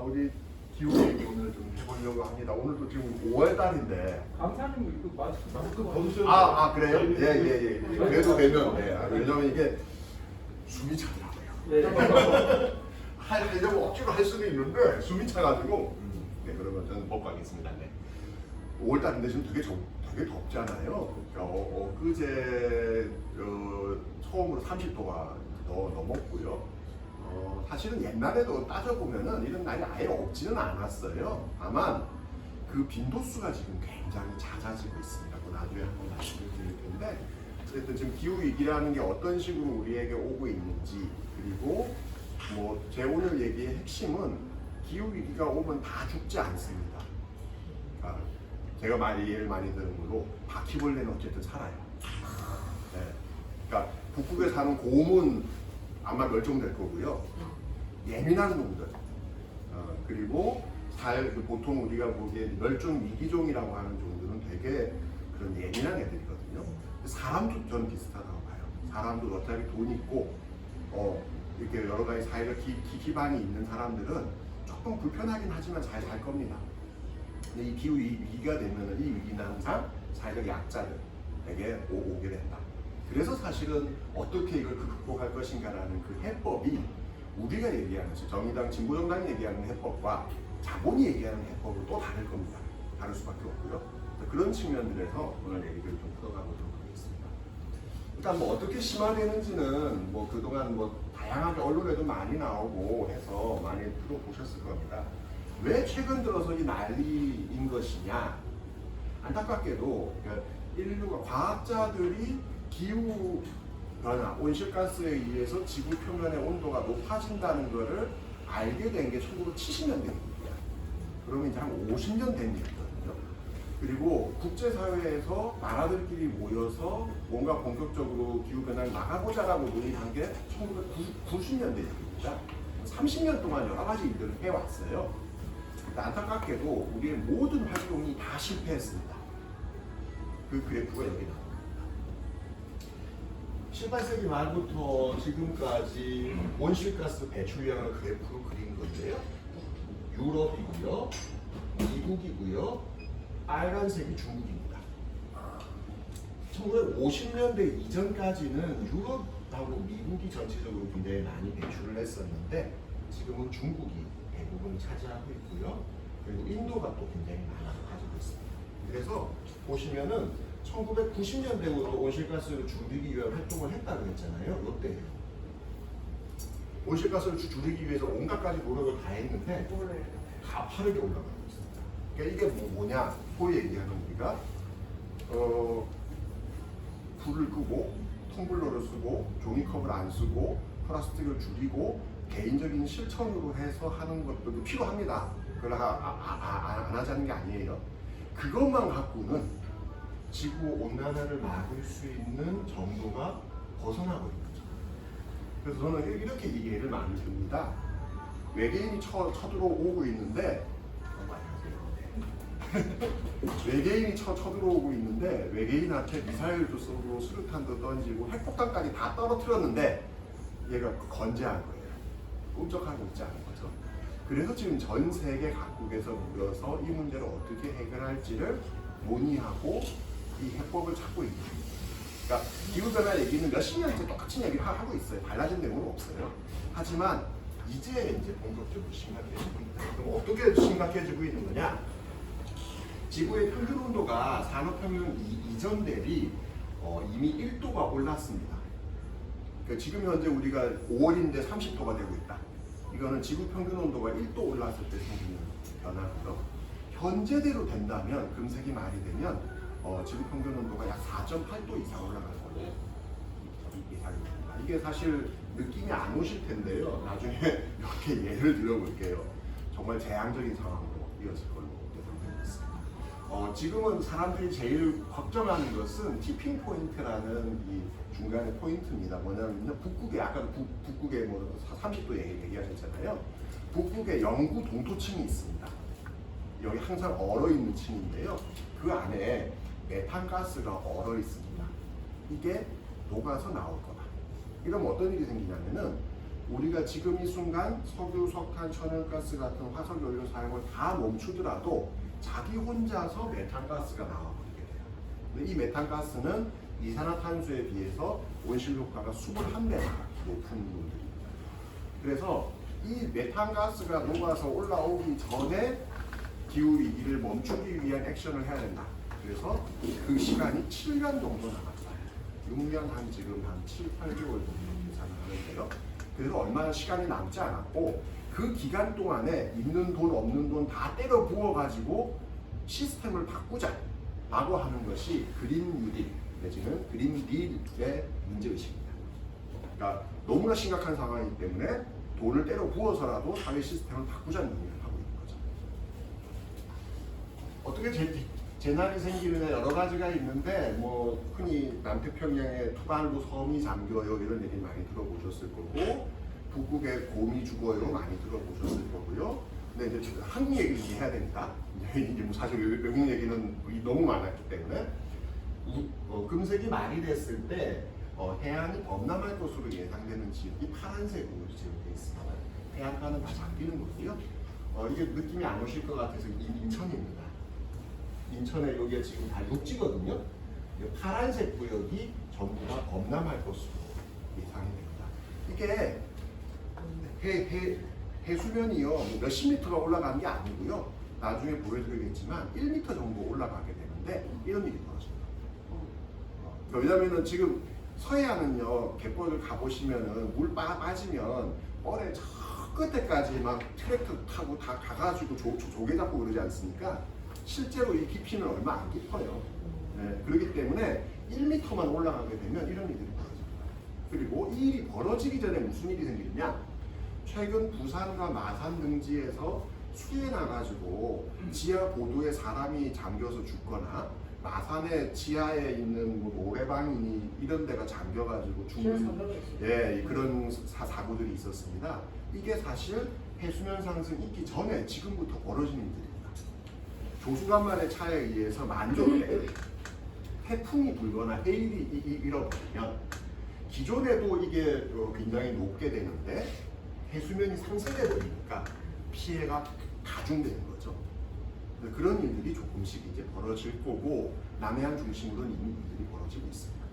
우리 기후 얘기 오늘 좀 해보려고 합니다. 오늘도 지금 5월 달인데. 강사님 이거 마스크 벗으셔도 그래요? 예. 그래도 되면 왜냐면 이게 숨이 차더라고요. 네. 하려고 억지로 할 수는 있는데 숨이 차가지고. 네, 그러면 저는 못 가겠습니다. 네. 5월 달인데 지금 되게 덥잖아요. 엊그제 처음으로 30도가 넘었고요. 사실은 옛날에도 따져보면은 이런 날이 아예 없지는 않았어요. 다만 그 빈도수가 지금 굉장히 잦아지고 있습니다. 그 나중에 한번 말씀을 드릴 텐데, 어쨌든 지금 기후위기라는 게 어떤 식으로 우리에게 오고 있는지, 그리고 뭐 제 오늘 얘기의 핵심은 기후위기가 오면 다 죽지 않습니다. 그러니까 제가 예를 많이 드는 걸로 바퀴벌레는 어쨌든 살아요. 네. 그러니까 북극에 사는 곰은 아마 멸종될 거고요. 예민한 놈들, 그리고 보통 우리가 보기에 멸종 위기종이라고 하는 종들은 되게 그런 예민한 애들이거든요. 사람도 저는 비슷하다고 봐요. 사람도 어차피 돈 있고 이렇게 여러 가지 사회적 기반이 있는 사람들은 조금 불편하긴 하지만 잘 살 겁니다. 근데 이 기후 위기가 되면은 이 위기는 항상 사회적 약자들에게 오게 된다. 그래서 사실은 어떻게 이걸 극복할 것인가라는 그 해법이 우리가 얘기하는, 정의당, 진보정당이 얘기하는 해법과 자본이 얘기하는 해법은 또 다를 겁니다. 다를 수밖에 없고요. 그런 측면들에서 오늘 얘기를 좀 풀어가보도록 하겠습니다. 일단 뭐 어떻게 심화되는지는 뭐 그동안 뭐 다양하게 언론에도 많이 나오고 해서 많이 들어보셨을 겁니다. 왜 최근 들어서 이 난리인 것이냐? 안타깝게도 인류가, 과학자들이 기후 변화, 온실가스에 의해서 지구 표면의 온도가 높아진다는 것을 알게 된 게 1970년대입니다. 그러면 이제 한 50년 된 일이거든요. 그리고 국제사회에서 나라들끼리 모여서 뭔가 본격적으로 기후변화를 막아보자라고 논의한 게 1990년대 일입니다. 30년 동안 여러 가지 일들을 해왔어요. 안타깝게도 우리의 모든 활동이 다 실패했습니다. 그 그래프가 여기 나옵니다. 18세기 말부터 지금까지 온실가스 배출량을 그래프로 그린 건데요. 유럽이고요, 미국이고요, 빨간색이 중국입니다. 1950년대 이전까지는 유럽하고 미국이 전체적으로 굉장히 많이 배출을 했었는데 지금은 중국이 대부분 차지하고 있고요. 그리고 인도가 또 굉장히 많아서 가지고 있습니다. 그래서 보시면은 1990년대부터 온실가스를 줄이기 위한 활동을 했다고 했잖아요. 이때예요. 온실가스를 줄이기 위해서 온갖 가지 노력을 다 했는데 가파르게 올라가고 있습니다. 그러니까 이게 뭐냐? 소위 얘기하는 우리가 불을 끄고 텀블러를 쓰고 종이컵을 안 쓰고 플라스틱을 줄이고 개인적인 실천으로 해서 하는 것들도 필요합니다. 그걸 안 하자는 게 아니에요. 그것만 갖고는 지구 온난화를 막을 수 있는 정도가 벗어나고 있는 거죠. 그래서 저는 이렇게 얘기를 많이 듭니다. 외계인이 쳐들어오고 있는데 외계인이 쳐들어오고 있는데 외계인한테 미사일도 쏘고 수류탄도 던지고 핵폭탄까지 다 떨어뜨렸는데 얘가 건재한 거예요. 꿈쩍하고 있지 않은 거죠. 그래서 지금 전 세계 각국에서 모여서 이 문제를 어떻게 해결할지를 논의하고 이 해법을 찾고 있는 거예요. 그러니까 기후변화 얘기는 몇십 년째 똑같은 얘기를 하고 있어요. 달라진 내용은 없어요. 하지만 이제 본격적으로 심각해지고 있다. 그럼 어떻게 심각해지고 있는 거냐? 지구의 평균 온도가 산업혁명 이전 대비 이미 1도가 올랐습니다. 그러니까 지금 현재 우리가 5월인데 30도가 되고 있다. 이거는 지구 평균 온도가 1도 올랐을 때 생기는 변화고요. 현재대로 된다면 금세기 말이 되면 지구 평균 온도가 약 4.8도 이상 올라갈 거예요. 예상입니다. 이게 사실 느낌이 안 오실 텐데요. 나중에 이렇게 예를 들어볼게요. 정말 재앙적인 상황으로 이어질 걸로 예상되고 있습니다. 지금은 사람들이 제일 걱정하는 것은 티핑 포인트라는 이 중간의 포인트입니다. 뭐냐면 북극에, 아까 북극에 뭐 30도 얘기하셨잖아요. 북극에 영구 동토층이 있습니다. 여기 항상 얼어있는 층인데요. 그 안에 메탄가스가 얼어 있습니다. 이게 녹아서 나올 거다. 이러면 어떤 일이 생기냐면은 우리가 지금 이 순간 석유, 석탄, 천연가스 같은 화석연료 사용을 다 멈추더라도 자기 혼자서 메탄가스가 나와버리게 돼요. 근데 이 메탄가스는 이산화탄소에 비해서 온실효과가 21배나 높은 분들입니다. 그래서 이 메탄가스가 녹아서 올라오기 전에 기후위기를 멈추기 위한 액션을 해야 된다. 그래서 그 시간이 7년 정도 남았어요. 6년 한 지금 한 7, 8개월 정도 계산을 하는데요. 그래서 얼마나 시간이 남지 않았고 그 기간 동안에 있는 돈 없는 돈 다 때려 부어가지고 시스템을 바꾸자 라고 하는 것이 그린 뉴딜 내지는 그린 딜의 문제의식입니다. 그러니까 너무나 심각한 상황이기 때문에 돈을 때려 부어서라도 사회 시스템을 바꾸자는 얘기를 하고 있는 거죠. 어떻게 재난이 생기느냐 여러 가지가 있는데 뭐 흔히 남태평양에 투발로 섬이 잠겨요 이런 얘기 많이 들어보셨을 거고 북극에 곰이 죽어요 많이 들어보셨을 거고요. 근데 이제 한국 얘기를 해야 됩니다. 이제 뭐 사실 외국 얘기는 너무 많았기 때문에 금색이 많이 됐을 때 해안이 범람할 것으로 예상되는 지역이 파란색으로 지역되어 있습니다. 해안가는 다 잠기는 거고요. 이게 느낌이 안 오실 것 같아서 인천입니다. 인천에 여기가 지금 다 육지거든요. 파란색 구역이 전부가 범람할 것으로 예상이 됩니다. 이게 해수면이요 몇십 미터가 올라가는 게 아니고요. 나중에 보여드리겠지만 1미터 정도 올라가게 되는데 이런 일이 벌어집니다. 왜냐면은 지금 서해안은요 갯벌을 가보시면은 물 빠지면 뻘에 저 끝에까지 막 트랙터 타고 다 가가지고 조개 잡고 그러지 않습니까? 실제로 이 깊이는 얼마 안 깊어요. 네, 그렇기 때문에 1m만 올라가게 되면 이런 일들이 벌어집니다. 그리고 이 일이 벌어지기 전에 무슨 일이 생기느냐? 최근 부산과 마산 등지에서 수해 나가지고 지하 보도에 사람이 잠겨서 죽거나 마산의 지하에 있는 뭐 노래방이니 이런 데가 잠겨가지고 죽는 그런 사고들이 있었습니다. 이게 사실 해수면 상승 있기 전에 지금부터 벌어지는 일들입니다. 조수간만의 차에 의해서 만조에 태풍이 불거나 해일이 일어나면 기존에도 이게 굉장히 높게 되는데 해수면이 상승해 버리니까 피해가 가중되는 거죠. 그런 일들이 조금씩 이제 벌어질 거고 남해안 중심으로는 이미 일들이 벌어지고 있습니다.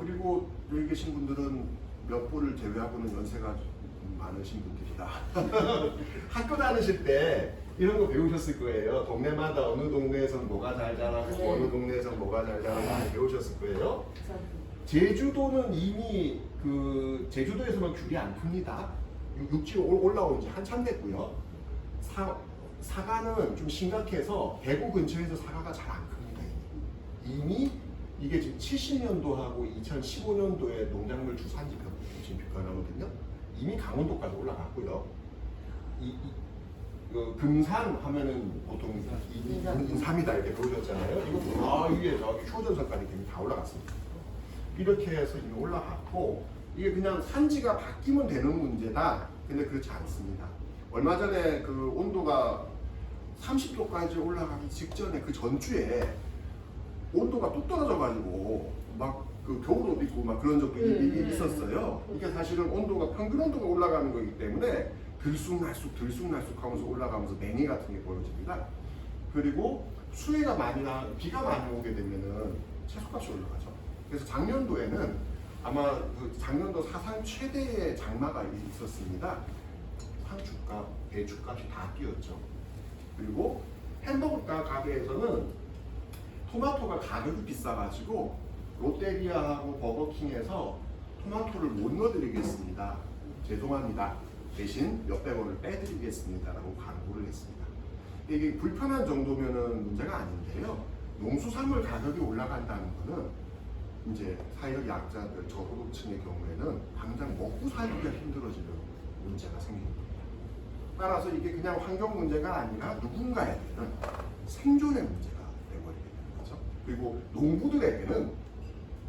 그리고 여기 계신 분들은 몇 분을 제외하고는 연세가 많으신 분들이다. 학교 다니실 때 이런 거 배우셨을 거예요. 동네마다 어느 동네에선 뭐가 잘 자라고 어느 동네에선 뭐가 잘 자라고 많이 배우셨을 거예요. 제주도는 이미 제주도에서만 귤이 안 큽니다. 육지로 올라온 지 한참 됐고요. 사과는 좀 심각해서 대구 근처에서 사과가 잘 안 큽니다. 이미 이게 지금 70년도하고 2015년도에 농작물 주산지 변화거든요. 이미 강원도까지 올라갔고요. 금산 하면은 보통 인삼이다 이렇게 배우셨잖아요. 이거 이게 휴전선까지 이미 다 올라갔습니다. 이렇게 해서 이미 올라갔고 이게 그냥 산지가 바뀌면 되는 문제다. 근데 그렇지 않습니다. 얼마 전에 그 온도가 30도까지 올라가기 직전에 그 전주에 온도가 뚝 떨어져가지고 막 그 겨울옷 입고 막 그런 적도 있었어요. 이게 사실은 온도가 평균 온도가 올라가는 거기 때문에 들쑥날쑥 하면서 올라가면서 냉해 같은 게 벌어집니다. 그리고 수해가 비가 많이 오게 되면은 채소값이 올라가죠. 그래서 작년도에는 아마 작년도 사상 최대의 장마가 있었습니다. 상추값, 배추값이 다 뛰었죠. 그리고 햄버거 가게에서는 토마토가 가격이 비싸가지고 롯데리아하고 버거킹에서 토마토를 못 넣어드리겠습니다. 죄송합니다. 대신 몇백 원을 빼드리겠습니다. 라고 광고를 했습니다. 이게 불편한 정도면은 문제가 아닌데요. 농수산물 가격이 올라간다는 거는 이제 사회적 약자들, 저소득층의 경우에는 당장 먹고 살기가 힘들어지는 문제가 생기는 겁니다. 따라서 이게 그냥 환경 문제가 아니라 누군가에게는 생존의 문제가 되어버리게 되는 거죠. 그리고 농부들에게는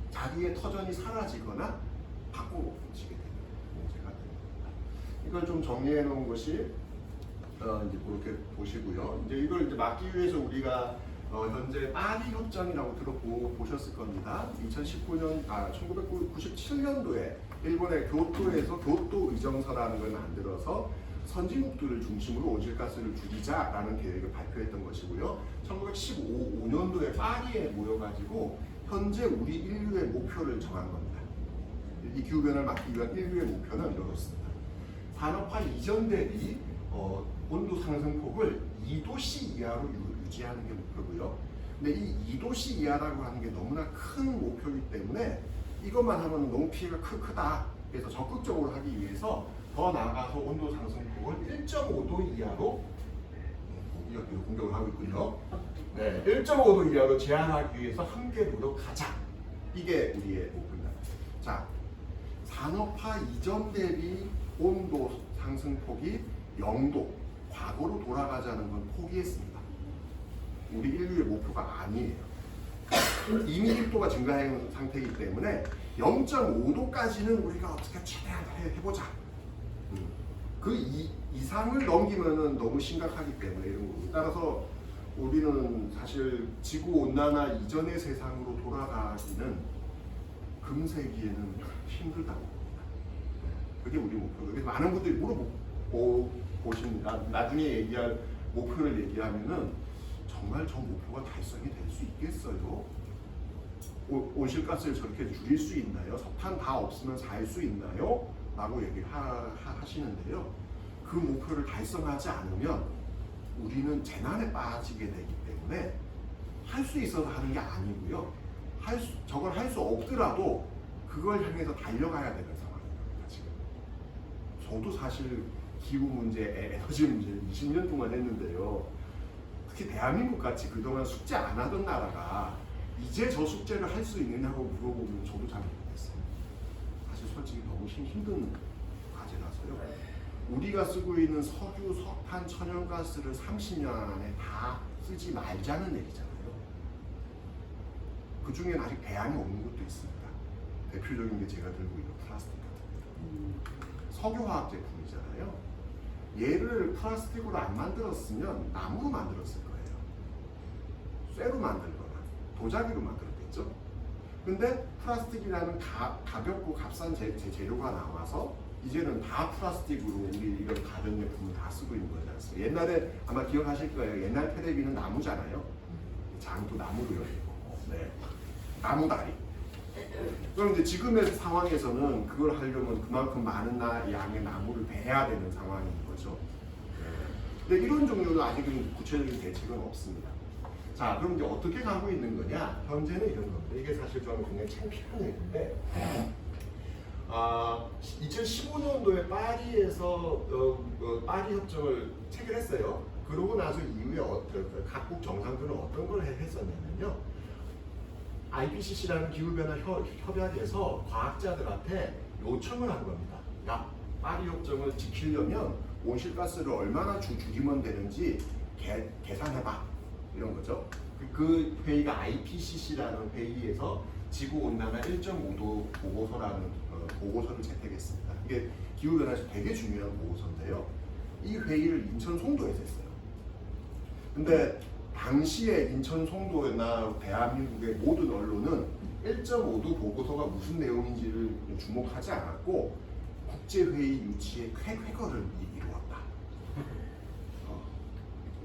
자기의 터전이 사라지거나 바꿔지게 되는 문제가 됩니다. 이걸 좀 정리해 놓은 것이 이제 그렇게 보시고요. 이제 이걸 이제 막기 위해서 우리가 현재 파리 협정이라고 들어보셨을 겁니다. 1997년도에 일본의 교토에서 교토 의정서라는 걸 만들어서 선진국들을 중심으로 온실가스를 줄이자라는 계획을 발표했던 것이고요. 1915년도에 파리에 모여가지고 현재 우리 인류의 목표를 정한 겁니다. 이 기후변화를 막기 위한 인류의 목표는 이렇습니다. 산업화 이전 대비 온도 상승폭을 2도씨 이하로 유지하는 게 목표고요. 근데 이 2도씨 이하라고 하는 게 너무나 큰 목표이기 때문에 이것만 하면 너무 피해가 크다. 그래서 적극적으로 하기 위해서 더 나아가서 온도 상승폭을 1.5도 이하로 공격을 하고 있군요. 네, 1.5도 이하로 제한하기 위해서 함께 노력하자. 이게 우리의 목표입니다. 자, 산업화 이전 대비 온도 상승폭이 0도, 과거로 돌아가자는 건 포기했습니다. 우리 인류의 목표가 아니에요. 이미 1도가 증가한 상태이기 때문에 0.5도까지는 우리가 어떻게 최대한 해보자. 그 이상을 넘기면은 너무 심각하기 때문에 이런 거고. 따라서 우리는 사실 지구 온난화 이전의 세상으로 돌아가기는 금세기에는 힘들다고 봅니다. 그게 우리 목표예요. 그래서 많은 분들이 물어보십니다. 나중에 얘기할 목표를 얘기하면은 정말 저 목표가 달성이 될 수 있겠어요? 온실가스를 저렇게 줄일 수 있나요? 석탄 다 없으면 살 수 있나요? 라고 얘기하시는데요. 그 목표를 달성하지 않으면 우리는 재난에 빠지게 되기 때문에 할 수 있어서 하는 게 아니고요. 저걸 할 수 없더라도 그걸 향해서 달려가야 되는 상황입니다. 지금. 저도 사실 기후 문제, 에너지 문제를 20년 동안 했는데요. 특히 대한민국 같이 그동안 숙제 안 하던 나라가 이제 저 숙제를 할 수 있느냐고 물어보면 저도 잘 모르겠어요. 사실 솔직히 너무 힘든 과제라서요. 우리가 쓰고 있는 석유, 석탄, 천연가스를 30년 안에 다 쓰지 말자는 얘기잖아요. 그 중엔 아직 대안이 없는 것도 있습니다. 대표적인 게 제가 들고 있는 플라스틱 같은 겁니다. 석유화학 제품이잖아요. 얘를 플라스틱으로 안 만들었으면 나무로 만들었을 거예요. 쇠로 만들거나 도자기로 만들었겠죠. 근데 플라스틱이라는 가볍고 값싼 재료가 나와서 이제는 다 플라스틱으로 우리 이런 가전제품을 다 쓰고 있는 거지 않습니까? 옛날에 아마 기억하실 거예요. 옛날 테레비는 나무잖아요. 장도 나무로요. 네. 나무다리. 그럼 이제 지금의 상황에서는 그걸 하려면 그만큼 많은 양의 나무를 베야 되는 상황인 거죠. 근데 이런 종류는 아직은 구체적인 대책은 없습니다. 자, 그럼 이제 어떻게 가고 있는 거냐? 현재는 이런 겁니다. 이게 사실 저는 굉장히 창피한 얘기인데, 2015년도에 파리에서 파리 협정을 체결했어요. 그러고 나서 이후에 각국 정상들은 어떤 걸 했었냐면요. IPCC라는 기후변화 협약에서 과학자들한테 요청을 한 겁니다. 야, 파리 협정을 지키려면 온실가스를 얼마나 줄이면 되는지 계산해봐. 이런 거죠. 그 회의가 IPCC라는 회의에서 지구온난화 1.5도 보고서라는 보고서를 채택했습니다. 이게 기후변화에서 되게 중요한 보고서인데요. 이 회의를 인천 송도에서 했어요. 근데 당시에 인천 송도나 대한민국의 모든 언론은 1.5도 보고서가 무슨 내용인지를 주목하지 않았고 국제회의 유치에 쾌거를 이루었다.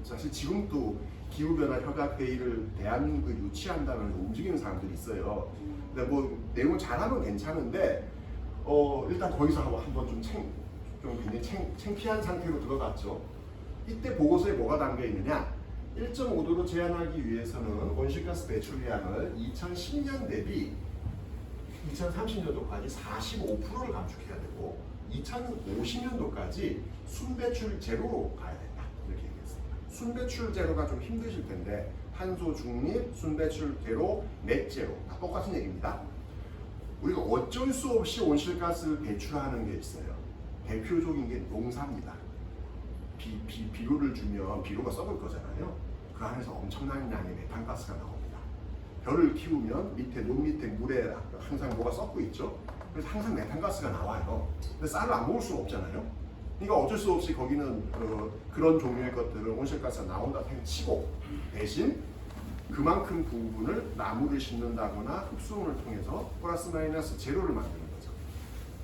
사실 지금도 기후변화 협약회의를 대한민국에 유치한다면서 움직이는 사람들이 있어요. 근데 뭐 내용을 잘하면 괜찮은데 일단 거기서 한번 좀 굉장히 창피한 상태로 들어갔죠. 이때 보고서에 뭐가 담겨 있느냐? 1.5도로 제한하기 위해서는 온실가스 배출량을 2010년 대비 2030년도까지 45%를 감축해야 되고 2050년도까지 순배출 제로로 가야 된다. 이렇게 얘기했습니다. 순배출 제로가 좀 힘드실 텐데 탄소 중립, 순배출 제로, 넷 제로 다 똑같은 얘기입니다. 우리가 어쩔 수 없이 온실가스를 배출하는 게 있어요. 대표적인 게 농사입니다. 비료를 주면 비료가 썩을 거잖아요. 그 안에서 엄청난 양의 메탄가스가 나옵니다. 벼를 키우면 논 밑에 물에 항상 뭐가 썩고 있죠. 그래서 항상 메탄가스가 나와요. 근데 쌀을 안 먹을 수는 없잖아요. 그러니까 어쩔 수 없이 거기는 그런 종류의 것들은 온실가스가 나온다 치고 대신 그만큼 부분을 나무를 심는다거나 흡수원을 통해서 플러스 마이너스 제로를 만드는 거죠.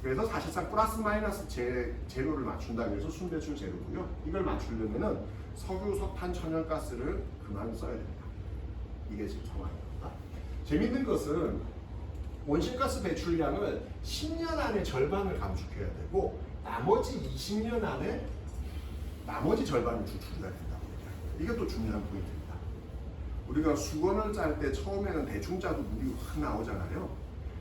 그래서 사실상 플러스 마이너스 제로를 맞춘다고 해서 순배출 제로고요. 이걸 맞추려면은 석유, 석탄, 천연가스를 그만 써야 됩니다. 이게 지금 상황입니다. 재밌는 것은 온실가스 배출량을 10년 안에 절반을 감축해야 되고 나머지 20년 안에 나머지 절반이 추출이 된다고 얘기해요. 이게 또 중요한 포인트입니다. 우리가 수건을 짤 때 처음에는 대충 짜도 물이 확 나오잖아요.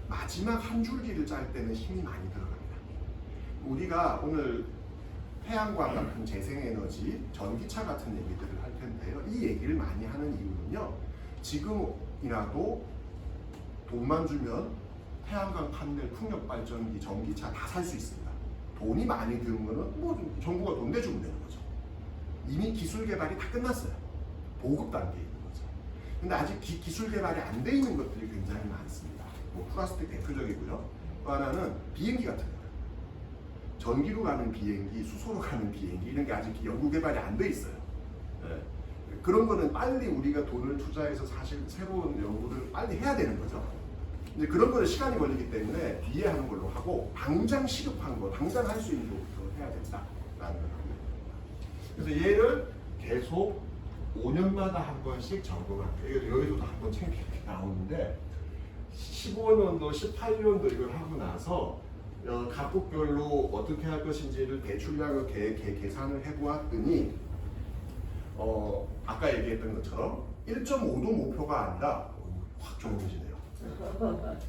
마지막 한 줄기를 짤 때는 힘이 많이 들어갑니다. 우리가 오늘 태양광 같은 재생에너지, 전기차 같은 얘기들을 할 텐데요. 이 얘기를 많이 하는 이유는요. 지금이라도 돈만 주면 태양광 판넬, 풍력발전기, 전기차 다 살 수 있습니다. 돈이 많이 드는 거는 뭐 정부가 돈 내주면 되는 거죠. 이미 기술 개발이 다 끝났어요. 보급 단계에 있는 거죠. 근데 아직 기술 개발이 안 돼 있는 것들이 굉장히 많습니다. 뭐 플라스틱 대표적이고요. 또 하나는 비행기 같은 거예요. 전기로 가는 비행기, 수소로 가는 비행기 이런 게 아직 연구 개발이 안 돼 있어요. 네. 그런 거는 빨리 우리가 돈을 투자해서 사실 새로운 연구를 빨리 해야 되는 거죠. 이제 그런 거는 시간이 걸리기 때문에 뒤에 하는 걸로 하고 당장 시급한 거, 당장 할 수 있는 것부터 해야 된다라는 걸 하고 있습니다. 그래서 얘를 계속 5년마다 한 번씩 점검할게요. 여기서도 한 번 챙기게 나오는데 15년도, 18년도 이걸 하고 나서 각국별로 어떻게 할 것인지를 배출량을 계산을 해보았더니 아까 얘기했던 것처럼 1.5도 목표가 아니라 확 조용해지네요.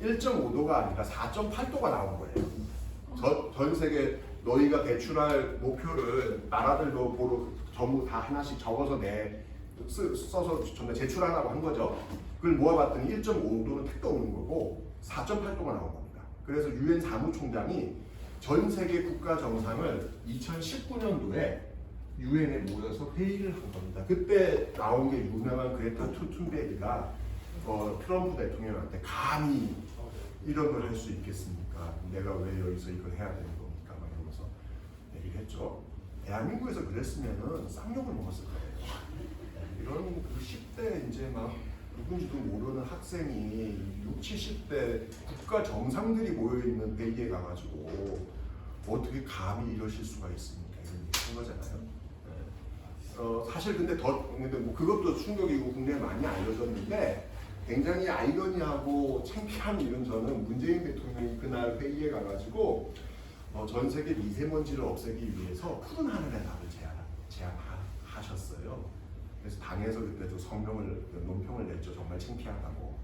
1.5도가 아니라 4.8도가 나온 거예요. 전 세계 너희가 배출할 목표를 나라들도 보러 전부 다 하나씩 적어서 써서 전부 제출하라고 한 거죠. 그걸 모아봤더니 1.5도는 택도 없는 거고 4.8도가 나온 겁니다. 그래서 유엔 사무총장이 전 세계 국가 정상을 2019년도에 유엔에 모여서 회의를 한 겁니다. 그때 나온 게 유명한 그레타 툰베리가 트럼프 대통령한테 감히 이런 걸 할 수 있겠습니까? 내가 왜 여기서 이걸 해야 되는 겁니까? 막 이러면서 얘기를 했죠. 대한민국에서 그랬으면은 쌍욕을 먹었을 거예요. 이런 그 10대 이제 막 누군지도 모르는 학생이 60, 70대 국가 정상들이 모여있는 회의에 가가지고 어떻게 감히 이러실 수가 있습니까? 이런 얘기 한 거잖아요. 사실 근데 뭐 그것도 충격이고 국내에 많이 알려졌는데 굉장히 아이러니하고 창피한 일은 저는 문재인 대통령이 그날 회의에 가가지고 전 세계 미세먼지를 없애기 위해서 푸른 하늘의 날을 제안하셨어요. 그래서 당에서 그때도 논평을 냈죠. 정말 창피하다고.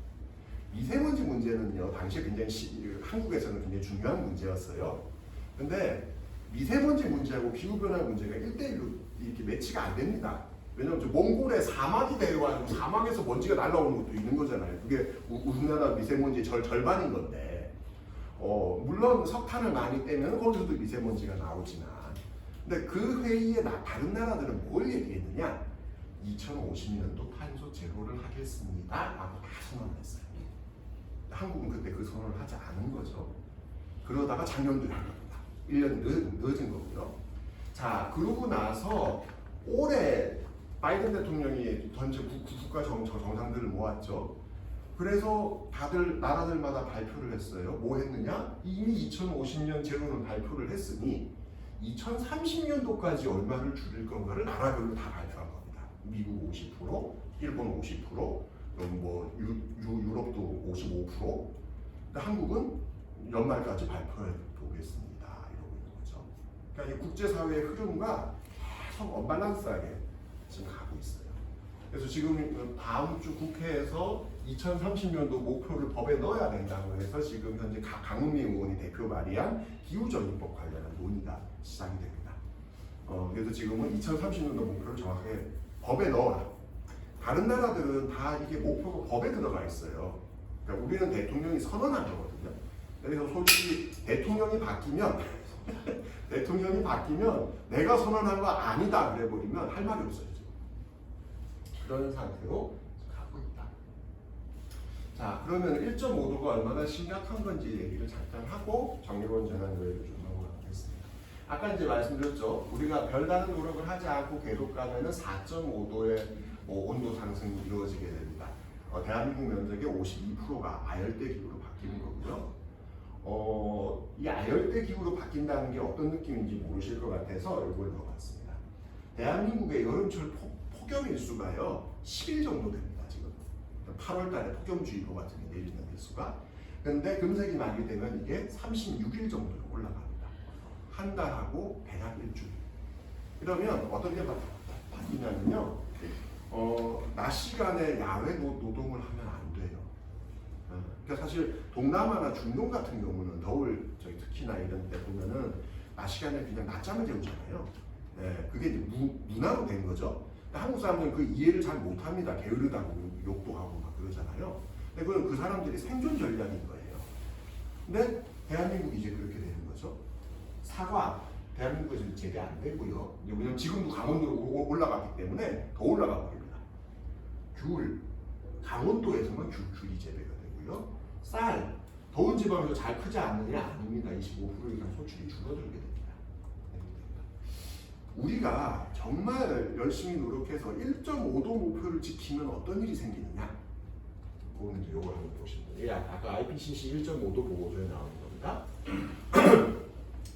미세먼지 문제는요, 당시에 굉장히 한국에서는 굉장히 중요한 문제였어요. 근데 미세먼지 문제하고 기후변화 문제가 1대1로 이렇게 매치가 안 됩니다. 왜냐면 몽골에 사막이 되어가지고 사막에서 먼지가 날라오는 것도 있는 거잖아요. 그게 우리나라 미세먼지의 절반인 건데, 물론 석탄을 많이 떼면 거기서도 미세먼지가 나오지만, 근데 그 회의에 다른 나라들은 뭘 얘기했느냐? 2050년도 탄소 제로를 하겠습니다 라고 다 선언을 했어요. 한국은 그때 그 선언을 하지 않은 거죠. 그러다가 작년도에 한 겁니다. 1년 늦은 거고요. 자, 그러고 나서 올해 바이든 대통령이 전체 국가 정상들을 모았죠. 그래서 다들 나라들마다 발표를 했어요. 뭐 했느냐? 이미 2050년 제로는 발표를 했으니 2030년도까지 얼마를 줄일 건가를 나라별로 다 발표한 겁니다. 미국 50%, 일본 50%, 뭐 유럽도 55%. 근데 한국은 연말까지 발표해 보겠습니다. 이러고 있는 거죠. 그러니까 이 국제사회의 흐름과 계속 언밸런스하게 지금 가고 있어요. 그래서 지금 다음 주 국회에서 2030년도 목표를 법에 넣어야 된다고 해서 지금 현재 강은미 의원이 대표 발의한 기후전입법 관련한 논의가 시작이 됩니다. 그래서 지금은 2030년도 목표를 정확하게 법에 넣어라. 다른 나라들은 다 이게 목표가 법에 들어가 있어요. 그러니까 우리는 대통령이 선언한 거거든요. 그래서 솔직히 대통령이 바뀌면 내가 선언한 거 아니다 그래버리면 할 말이 없어요. 그런 상태로 가고 있다. 자, 그러면 1.5도가 얼마나 심각한 건지 얘기를 잠깐 하고 정리원 재난요일을 좀 넘어가겠습니다. 아까 이제 말씀드렸죠. 우리가 별다른 노력을 하지 않고 계속 가면은 4.5도의 온도 상승이 이루어지게 됩니다. 대한민국 면적의 52%가 아열대 기후로 바뀌는 거고요. 이 가열대 기후로 바뀐다는 게 어떤 느낌인지 모르실 것 같아서 이걸 넣어봤습니다. 대한민국의 여름철 폭염 일수가요 10일 정도 됩니다. 지금 8월 달에 폭염주의보 같은 게 내리는 일수가. 근데 금색이 많이 되면 이게 36일 정도로 올라갑니다. 한 달하고 대략 일주일. 그러면 어떤 게 바뀌냐면요. 낮 시간에 야외 노동을 하면 안 돼요. 그러니까 사실 동남아나 중동 같은 경우는 겨울 특히나 이런 때 보면은 낮 시간에 그냥 낮잠을 재우잖아요. 네, 그게 이제 문화로 된 거죠. 한국 사람들은 그 이해를 잘 못합니다. 게으르다고 욕도 하고 막 그러잖아요. 근데 그건 그 사람들이 생존 전략인 거예요. 근데 대한민국이 이제 그렇게 되는 거죠. 사과 대한민국에서 재배 안 되고요. 왜냐면 지금도 강원도로 올라갔기 때문에 더 올라가 버립니다. 귤 강원도에서만 귤이 재배가 되고요. 쌀 더운 지방에서 잘 크지 않느냐 아닙니다. 25% 이상 소출이 줄어들게 됩니다. 우리가 정말 열심히 노력해서 1.5도 목표를 지키면 어떤 일이 생기느냐? 그거는 이제 요걸 한번 보시면 돼요. 아까 IPCC 1.5도 보고서에 나오는 겁니다.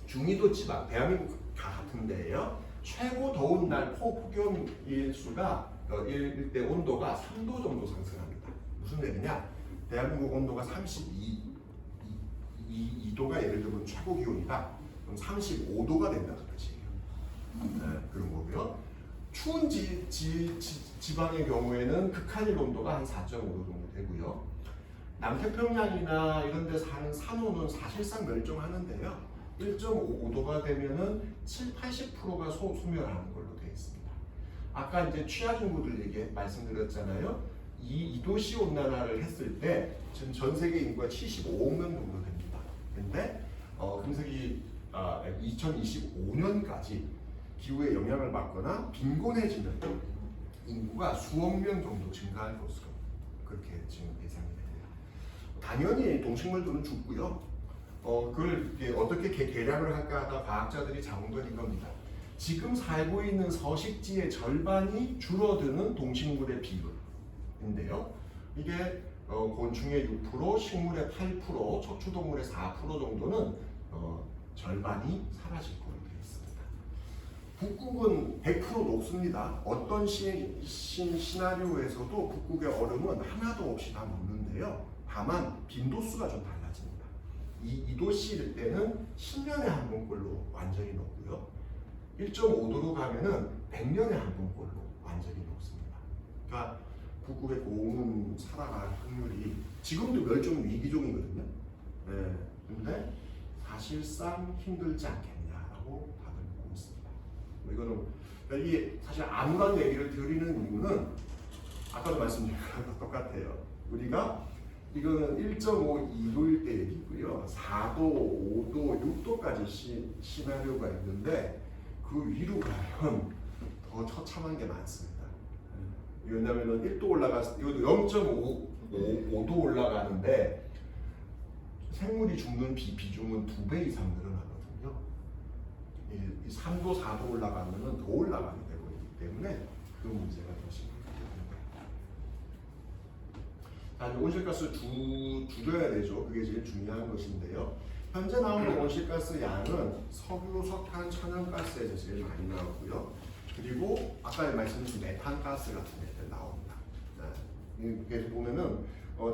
중위도 지방, 대한민국 다 같은 데예요. 최고 더운 날 폭염 일수가 일대 온도가 3도 정도 상승합니다. 무슨 얘기냐? 대한민국 온도가 32도가 예를 들면 최고 기온이다. 그럼 35도가 된다는 뜻이에요. 네, 그런 거고요. 추운 지방의 경우에는 극한일 온도가 한 4.5도 정도 되고요. 남태평양이나 이런 데 사는 산호는 사실상 멸종하는데요. 1.5도가 되면은 80%가 소멸하는 걸로 되어 있습니다. 아까 이제 취약 인구들 얘기 말씀드렸잖아요. 이 2도씨 온난화를 했을 때 지금 전 세계 인구가 75억 명 정도 됩니다. 근데 금색이 2025년까지 기후에 영향을 받거나 빈곤해지는 인구가 수억 명 정도 증가할 것으로 그렇게 지금 예상이 됩니다. 당연히 동식물들은 죽고요. 그걸 어떻게 계량을 할까 하다 과학자들이 잡은 건 이겁니다. 지금 살고 있는 서식지의 절반이 줄어드는 동식물의 비율인데요. 이게 곤충의 6%, 식물의 8%, 척추동물의 4% 정도는 절반이 사라질 거로 되어 있습니다. 북극은 100% 녹습니다. 어떤 시나리오에서도 북극의 얼음은 하나도 없이 다 녹는데요. 다만 빈도수가 좀 달라집니다. 2도씨일 때는 10년에 한 번꼴로 완전히 녹고요. 1.5도로 가면은 100년에 한 번꼴로 완전히 녹습니다. 그러니까 북극의 고온은 살아갈 확률이 지금도 멸종 위기종이거든요. 네, 근데 사실상 힘들지 않겠냐라고 다들 보고 있습니다. 이거는 이게 사실 아무런 얘기를 드리는 이유는 아까도 말씀드린 거랑 똑같아요. 우리가 이거는 1.5, 2도일 때 얘기고요. 4도, 5도, 6도까지 시나리오가 있는데 그 위로 가면 더 처참한 게 많습니다. 왜냐하면 1도 올라갔을 때 이것도 0.5도 올라가는데 생물이 죽는 비중은 2배 이상 늘어나거든요. 3도, 4도 올라가면 더 올라가게 되고 있기 때문에 그 문제가 더 심각합니다. 자, 온실가스 줄여야 되죠. 그게 제일 중요한 것인데요. 현재 나오는 온실가스 양은 석유, 석탄, 천연가스에서 제일 많이 나오고요. 그리고 아까 말씀드린 메탄가스 같은 애들 나옵니다. 여기 보면은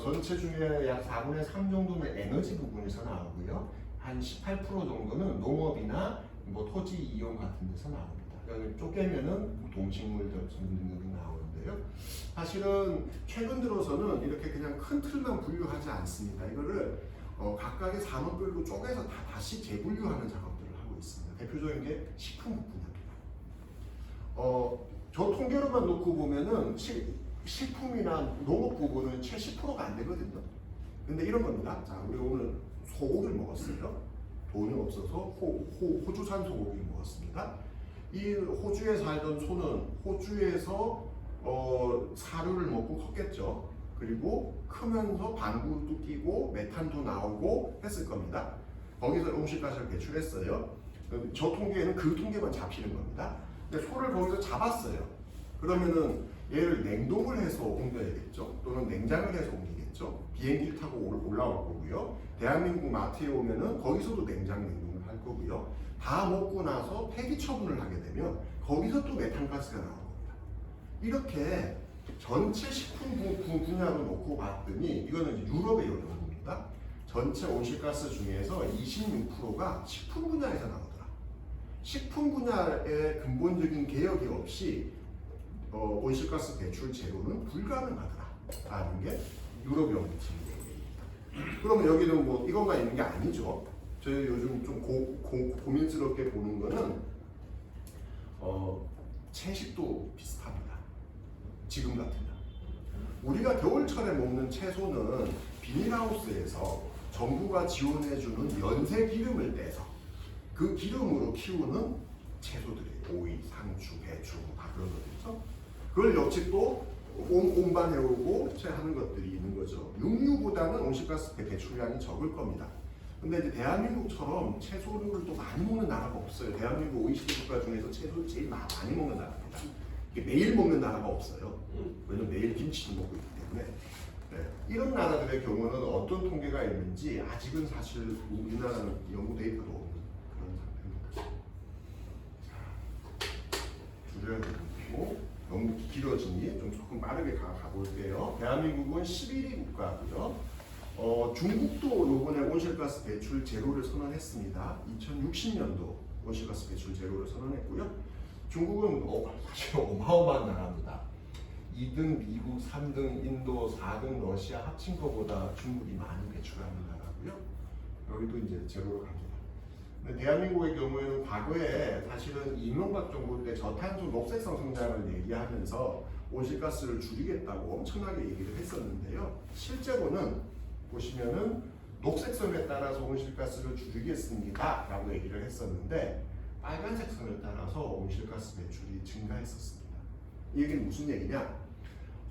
전체 중에 약 4분의 3 정도는 에너지 부분에서 나오고요. 한 18% 정도는 농업이나 뭐 토지 이용 같은 데서 나옵니다. 여기 쪼개면은 동식물들 등등이 나오는데요. 사실은 최근 들어서는 이렇게 그냥 큰 틀만 분류하지 않습니다. 이거를 각각의 산업별로 쪼개서 다시 재분류하는 작업들을 하고 있습니다. 대표적인 게 식품 분야입니다. 저 통계로만 놓고 보면은 식품이나 농업 부분은 채 10%가 안 되거든요. 근데 이런 겁니다. 자, 우리 오늘 소고기를 먹었어요. 돈이 없어서 호주산 소고기를 먹었습니다. 이 호주에 살던 소는 호주에서 사료를 먹고 컸겠죠. 그리고 크면서 방구도 끼고 메탄도 나오고 했을 겁니다. 거기서 온실가스를 배출했어요. 저 통계에는 그 통계만 잡히는 겁니다. 근데 소를 거기서 잡았어요. 그러면은 얘를 냉동을 해서 옮겨야겠죠. 또는 냉장을 해서 옮기겠죠. 비행기를 타고 올라올 거고요. 대한민국 마트에 오면은 거기서도 냉장 냉동을 할 거고요. 다 먹고 나서 폐기 처분을 하게 되면 거기서 또 메탄가스가 나올 겁니다. 이렇게 전체 식품 분야로 놓고 봤더니 이거는 이제 유럽의 연구입니다. 전체 온실가스 중에서 26%가 식품 분야에서 나오더라. 식품 분야의 근본적인 개혁이 없이 온실가스 배출 제로는 불가능하더라. 라는 게 유럽 연구팀의 얘기입니다. 그러면 여기는 뭐 이것만 있는 게 아니죠. 저희 요즘 좀 고민스럽게 보는 거는 채식도 비슷합니다. 지금 같으면 우리가 겨울철에 먹는 채소는 비닐하우스에서 정부가 지원해주는 연세 기름을 떼서 그 기름으로 키우는 채소들이에요. 오이, 상추, 배추 다 그런 것들이죠. 그걸 역시 또 온반해오고 하는 것들이 있는 거죠. 육류보다는 온실가스 배출량이 적을 겁니다. 근데 이제 대한민국처럼 채소를 또 많이 먹는 나라가 없어요. 대한민국 OECD 국가 중에서 채소를 제일 많이 먹는 나라입니다. 이게 매일 먹는 나라가 없어요. 왜냐면 매일 김치를 먹고 있기 때문에. 네. 이런 나라들의 경우는 어떤 통계가 있는지 아직은 사실 우리나라는 연구 데이터도 없는 그런 상태입니다. 줄여야 되고 너무 길어지니 좀 조금 빠르게 가볼게요. 대한민국은 11위 국가고요. 중국도 이번에 온실가스 배출 제로를 선언했습니다. 2060년도 온실가스 배출 제로를 선언했고요. 중국은 사실 어마어마한 나라입니다. 2등 미국, 3등 인도, 4등 러시아 합친 것보다 중국이 많이 배출하는 나라고요. 여기도 이제 제로로 갑니다. 근데 대한민국의 경우에는 과거에 사실은 이명박 정부 때 저탄소 녹색성 성장을 얘기하면서 온실가스를 줄이겠다고 엄청나게 얘기를 했었는데요. 실제로는 보시면은 녹색선에 따라서 온실가스를 줄이겠습니다 라고 얘기를 했었는데 빨간색 선을 따라서 온실가스 배출이 증가했었습니다. 이 얘기는 무슨 얘기냐?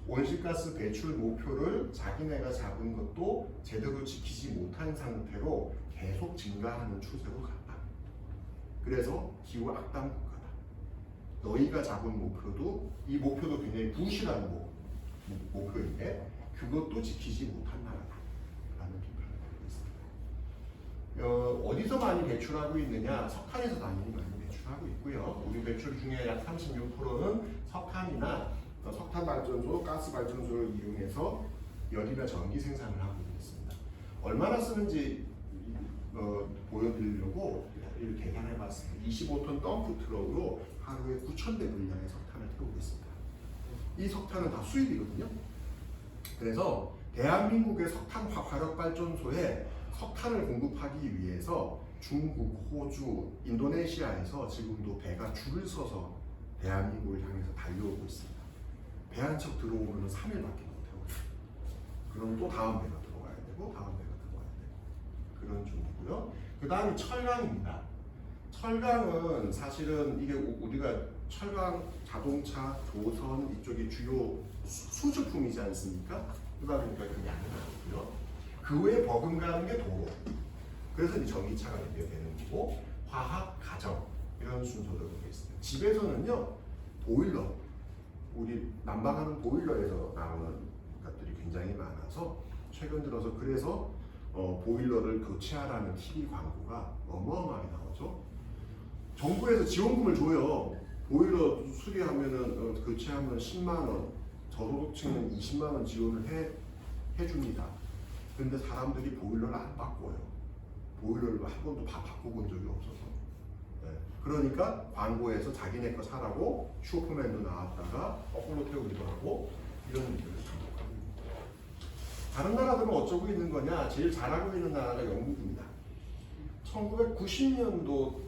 온실가스 배출 목표를 자기네가 잡은 것도 제대로 지키지 못한 상태로 계속 증가하는 추세로 갔다. 그래서 기후 악당 국가다. 너희가 잡은 목표도 이 목표도 굉장히 부실한 목표인데 그것도 지키지 못한 나라다. 라는 비판을 하고 있습니다. 어디서 많이 배출하고 있느냐? 석탄에서 당연히 많이 배출하고 있고요. 우리 배출 중에 약 36%는 석탄이나 석탄 발전소, 가스 발전소를 이용해서 열이나 전기 생산을 하고 있습니다. 얼마나 쓰는지 보여드리려고 이렇게 계산해봤습니다. 25톤 덤프 트럭으로 하루에 9,000대 분량의 석탄을 태우고 있습니다. 이 석탄은 다 수입이거든요. 그래서 대한민국의 석탄 화력 발전소에 석탄을 공급하기 위해서 중국, 호주, 인도네시아에서 지금도 배가 줄을 서서 대한민국을 향해서 달려오고 있습니다. 배 한 척 들어오면 3일밖에 못 태워요. 그럼 또 다음 배가 들어와야 되고 다음 배가 들어와야 되고 그런 중이고요. 그 다음이 철강입니다. 철강은 사실은 이게 우리가 철강, 자동차, 조선 이쪽이 주요 수주품이지 않습니까? 그러다 보니까 그 양이 나오고요. 그 외에 버금가는 게 도로. 그래서 이 전기차가 연결되는 거고 화학, 가정 이런 순서대로 되어 있습니다. 집에서는요 보일러, 우리 난방하는 보일러에서 나오는 것들이 굉장히 많아서 최근 들어서 그래서 보일러를 교체하라는 TV 광고가 어마어마하게 나오죠. 정부에서 지원금을 줘요. 보일러 수리하면은 교체하면 10만 원, 저소득층은 20만 원 지원을 해줍니다. 근데 사람들이 보일러를 안 바꿔요. 보일러를 한 번도 바꿔본 적이 없어서. 네. 그러니까 광고에서 자기네 거 사라고 슈퍼맨도 나왔다가 거꾸로 태우기도 하고 이런 일들을 반복하고 있습니다. 다른 나라들은 어쩌고 있는 거냐? 제일 잘하고 있는 나라가 영국입니다. 1990년도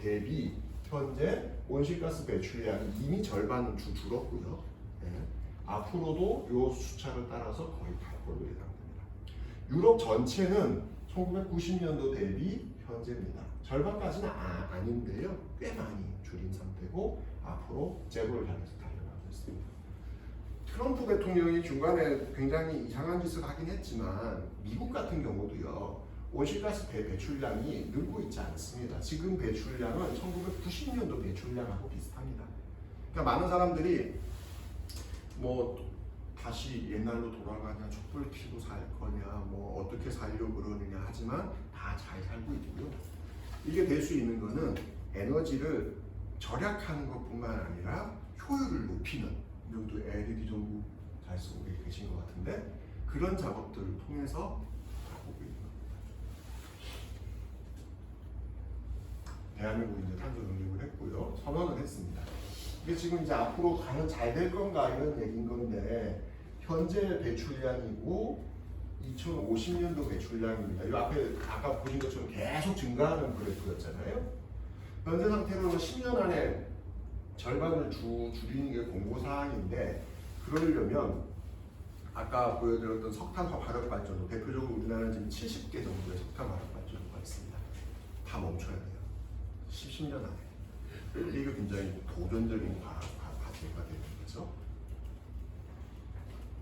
대비 현재 온실가스 배출량이 이미 절반은 줄었고요. 네. 앞으로도 이 숫자를 따라서 거의 갈 걸로 예상됩니다. 유럽 전체는 1990년도 대비 현재입니다. 절반까지는 아닌데요. 꽤 많이 줄인 상태고 앞으로 제로를 향해서 달려가고 있습니다. 트럼프 대통령이 중간에 굉장히 이상한 짓을 하긴 했지만 미국 같은 경우도요. 온실가스 배출량이 늘고 있지 않습니다. 지금 배출량은 1990년도 배출량하고 비슷합니다. 그러니까 많은 사람들이 뭐 다시 옛날로 돌아가냐, 촛불 켜고 살 거냐, 뭐 어떻게 살려고 그러느냐 하지만 다 잘 살고 있고요. 이게 될 수 있는 거는 에너지를 절약하는 것뿐만 아니라 효율을 높이는, 여기도 LED 전구 잘 쓰고 계신 것 같은데 그런 작업들을 통해서 하고 있는 겁니다. 대한민국이 이제 탄소 중립을 했고요, 선언을 했습니다. 이게 지금 이제 앞으로 과연 잘 될 건가 이런 얘기인 건데 현재 배출량이고 2050년도 배출량입니다. 이 앞에 아까 보신 것처럼 계속 증가하는 그래프였잖아요. 현재 상태로는 10년 안에 절반을 줄이는 게 공고사항인데 그러려면 아까 보여드렸던 석탄 화력발전소, 대표적으로 우리나라는 지금 70개 정도의 석탄 화력발전소가 있습니다. 다 멈춰야 돼요. 10년 안에. 이게 굉장히 도전적인 과제가 되는 거죠.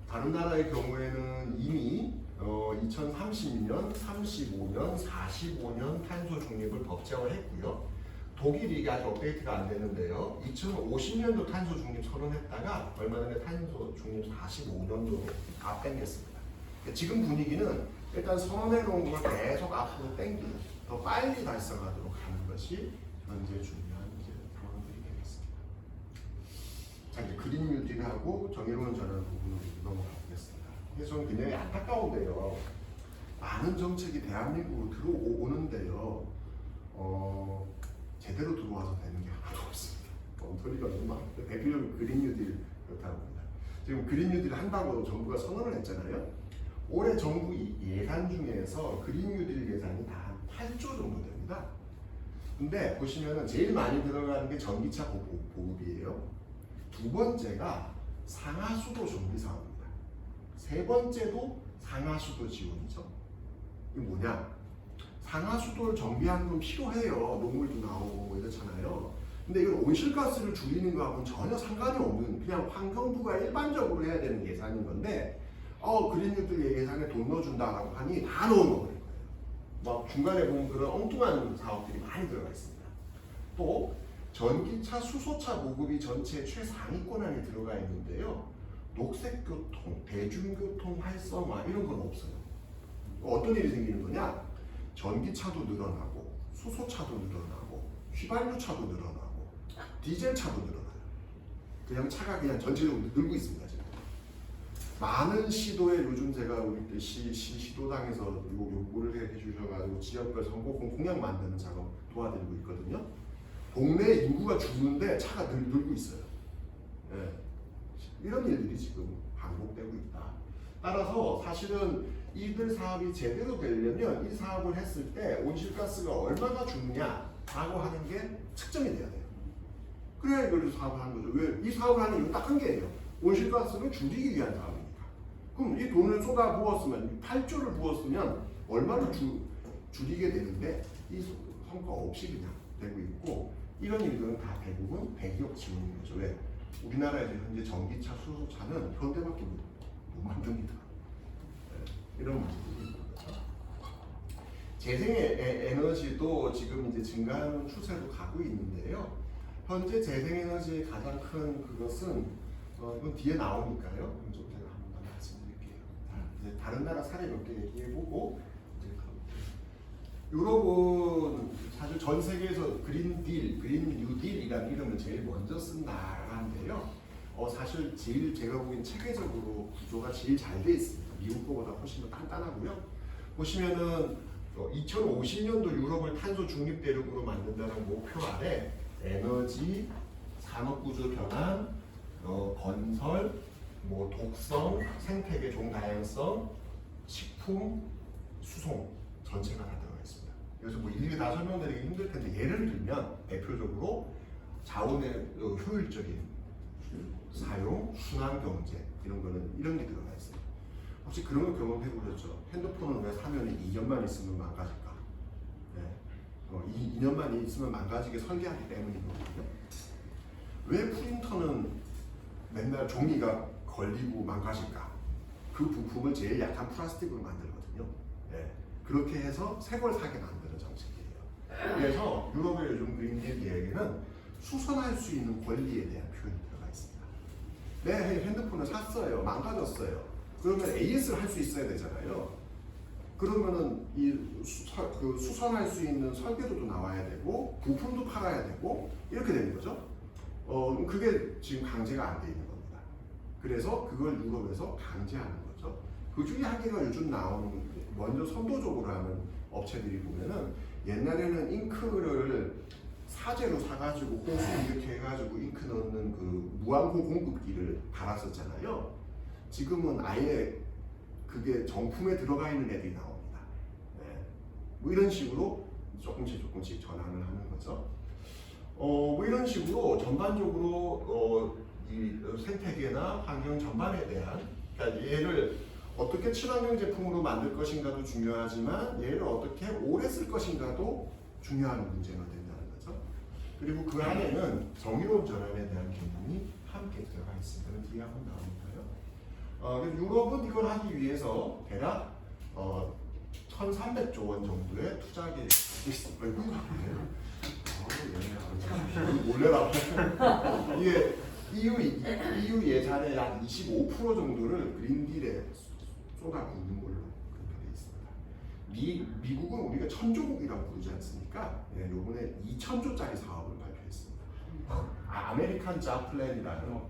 다른 나라의 경우에는 이미 2030년, 35년, 45년 탄소 중립을 법제화했고요. 독일이 이게 아직 업데이트가 안 됐는데요. 2050년도 탄소 중립 선언했다가 얼마 전에 탄소 중립 45년도로 앞당겼습니다. 지금 분위기는 일단 선언해 놓은 걸 계속 앞으로 당기는, 더 빨리 달성하도록 하는 것이 현재 중요한 상황들이 되겠습니다. 자, 이제 그린 뉴딜하고 정의로운 전환 부분으로 넘어가겠습니다. 그래서 저는 굉장히 안타까운데요. 많은 정책이 대한민국으로 들어오는데요. 제대로 들어와서 되는 게 하나도 없습니다. 엉터리가 너무 많은데 대표적으로 그린 뉴딜 그렇다고 합니다. 지금 그린 뉴딜 한다고 정부가 선언을 했잖아요. 올해 정부 예산 중에서 그린 뉴딜 예산이 다 한 8조 정도 됩니다. 근데 보시면은 제일 많이 들어가는 게 전기차 보급이에요. 두 번째가 상하수도 정비 사업입니다. 세 번째도 상하수도 지원이죠. 이게 뭐냐? 상하수도를 정비하는 건 필요해요. 농물도 나오고 이렇잖아요. 근데 이건 온실가스를 줄이는 거하고는 전혀 상관이 없는, 그냥 환경부가 일반적으로 해야 되는 예산인 건데 그린뉴딜 예산에 돈 넣어준다라고 하니 다 넣어놓은 거예요. 막 중간에 보면 그런 엉뚱한 사업들이 많이 들어가 있습니다. 또 전기차, 수소차 보급이 전체 최상위권 안에 들어가 있는데요. 녹색교통, 대중교통 활성화 이런 건 없어요. 어떤 일이 생기는 거냐? 전기차도 늘어나고, 수소차도 늘어나고, 휘발유차도 늘어나고, 디젤차도 늘어나요. 그냥 차가 그냥 전체적으로 늘고 있습니다. 지금. 많은 시도에 요즘 제가 우리 때 시도당에서 요구를 해주셔가지고 지역별 선거공 공약 만드는 작업 도와드리고 있거든요. 동네 인구가 죽는데 차가 늘고 있어요. 예. 이런 일들이 지금 반복되고 있다. 따라서 사실은 이들 사업이 제대로 되려면 이 사업을 했을 때 온실가스가 얼마나 주느냐라고 하는 게 측정이 돼야 돼요. 그래야 이걸 사업을 하는 거죠. 왜? 이 사업을 하는 이유는 딱 한 개예요. 온실가스를 줄이기 위한 사업이니까. 그럼 이 돈을 쏟아 부었으면, 8조를 부었으면 얼마를 줄이게 되는데 이 성과 없이 그냥 되고 있고, 이런 일들은 다 대부분 대기업 지원인 거죠. 왜? 우리나라에서 현재 전기차, 수소차는 현대밖에 못 만듭니다. 이런 문제들이 있는 거죠. 재생의 에너지도 지금 이제 증가하는 추세로 가고 있는데요. 현재 재생에너지의 가장 큰 그것은 이건 뒤에 나오니까요. 좀 제가 한번 말씀드릴게요. 이제 다른 나라 사례 몇 개 얘기해보고 이제 유럽은 사실 전 세계에서 그린 뉴딜이라는 이름을 제일 먼저 쓴 나라인데요. 사실 제일 제가 보기엔 체계적으로 구조가 제일 잘 돼 있습니다. 미국 거보다 훨씬 더 단단하고요. 보시면은 2050년도 유럽을 탄소 중립 대륙으로 만든다는 목표 아래 에너지, 산업구조 변환, 건설, 뭐 독성, 생태계 종다양성, 식품, 수송 전체가 다 들어가 있습니다. 그래서 뭐 일일이 다 설명드리기 힘들 텐데 예를 들면 대표적으로 자원의 효율적인 사용, 순환 경제 이런 거는 이런 게 들어가 있어요. 혹시 그런 거 경험해 보셨죠? 핸드폰을 왜 사면 2년만 있으면 망가질까? 네. 2년만 있으면 망가지게 설계하기 때문이거든요. 왜 프린터는 맨날 종이가 걸리고 망가질까? 그 부품을 제일 약한 플라스틱으로 만들거든요. 네. 그렇게 해서 새 걸 사게 만드는 정책이에요. 그래서 유럽의 요즘 그린딜 이야기는 수선할 수 있는 권리에 대한 표현이 들어가 있습니다. 내 핸드폰을 샀어요. 망가졌어요. 그러면 AS를 할 수 있어야 되잖아요. 그러면은 그 수선할 수 있는 설계도도 나와야 되고 부품도 팔아야 되고 이렇게 되는 거죠. 그게 지금 강제가 안 돼 있는 겁니다. 그래서 그걸 유럽에서 강제하는 거죠. 그 중에 한 개가 요즘 나오는 먼저 선도적으로 하는 업체들이 보면은 옛날에는 잉크를 사제로 사가지고 호수 이렇게 해가지고 잉크 넣는 그 무항고 공급기를 달았었잖아요. 지금은 아예 그게 정품에 들어가 있는 애들이 나옵니다. 네. 뭐 이런 식으로 조금씩 전환을 하는 거죠. 뭐 이런 식으로 전반적으로 이 생태계나 환경 전반에 대한, 그러니까 얘를 어떻게 친환경 제품으로 만들 것인가도 중요하지만 얘를 어떻게 오래 쓸 것인가도 중요한 문제가 된다는 거죠. 그리고 그 안에는 정의로운 전환에 대한 개념이 함께 들어가 있습니다. 뒤에 한번 나오니까요. 유럽은 이걸 하기 위해서 대략 1,300조 원 정도의 투자 계획이 있습니다. 몰래라. 이게 EU 예산의 약 25% 정도를 그린딜에 쏟아붓는 걸로 그렇게 돼 있습니다. 미국은 우리가 천조국이라고 부르지 않습니까? 네, 요번에 2,000조짜리 사업을 발표했습니다. 아메리칸 자 플랜이라는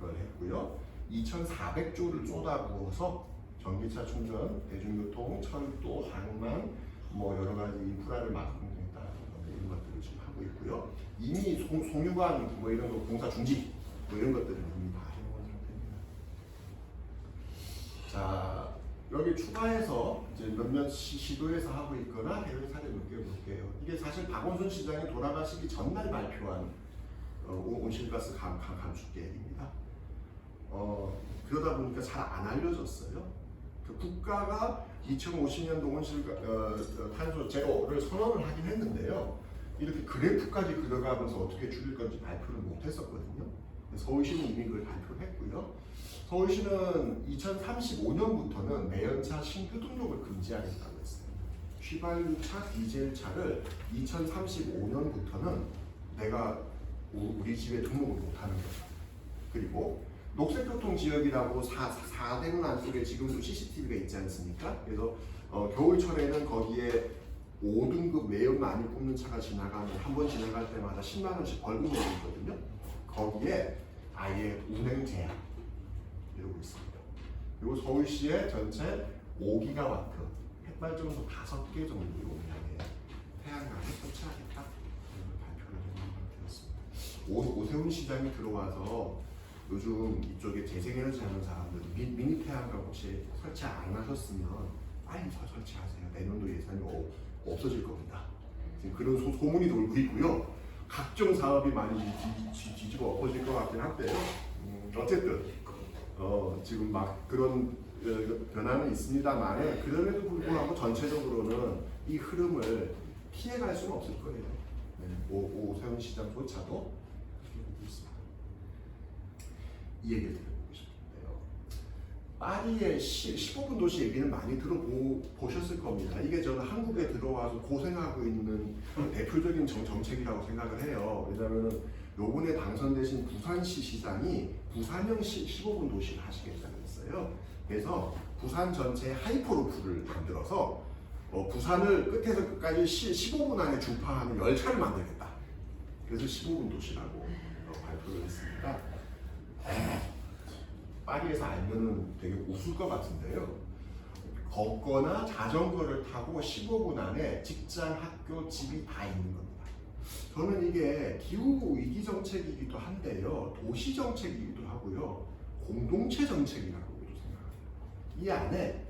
걸 했고요. 2,400조를 쏟아부어서 전기차 충전, 대중교통, 철도, 항만, 뭐 여러 가지 인프라를 막는다 이런 것들을 지금 하고 있고요. 이미 송유관 뭐 이런 거 공사 중지 뭐 이런 것들은 이미 다 해놓은 상태입니다. 자, 여기 추가해서 이제 몇몇 시도에서 하고 있거나 해외 사례 몇 개 볼게요. 이게 사실 박원순 시장이 돌아가시기 전날 발표한 온실가스 감축 계획입니다. 그러다 보니까 잘 안 알려졌어요. 국가가 2050년도 탄소 제로를 선언을 하긴 했는데요. 이렇게 그래프까지 그려가면서 어떻게 줄일 건지 발표를 못 했었거든요. 서울시는 이미 그걸 발표했고요. 서울시는 2035년부터는 매연차 신규 등록을 금지하겠다고 했어요. 휘발유차, 디젤차를 2035년부터는 내가 우리 집에 등록을 못하는 거죠. 그리고 녹색교통 지역이라고 4대문 안쪽에 지금도 CCTV가 있지 않습니까? 그래서 겨울철에는 거기에 5등급 매연 많이 꼽는 차가 지나가면 한 번 지나갈 때마다 10만 원씩 벌금이 있거든요. 거기에 아예 운행 제한 이러고 있습니다. 그리고 서울시의 전체 5기가와트 햇발전소 5개 정도 용량의 태양광을 설치하겠다 이런 걸 발표를 해놓은 상태였습니다. 오세훈 시장이 들어와서 요즘 이쪽에 재생에너지 하는 사람들 미니 태양광 혹시 설치 안 하셨으면 빨리 설치하세요. 내년도 예산이 없어질 겁니다. 지금 그런 소문이 돌고 있고요. 각종 사업이 많이 뒤집어 엎어질 것 같긴 한데요. 어쨌든 지금 막 그런 변화는 있습니다만 그럼에도 불구하고 전체적으로는 이 흐름을 피해갈 수는 없을 거예요. 오세훈 시장조차도 그렇게 보고 있습니다. 이 얘기를 드려보고 싶은데요. 파리의 15분 도시 얘기는 많이 들어보셨을 겁니다. 이게 저는 한국에 들어와서 고생하고 있는 대표적인 정책이라고 생각을 해요. 왜냐하면 요번에 당선되신 부산시 시장이 부산형 15분 도시를 하시겠다고 했어요. 그래서 부산 전체에 하이퍼루프를 만들어서 부산을 끝에서 끝까지 15분 안에 주파하는 열차를 만들겠다. 그래서 15분 도시라고 발표를 했습니다. 파리에서 알면은 되게 웃을 것 같은데요. 걷거나 자전거를 타고 15분 안에 직장, 학교, 집이 다 있는 겁니다. 저는 이게 기후 위기 정책이기도 한데요, 도시 정책이기도 하고요, 공동체 정책이라고도 생각합니다. 이 안에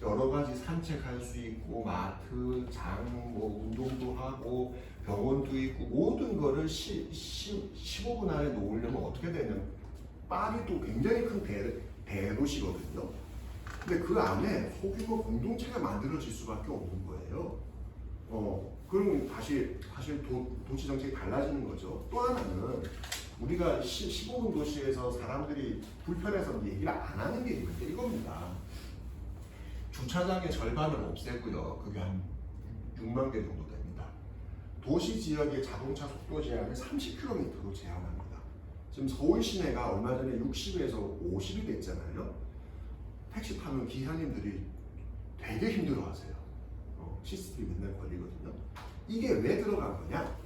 여러 가지 산책할 수 있고 마트, 장, 뭐 운동도 하고 병원도 있고 모든 거를 15분 안에 놓으려면 어떻게 되냐면 파리도 굉장히 큰 대도시거든요. 근데 그 안에 소규모 공동체가 만들어질 수밖에 없는 거예요. 그럼 사실 도시 정책이 달라지는 거죠. 또 하나는 우리가 15분 도시에서 사람들이 불편해서 얘기를 안 하는 게 있는데 이겁니다. 주차장의 절반을 없애고요. 그게 한 6만 개 정도 됩니다. 도시 지역의 자동차 속도 제한을 30km로 제한합니다. 지금 서울 시내가 얼마 전에 60에서 50이 됐잖아요. 택시 타면 기사님들이 되게 힘들어하세요. CCTV 맨날 걸리거든요. 이게 왜 들어간 거냐?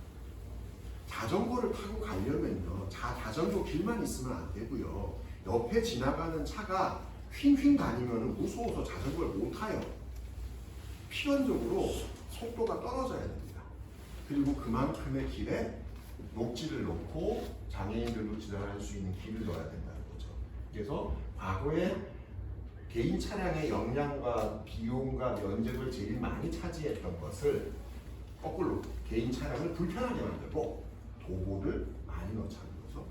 자전거를 타고 가려면요, 자전거 길만 있으면 안 되고요. 옆에 지나가는 차가 휭휭 다니면 무서워서 자전거를 못 타요. 필연적으로 속도가 떨어져야 됩니다. 그리고 그만큼의 길에 녹지를 놓고 장애인들도 지나갈 수 있는 길을 넣어야 된다는 거죠. 그래서 과거에 개인 차량의 역량과 비용과 면적을 제일 많이 차지했던 것을 거꾸로 개인 차량을 불편하게 만들고 도보를 많이 넣자는 거죠.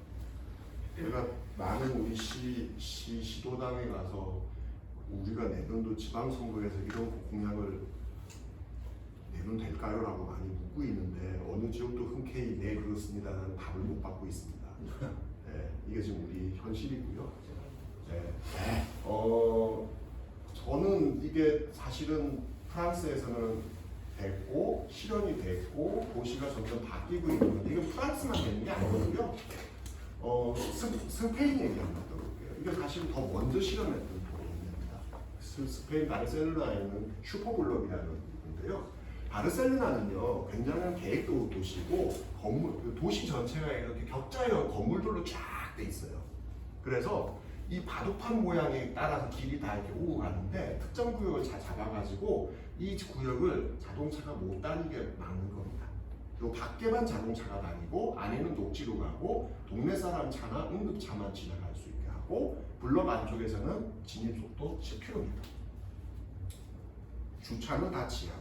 제가 많은 우리 시도당에 가서 우리가 내년도 지방선거에서 이런 공약을 내면 될까요? 라고 많이 묻고 있는데 어느 지역도 흔쾌히 네 그렇습니다라는 답을 못 받고 있습니다. 네, 이게 지금 우리 현실이고요. 네. 저는 이게 사실은 프랑스에서는 됐고 실현이 됐고 도시가 점점 바뀌고 있는 건데 이건 프랑스만 되는 게 아니거든요. 스페인 얘기 한번 들어볼게요. 이게 사실 더 먼저 실현했던 도시입니다. 스페인 바르셀로나에는 슈퍼블럭이라는 건데요. 바르셀로나는요 굉장한 계획도 도시고 도시 전체가 이렇게 격자형 건물들로 쫙 돼 있어요. 그래서 이 바둑판 모양에 따라서 길이 다 이렇게 오고 가는데 특정 구역을 잘 잡아가지고 이 구역을 자동차가 못 다니게 막는 겁니다. 그리고 밖에만 자동차가 다니고 안에는 녹지로 가고 동네 사람 차나 응급차만 지나갈 수 있게 하고 블럭 안쪽에서는 진입 속도 10km. 주차는 다 지하.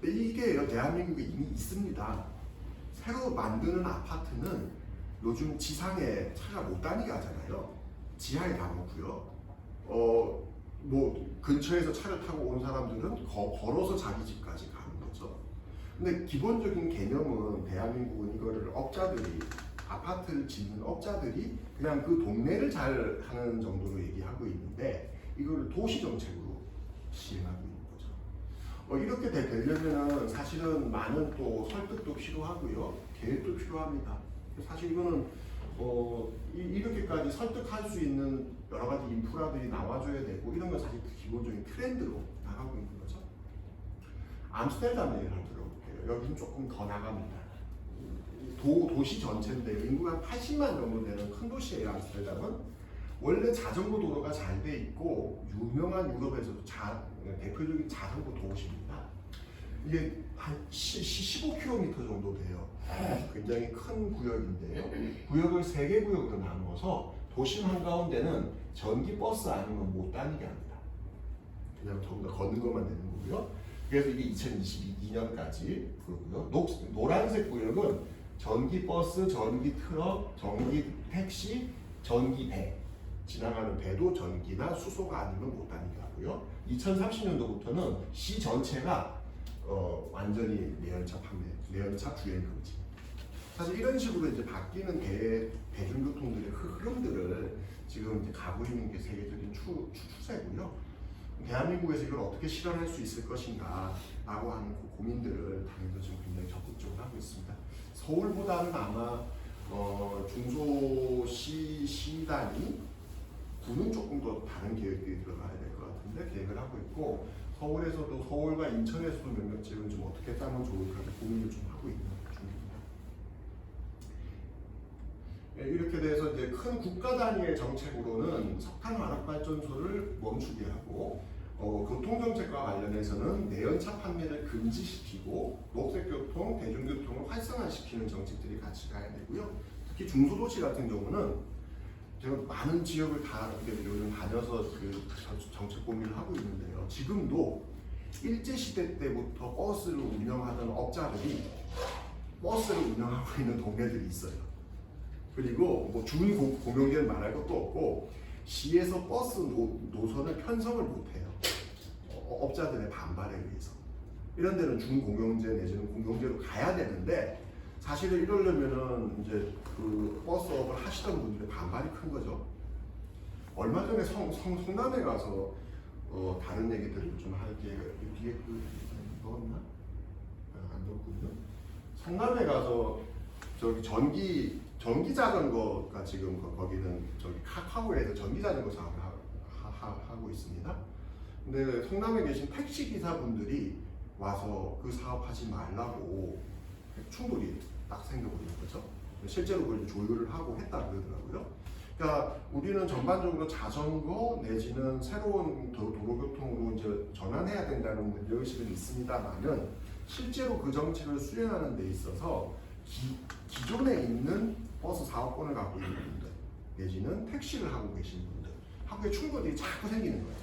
이게 대한민국에 이미 있습니다. 새로 만드는 아파트는 요즘 지상에 차가 못 다니게 하잖아요. 지하에 다 놓고요. 뭐 근처에서 차를 타고 온 사람들은 걸어서 자기 집까지 가는 거죠. 근데 기본적인 개념은 대한민국은 이거를 업자들이 아파트를 짓는 업자들이 그냥 그 동네를 잘 하는 정도로 얘기하고 있는데 이거를 도시 정책으로 시행하고 있는 거죠. 이렇게 되려면은 사실은 많은 또 설득도 필요하고요, 계획도 필요합니다. 사실 이거는 이렇게까지 설득할 수 있는 여러 가지 인프라들이 나와줘야 되고 이런 건 사실 기본적인 트렌드로 나가고 있는 거죠. 암스테르담 예를 들어볼게요. 여기는 조금 더 나갑니다. 도시 전체인데 인구가 한 80만 정도 되는 큰 도시예요. 암스테르담은 원래 자전거 도로가 잘 돼 있고 유명한 유럽에서도 대표적인 자전거 도시입니다. 이게 한 15km 정도 돼요. 굉장히 큰 구역인데요. 구역을 3개 구역으로 나누어서 도심 한가운데는 전기 버스 아니면 못 다니게 합니다. 그냥 전부 다 걷는 것만 되는 거고요. 그래서 이게 2022년까지 그러고요. 노란색 구역은 전기 버스, 전기 트럭, 전기 택시, 전기 배, 지나가는 배도 전기나 수소가 아니면 못 다니게 하고요. 2030년도부터는 시 전체가 완전히 내연차 판매, 내연차 주행 금지. 사실 이런 식으로 이제 바뀌는 대중교통들의 흐름들을 지금 이제 가고 있는 게 세계적인 추세고요. 대한민국에서 이걸 어떻게 실현할 수 있을 것인가라고 하는 그 고민들을 당에서 지금 굉장히 적극적으로 하고 있습니다. 서울보다는 아마 중소시단위 구는 조금 더 다른 계획들이 들어가야 될 것 같은데 계획을 하고 있고 서울에서도 서울과 인천에서도 몇몇 지역은 좀 어떻게 짜면 좋을까 고민을 좀 하고 있는 중입니다. 이렇게 돼서 이제 큰 국가 단위의 정책으로는 석탄 화력 발전소를 멈추게 하고 교통정책과 관련해서는 내연차 판매를 금지시키고 녹색교통, 대중교통을 활성화시키는 정책들이 같이 가야 되고요. 특히 중소도시 같은 경우는 제가 많은 지역을 다 요즘 다녀서 그 정책 고민을 하고 있는데요. 지금도 일제시대 때부터 버스를 운영하던 업자들이 버스를 운영하고 있는 동네들이 있어요. 그리고 뭐 주민 공용제는 말할 것도 없고 시에서 버스 노선을 편성을 못해요. 업자들의 반발에 의해서. 이런 데는 준공용제 내지는 공용제로 가야 되는데 사실은 이러려면은 이제 그 버스업을 하시던 분들의 반발이 큰 거죠. 얼마 전에 성남에 가서 다른 얘기들을 좀 할 기회가 뒤에 넣었나? 안 넣었군요. 성남에 가서 저기 전기 자전거가 지금 거기는 저기 카카오에서 전기 자전거 사업을 하고 있습니다. 근데 성남에 계신 택시 기사분들이 와서 그 사업 하지 말라고 충돌이 딱 생겨버리는 거죠. 실제로 그걸 조율을 하고 했다 그러더라고요. 그러니까 우리는 전반적으로 자전거 내지는 새로운 도로교통으로 이제 전환해야 된다는 문제의식은 있습니다만은 실제로 그 정책을 수행하는 데 있어서 기존에 있는 버스 사업권을 갖고 있는 분들 내지는 택시를 하고 계신 분들 하고의 충돌이 자꾸 생기는 거예요.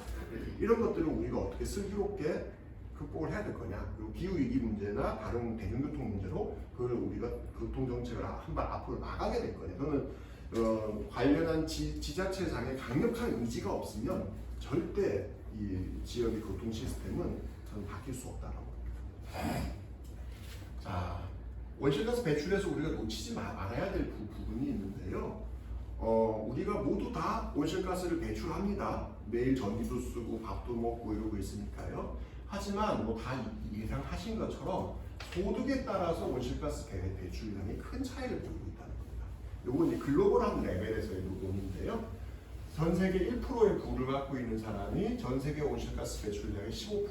이런 것들을 우리가 어떻게 슬기롭게 극복을 해야 될 거냐. 그리고 기후위기 문제나 다른 대중교통 문제로 그걸 우리가 교통정책을 한 발 앞으로 나가게 될 거예요. 저는 관련한 지자체장의 강력한 의지가 없으면 절대 이 지역의 교통 시스템은 저는 바뀔 수 없다라고 봅니다. 자, 온실가스 배출에서 우리가 놓치지 말아야 될 부분이 있는데요. 우리가 모두 다 온실가스를 배출합니다. 매일 전기도 쓰고 밥도 먹고 이러고 있으니까요. 하지만 뭐 다 예상하신 것처럼 소득에 따라서 온실가스 배출량이 큰 차이를 보이고 있다는 겁니다. 요건 이제 글로벌한 레벨에서의 논인데요. 전 세계 1%의 부를 갖고 있는 사람이 전 세계 온실가스 배출량의 15%,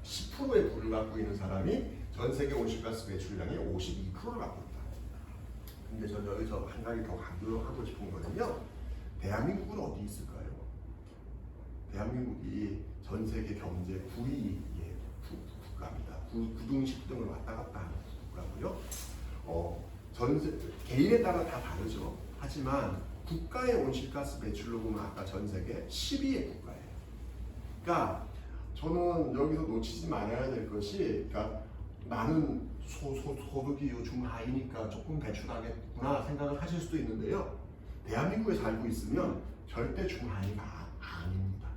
10%의 부를 갖고 있는 사람이 전 세계 온실가스 배출량의 52%를 갖고 있다. 근데 저는 여기서 한 가지 더 강조하고 싶은 거는요. 대한민국은 어디 있을까요? 대한민국이 전 세계 경제 9위의 국가입니다. 9등, 10등을 왔다 갔다 하는 국가고요. 개인에 따라 다 다르죠. 하지만 국가의 온실가스 배출로 보면 아까 전 세계 10위의 국가예요. 그러니까 저는 여기서 놓치지 말아야 될 것이, 그러니까 나는 소득이 중하위니까 조금 배출하겠구나 생각을 하실 수도 있는데요. 대한민국에 살고 있으면 절대 중하위가 아닙니다.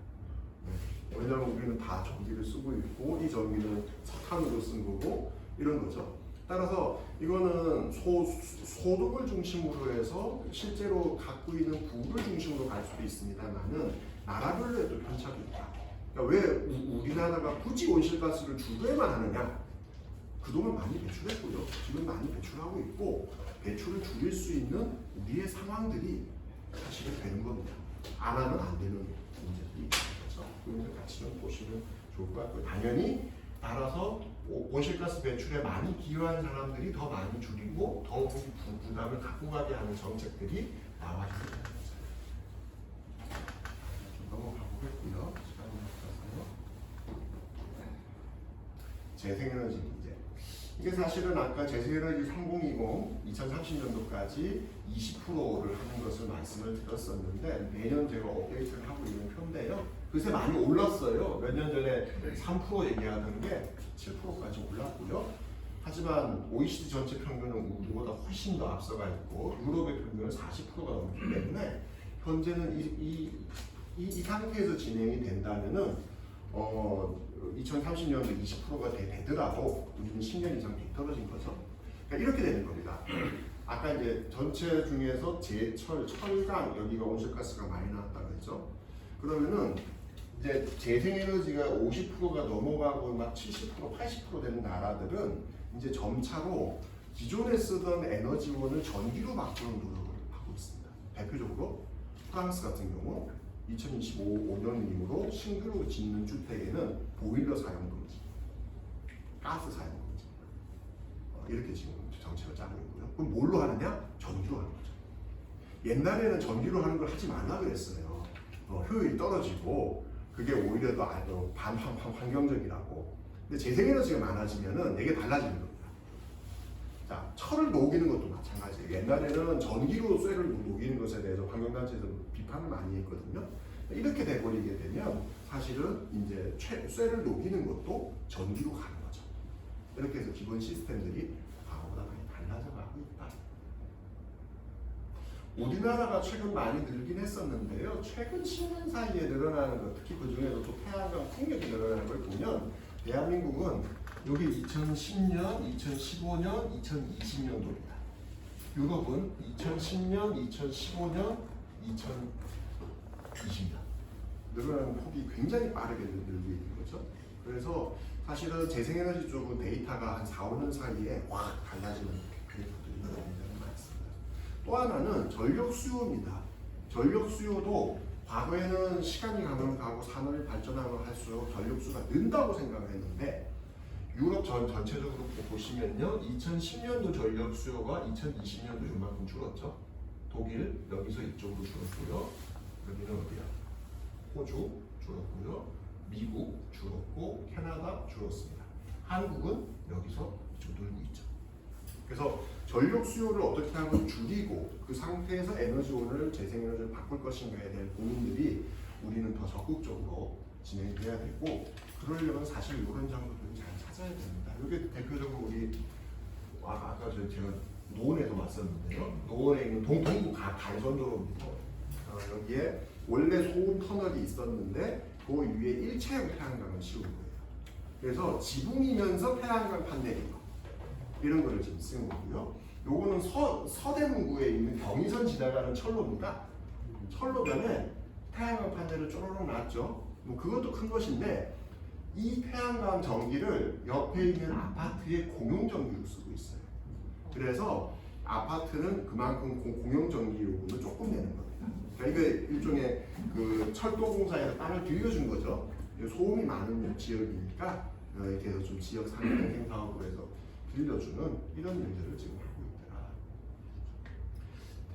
왜냐하면 우리는 다 전기를 쓰고 있고 이 전기는 석탄으로 쓴 거고 이런 거죠. 따라서 이거는 소득을 중심으로 해서 실제로 갖고 있는 부를 중심으로 갈 수도 있습니다만은 나라별로에도 편차가 있다. 그러니까 왜 우리나라가 굳이 온실가스를 주도에만 하느냐? 그동안 많이 배출했고요. 지금 많이 배출하고 있고 배출을 줄일 수 있는 우리의 상황들이 사실은 되는 겁니다. 안 하면 안 되는 문제들이 있는 거죠. 그걸 같이 좀 보시면 좋을 것 같고요. 당연히 따라서 온실가스 배출에 많이 기여한 사람들이 더 많이 줄이고 더 부담을 갖고 가게 하는 정책들이 나와야 된다는 거죠. 좀 넘어가 보겠고요. 시간이 없어서요. 재생에너지 문제. 이게 사실은 아까 재생에너지 3020 2030년도까지 20%를 하는 것을 말씀을 드렸었는데 매년 제가 업데이트를 하고 있는 편인데요. 그새 많이 올랐어요. 몇 년 전에 3% 얘기하던 게 7%까지 올랐고요. 하지만 OECD 전체 평균은 우리보다 훨씬 더 앞서가 있고 유럽의 평균은 40%가 넘기 때문에 현재는 이 상태에서 진행이 된다면은 2030년도 20%가 되더라도 우리는 10년 이상 뒤떨어진 거죠. 그러니까 이렇게 되는 겁니다. 아까 이제 전체 중에서 제철, 철강 여기가 온실가스가 많이 나왔다고 했죠. 그러면은 이제 재생에너지가 50%가 넘어가고 막 70%, 80% 되는 나라들은 이제 점차로 기존에 쓰던 에너지원을 전기로 바꾸는 노력을 하고 있습니다. 대표적으로 프랑스 같은 경우 2025년이므로 신규로 짓는 주택에는 보일러 사용 금지, 가스 사용 금지 이렇게 지금 정책을 짜고 있고요. 그럼 뭘로 하느냐? 전기로 하는 거죠. 옛날에는 전기로 하는 걸 하지 말라 그랬어요. 효율이 떨어지고 그게 오히려 더 반환경적이라고. 근데 재생에너지가 많아지면은 이게 달라지는 겁니다. 자, 철을 녹이는 것도 마찬가지예요. 옛날에는 전기로 쇠를 녹이는 것에 대해서 환경단체에서 비판을 많이 했거든요. 이렇게 돼버리게 되면 사실은 이제 쇠를 녹이는 것도 전기로 가는 거죠. 이렇게 해서 기본 시스템들이 과거보다 많이 달라져 가고 있다. 우리나라가 최근 많이 늘긴 했었는데요. 최근 10년 사이에 늘어나는 것, 특히 그 중에도 또 태양광 풍력이 늘어나는 걸 보면 대한민국은 여기 2010년, 2015년, 2020년도입니다. 유럽은 2010년, 2015년, 2020년 늘어나는 폭이 굉장히 빠르게 늘고 있는 거죠. 그래서 사실은 재생에너지 쪽은 데이터가 한 4, 5년 사이에 확 달라지는 그래프들이 굉장히 많습니다. 또 하나는 전력 수요입니다. 전력 수요도 과거에는 시간이 가면 가고 산업이 발전하면 할수록 전력 수요가 는다고 생각을 했는데 유럽 전체적으로 보시면요, 2010년도 전력 수요가 2020년도 요만큼 줄었죠. 독일 여기서 이쪽으로 줄었고요. 여기는 어디야? 호주 줄었고요. 미국 줄었고 캐나다 줄었습니다. 한국은 여기서 좀 늘고 있죠. 그래서 전력 수요를 어떻게 하면 줄이고 그 상태에서 에너지원을 재생에너지를 바꿀 것인가에 대한 고민들이 우리는 더 적극적으로 진행돼야 되고 그러려면 사실 이런 장소들을 잘 찾아야 됩니다. 이게 대표적으로 우리 아까 제가 노원에서 왔었는데요. 노원에 있는 동부 간선도로입니다. 여기에 원래 소음 터널이 있었는데 그 위에 일체형 태양광을 씌운 거예요. 그래서 지붕이면서 태양광 판넬이 이런 거를 지금 쓰는 거고요. 요거는 서대문구에 있는 경의선 지나가는 철로입니다. 철로변에 태양광 판넬을 쪼르륵 놨죠. 뭐 그것도 큰 것인데 이 태양광 전기를 옆에 있는 아파트의 공용 전기로 쓰고 있어요. 그래서 아파트는 그만큼 공용 전기 요금을 조금 내는 겁니다. 그러니까 이게 일종의 그 철도공사에서 땅을 빌려준 거죠. 소음이 많은 지역이니까 이렇게 해서 좀 지역 상생생 사업으로 해서 빌려주는 이런 일들을 지금 하고 있더라.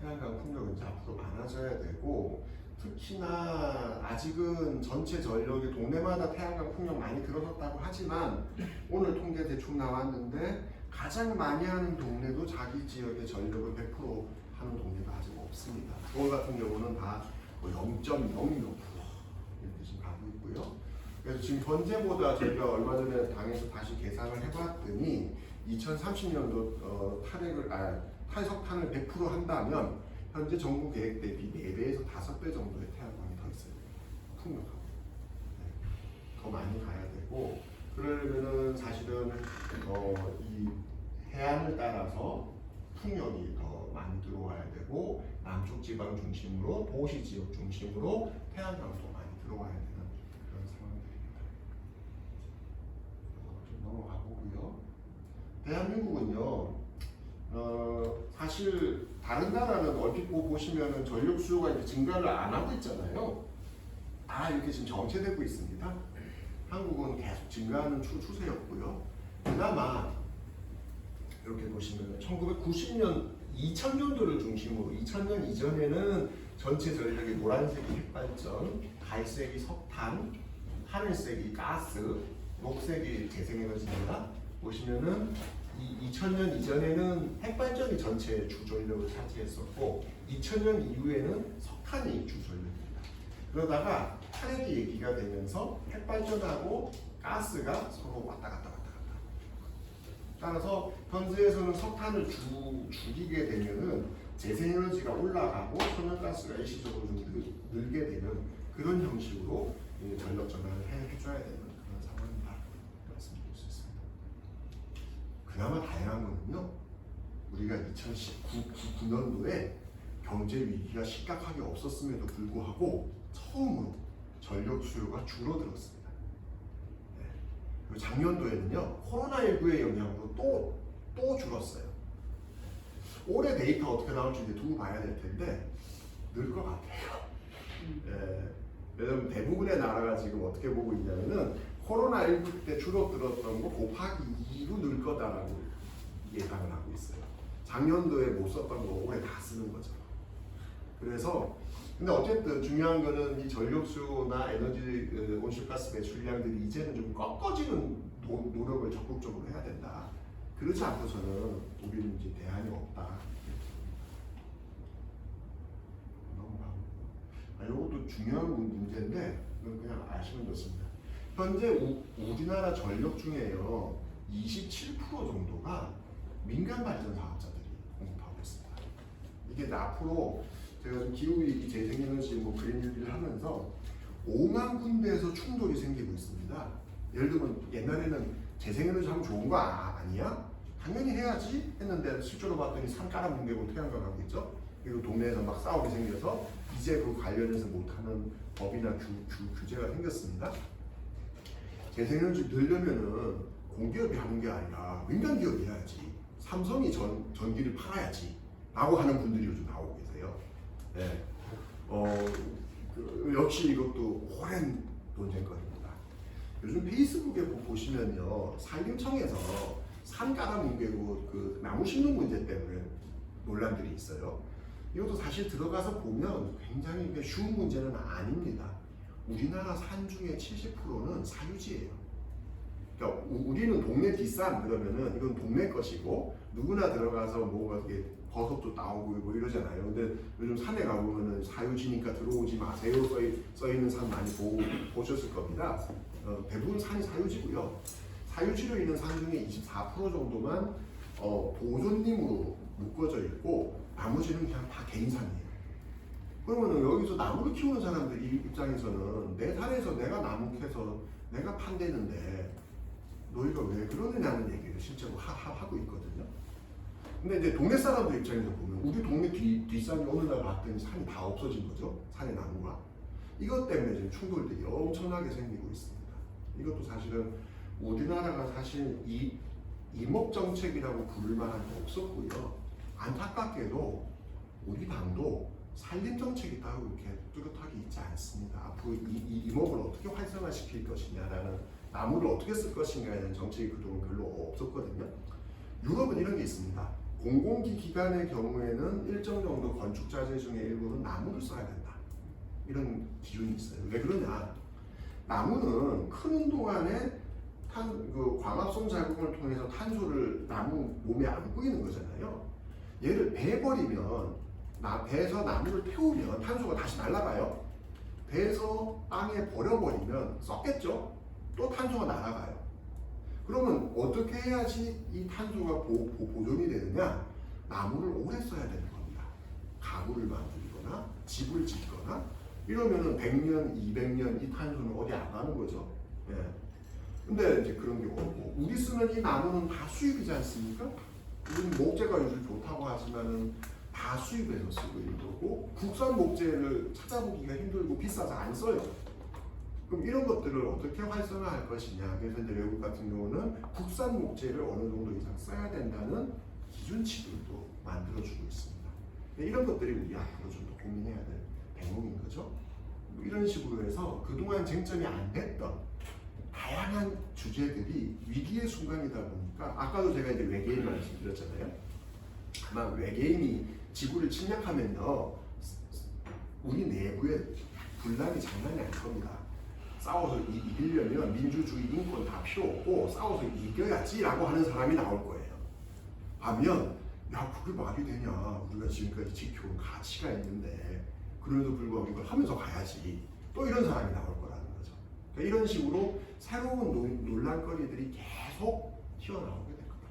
태양광 풍력은 이제 앞으로 많아져야 되고 특히나 아직은 전체 전력이 동네마다 태양광 풍력 많이 들어섰다고 하지만 오늘 통계 대충 나왔는데 가장 많이 하는 동네도 자기 지역의 전력을 100% 하는 동네가 아직 없습니다. 서울 같은 경우는 다 0.06% 이렇게 지금 가고 있고요. 그래서 지금 현재보다 저희가 얼마 전에 당에서 다시 계산을 해봤더니 2030년도 탈석탄을 100% 한다면 현재 정부 계획 대비 4배에서 5배 정도의 태양광이 더 있어요. 풍력하고. 네. 더 많이 가야 되고 그러려면은 사실은 이 해안을 따라서 풍력이 더 많이 들어와야 되고 남쪽 지방 중심으로 도시 지역 중심으로 태양광도 많이 들어와야 되는 그런 상황들입니다. 좀 넘어가 보고요. 대한민국은요. 사실 다른 나라는 얼핏 보시면은 전력 수요가 이제 증가를 안 하고 있잖아요. 다 이렇게 지금 정체되고 있습니다. 한국은 계속 증가하는 추세였고요. 그나마 이렇게 보시면 1990년, 2000년도를 중심으로 2000년 이전에는 전체 전력이 노란색이 핵발전, 갈색이 석탄, 하늘색이 가스, 녹색이 재생에너지입니다. 보시면은 2000년 이전에는 핵발전이 전체 주전력을 차지했었고 2000년 이후에는 석탄이 주전력입니다. 그러다가 탄핵이 얘기가 되면서 핵발전하고 가스가 서로 왔다 갔다. 따라서 현재에서는 석탄을 줄이게 되면은 재생에너지가 올라가고 천연가스가 일시적으로 좀 늘게 되는 그런 형식으로 전력 전환을 해줘야 되는 그런 상황이다. 말씀드릴 수 있습니다. 그나마 다행한 거는요. 우리가 2019년도에 경제 위기가 심각하게 없었음에도 불구하고 처음으로 전력 수요가 줄어들었습니다. 네. 그리고 작년도에는요. 코로나19의 영향으로 또 줄었어요. 올해 데이터 어떻게 나올지 이제 두고 봐야 될 텐데 늘 것 같아요. 왜냐면 대부분의 나라가 지금 어떻게 보고 있냐면은 코로나19 때 줄어들었던 거 곱하기 2로 늘 거다라고 예상을 하고 있어요. 작년도에 못 썼던 거 올해 다 쓰는 거죠. 그래서 근데 어쨌든 중요한 거는 이 전력 수요나 에너지 온실가스 배출량들이 이제는 좀 꺾어지는 노력을 적극적으로 해야 된다. 그렇지 않고서는 우리는 이제 대안이 없다. 이것도 중요한 문제인데 그냥 아시면 좋습니다. 현재 우리나라 전력 중에요 27% 정도가 민간 발전 사업자들이 공급하고 있습니다. 이게 앞으로 제가 좀 기후위기, 재생에너지, 그린뉴딜을 하면서 5만 군데에서 충돌이 생기고 있습니다. 예를 들면 옛날에는 재생에너지 하면 좋은 거 아니야? 당연히 해야지 했는데 실제로 봤더니 산 깔아뭉개고 태양광 하고 있죠. 그리고 동네에서 막 싸움이 생겨서 이제 그 관련해서 못하는 법이나 규제가 생겼습니다. 재생에너지 늘려면은 공기업이 하는 게 아니라 민간 기업이 해야지. 삼성이 전기를 팔아야지. 라고 하는 분들이 요즘 나오고 계세요. 예. 역시 이것도 오랜 논쟁거리입니다. 요즘 페이스북에 보시면요, 산림청에서 산 깔아뭉개고 그 나무 심는 문제 때문에 논란들이 있어요. 이것도 사실 들어가서 보면 굉장히 쉬운 문제는 아닙니다. 우리나라 산 중에 70%는 사유지예요. 그러니까 우리는 동네 뒷산 그러면은 이건 동네 것이고 누구나 들어가서 뭐가 이렇게 버섯도 따오고 뭐 이러잖아요. 근데 요즘 산에 가보면은 사유지니까 들어오지 마세요 써 있는 산 많이 보셨을 겁니다. 대부분 산이 사유지고요. 사유지로 있는 산 중에 24% 정도만 보존림으로 묶어져 있고 나머지는 그냥 다 개인산이에요. 그러면은 여기서 나무를 키우는 사람들 입장에서는 내 산에서 내가 나무 캐서 내가 판대는데 너희가 왜 그러느냐는 얘기를 실제로 하고 있거든요. 근데 이제 동네 사람들 입장에서 보면 우리 동네 뒷산이 어느 날 봤더니 산이 다 없어진 거죠. 산의 나무가. 이것 때문에 지금 충돌들이 엄청나게 생기고 있습니다. 이것도 사실은 우리나라가 사실 이목 정책이라고 부를 만한 게 없었고요. 안타깝게도 우리 당도 산림 정책이 따로 이렇게 뚜렷하게 있지 않습니다. 앞으로 이 이목을 어떻게 활성화시킬 것이냐라는 나무를 어떻게 쓸 것인가에 대한 정책이 그동안 별로 없었거든요. 유럽은 이런 게 있습니다. 공공기관의 경우에는 일정 정도 건축자재 중에 일부는 나무를 써야 된다. 이런 기준이 있어요. 왜 그러냐? 나무는 크는 동안에 광합성 작용을 통해서 탄소를 나무 몸에 안고 있는 거잖아요. 얘를 베버리면 배에서 나무를 태우면 탄소가 다시 날아가요. 배에서 땅에 버려버리면 썩겠죠. 또 탄소가 날아가요. 그러면 어떻게 해야지 이 탄소가 보존이 되느냐? 나무를 오래 써야 되는 겁니다. 가구를 만들거나 집을 짓거나 이러면은 100년, 200년 이 탄소는 어디 안 가는 거죠. 예. 근데 이제 그런 경우 없고 우리 쓰는 이 나무는 다 수입이지 않습니까? 우리는 목재가 요즘 좋다고 하지만은 다 수입해서 쓰고 있는 거고 국산 목재를 찾아보기가 힘들고 비싸서 안 써요. 그럼 이런 것들을 어떻게 활성화할 것이냐? 그래서 이제 외국 같은 경우는 국산 목재를 어느 정도 이상 써야 된다는 기준치들도 만들어주고 있습니다. 이런 것들이 우리 앞으로 좀 더 고민해야 될 대목인 거죠. 이런 식으로 해서 그동안 쟁점이 안 됐던 다양한 주제들이 위기의 순간이다 보니까 아까도 제가 이제 외계인 말씀드렸잖아요. 아마 외계인이 지구를 침략하면요 우리 내부에 분란이 장난이 아닐 겁니다. 싸워서 이기려면 민주주의 인권 다 필요 없고 싸워서 이겨야지라고 하는 사람이 나올 거예요. 반면 야 그게 말이 되냐? 우리가 지금까지 지켜온 가치가 있는데 그럼에도 불구하고 이걸 하면서 가야지. 또 이런 사람이 나올 거라는 거죠. 그러니까 이런 식으로 새로운 논란거리들이 계속 튀어나오게 될 거다.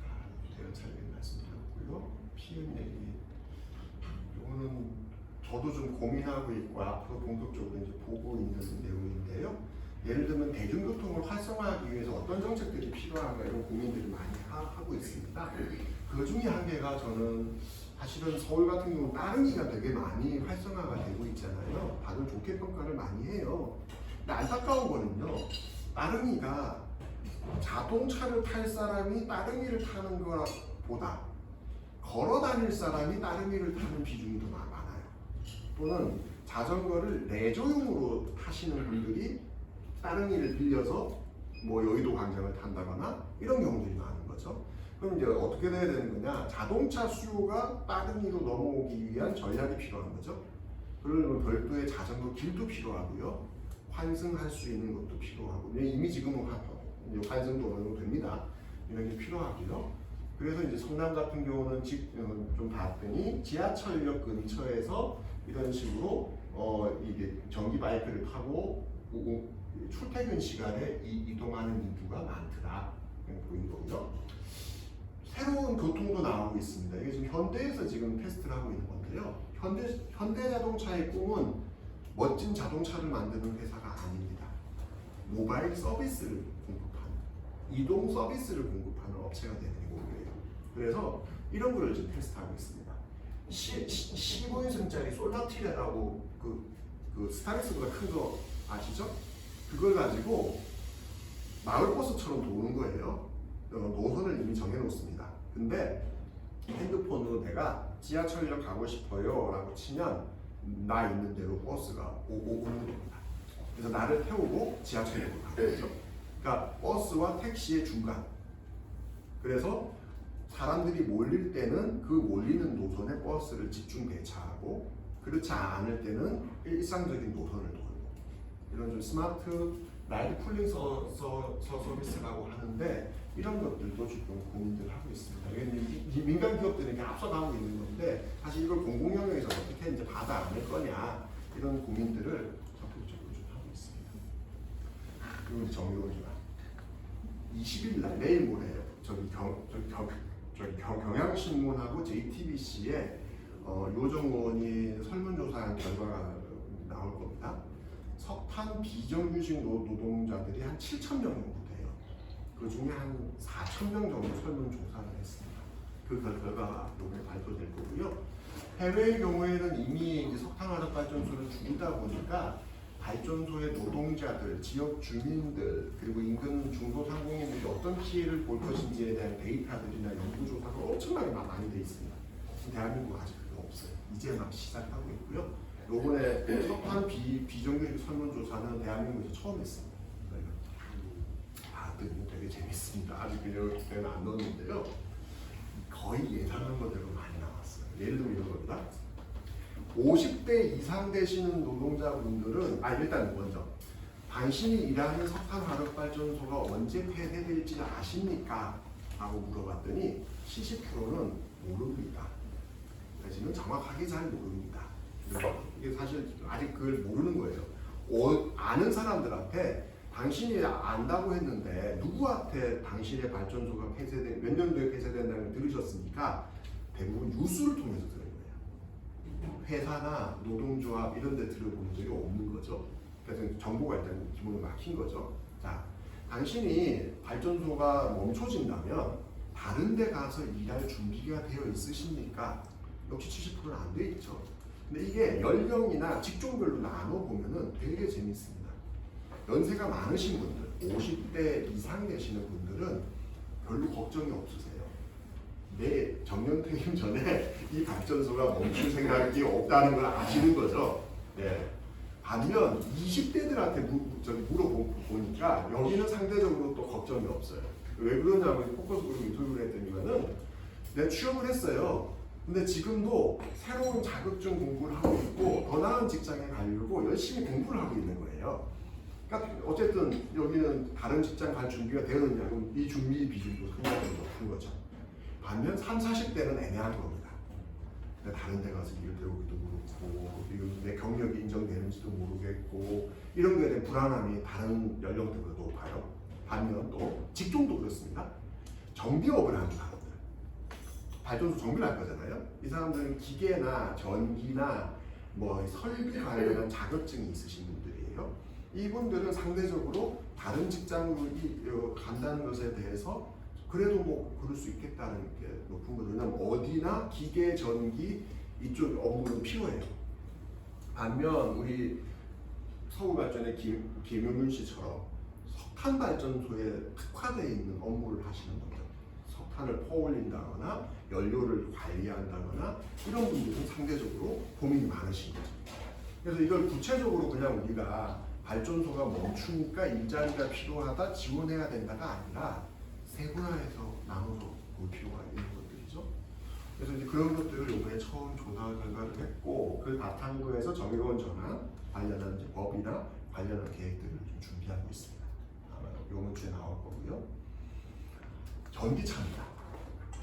자, 대ön 살림 말씀드렸고요. 피임 얘기. 이거는 저도 좀 고민하고 있고 앞으로 본격적으로 이제 보고 있는 내용인데요. 예를 들면 대중교통을 활성화하기 위해서 어떤 정책들이 필요한가 이런 고민들을 많이 하고 있습니다. 그 중에 한 개가 저는 사실은 서울 같은 경우는 따릉이가 되게 많이 활성화가 되고 있잖아요. 다들 좋게 평가를 많이 해요. 근데 안타까운 거는요. 따릉이가 자동차를 탈 사람이 따릉이를 타는 것보다 걸어 다닐 사람이 따릉이를 타는 비중이 더 많아요. 또는 자전거를 레저용으로 타시는 분들이 따릉이를 빌려서 뭐 여의도 광장을 탄다거나 이런 경우들이 많은 거죠. 그럼 이제 어떻게 돼야 되는 거냐? 자동차 수요가 따릉이로 넘어오기 위한 전략이 필요한 거죠. 그러려면 별도의 자전거 길도 필요하고요. 환승할 수 있는 것도 필요하고 이미 지금은 환승도 어느 정도 됩니다. 이런 게 필요하고요. 그래서 이제 성남 같은 경우는 좀 봤더니 지하철역 근처에서 이런 식으로 이게 전기 바이크를 타고 출퇴근 시간에 이동하는 인구가 많더라 보인 거고요. 새로운 교통도 나오고 있습니다. 이게 지금 현대에서 지금 테스트를 하고 있는 건데요. 현대자동차의 꿈은 멋진 자동차를 만드는 회사가 아닙니다. 모바일 서비스를 공급하는, 이동 서비스를 공급하는 업체가 되는 거예요. 그래서 이런 거를 지금 테스트하고 있습니다. 15인승짜리 솔라티레라고 그 스타렉스보다 큰 거 아시죠? 그걸 가지고 마을버스처럼 도는 거예요. 노선을 이미 정해놓습니다. 근데 핸드폰으로 내가 지하철역 가고 싶어요 라고 치면 나 있는 대로 버스가 오는 겁니다. 그래서 나를 태우고 지하철역으로 가는 거죠. 그러니까 버스와 택시의 중간. 그래서 사람들이 몰릴 때는 그 몰리는 노선에 버스를 집중 배차하고 그렇지 않을 때는 일상적인 노선을 돌고 이런 좀 스마트 라이드 풀링 서비스라고 하는데 이런 것들도 지금 고민들 하고 있습니다. 이게 민간 기업들이 이렇게 앞서가고 있는 건데 사실 이걸 공공 영역에서 어떻게 이제 받아 안을 거냐 이런 고민들을 적극적으로 좀 하고 있습니다. 그리고 이제 정의로운 기관 20일 날 내일 모레 경향신문하고 JTBC에 요정원이 설문조사한 결과가 나올 겁니다. 석탄 비정규직 노동자들이 한 7,000명 정도 돼요. 그 중에 한 4,000명 정도 설문조사를 했습니다. 그 결과가 이번에 발표될 거고요. 해외의 경우에는 이미 이제 석탄화력 발전소를 줄이다 보니까 발전소의 노동자들, 지역 주민들, 그리고 인근 중소상공인들이 어떤 피해를 볼 것인지에 대한 데이터들이나 연구조사가 엄청나게 많이 돼 있습니다. 대한민국 아직 그게 없어요. 이제 막 시작하고 있고요. 요번에 석탄 비정규직 설문조사는 대한민국에서 처음 했습니다. 되게 재밌습니다. 아직 그냥 안 넣었는데요. 거의 예상한 것대로 많이 나왔어요. 예를 들면 이런 겁니다. 50대 이상 되시는 노동자분들은 일단 먼저 당신이 일하는 석탄화력발전소가 언제 폐쇄될지 아십니까? 라고 물어봤더니 70%는 모릅니다. 지금 정확하게 잘 모릅니다. 이게 사실 아직 그걸 모르는 거예요. 아는 사람들한테 당신이 안다고 했는데 누구한테 당신의 발전소가 몇 년도에 폐쇄된다는 걸 들으셨습니까? 대부분 뉴스를 통해서 들은 거예요. 회사나 노동조합 이런 데 들어본 적이 없는 거죠. 그래서 정보가 일단 기본으로 막힌 거죠. 자, 당신이 발전소가 멈춰진다면 다른 데 가서 일할 준비가 되어 있으십니까? 역시 70%는 안 돼 있죠. 근데 이게 연령이나 직종별로 나눠보면은 되게 재밌습니다. 연세가 많으신 분들, 50대 이상 되시는 분들은 별로 걱정이 없으세요. 내 정년 퇴임 전에 이 발전소가 멈출 생각이 없다는 걸 아시는 거죠. 네. 반면 20대들한테 물어보니까 여기는 상대적으로 또 걱정이 없어요. 왜 그러냐면 포커스 그룹 인터뷰를 했더니만은 내가 취업을 했어요. 근데 지금도 새로운 자격증 공부를 하고 있고 더 나은 직장에 가려고 열심히 공부를 하고 있는 거예요. 그러니까 어쨌든 여기는 다른 직장 갈 준비가 되었느냐 그럼 이 준비 비중도 굉장히 높은 거죠. 반면 30, 40대는 애매한 겁니다. 다른 데 가서 일을 배우기도 그렇고 내 경력이 인정되는지도 모르겠고 이런 거에 대한 불안함이 다른 연령대보다 높아요. 반면 또 직종도 그렇습니다. 정비업을 하는 사람들 발전소 정비를 할 거잖아요. 이 사람들은 기계나 전기나 뭐 설비 관련한 자격증이 있으신 분들이에요. 이분들은 상대적으로 다른 직장으로 간다는 것에 대해서 그래도 뭐 그럴 수 있겠다는 게 높은 거죠. 왜냐면 어디나 기계, 전기 이쪽 업무는 필요해요. 반면 우리 서울발전의 김용윤 씨처럼 석탄 발전소에 특화되어 있는 업무를 하시는 분들, 석탄을 퍼올린다거나 연료를 관리한다거나 이런 분들은 상대적으로 고민이 많으신 거죠. 그래서 이걸 구체적으로 그냥 우리가 발전소가 멈추니까 일자리가 필요하다, 지원해야 된다가 아니라 세분화해서 나눠서 볼 필요가 있는 것들이죠. 그래서 이제 그런 것들을 이번에 처음 조사 결과를 했고 그 바탕으로 해서 정의로운 전환 관련한 이제 법이나 관련한 계획들을 좀 준비하고 있습니다. 아마 이번 주에 나올 거고요. 전기차입니다.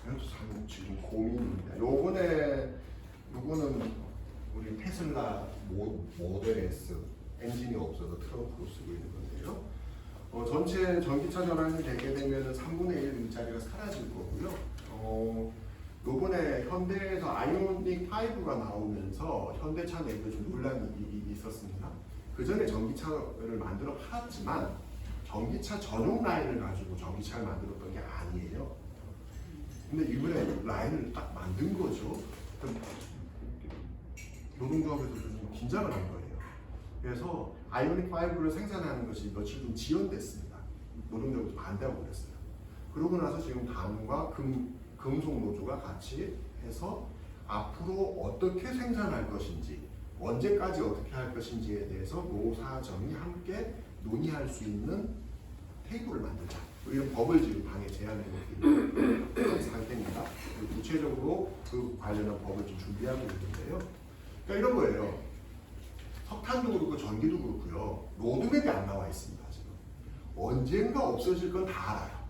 이것도 참 지금 고민입니다. 요거는 우리 테슬라 모델 S 엔진이 없어서 트렁크로 쓰고 있는 건데요. 전체 전기차 전환이 되게 되면 3분의 1 일자리가 사라질 거고요. 요번에 현대에서 아이오닉 5가 나오면서 현대차 내부에 좀 논란이 있었습니다. 그 전에 전기차를 만들어 팔았지만 전기차 전용 라인을 가지고 전기차를 만들었던 게 아니에요. 근데 이번에 라인을 딱 만든 거죠. 노동조합에서 좀 긴장을 한 거예요. 그래서 아이오닉 5를 생산하는 것이 며칠 좀 지연됐습니다. 노동조합에서 반대하고 그랬어요. 그러고 나서 지금 당과 금 금속 노조가 같이 해서 앞으로 어떻게 생산할 것인지, 언제까지 어떻게 할 것인지에 대해서 노사정이 함께 논의할 수 있는 테이블을 만들자. 이런 법을 지금 방에 제안해놓고 있는 상태입니다. 구체적으로 그 관련한 법을 좀 준비하고 있는데요. 그러니까 이런 거예요. 석탄도 그렇고 전기도 그렇고요. 로드맵이 안 나와 있습니다. 지금 언젠가 없어질 건 다 알아요.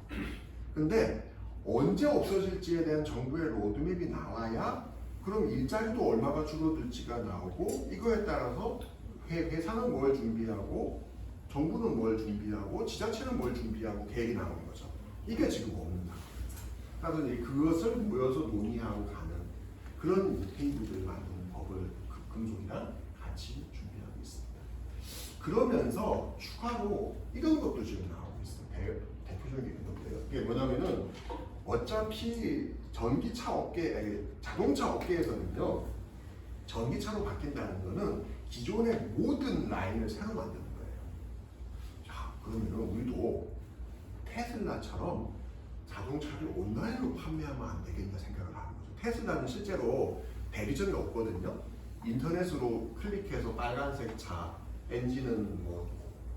근데 언제 없어질지에 대한 정부의 로드맵이 나와야 그럼 일자리도 얼마가 줄어들지가 나오고, 이거에 따라서 회사는 뭘 준비하고 정부는 뭘 준비하고 지자체는 뭘 준비하고 계획이 나오는 거죠. 이게 지금 없는 상황입니다. 그래서 이제 그것을 모여서 논의하고 가는 그런 테이블을 만드는 법을 금속이랑 같이 준비하고 있습니다. 그러면서 추가로 이런 것도 지금 나오고 있어요. 대표적인 건데요. 이게 뭐냐면은 어차피 전기차 업계, 자동차 업계에서는요, 전기차로 바뀐다는 거는 기존의 모든 라인을 새로 만드는 거예요. 자, 그러면 우리도 테슬라처럼 자동차를 온라인으로 판매하면 안 되겠냐 생각을 하는 거죠. 테슬라는 실제로 대리점이 없거든요. 인터넷으로 클릭해서 빨간색 차, 엔진은 뭐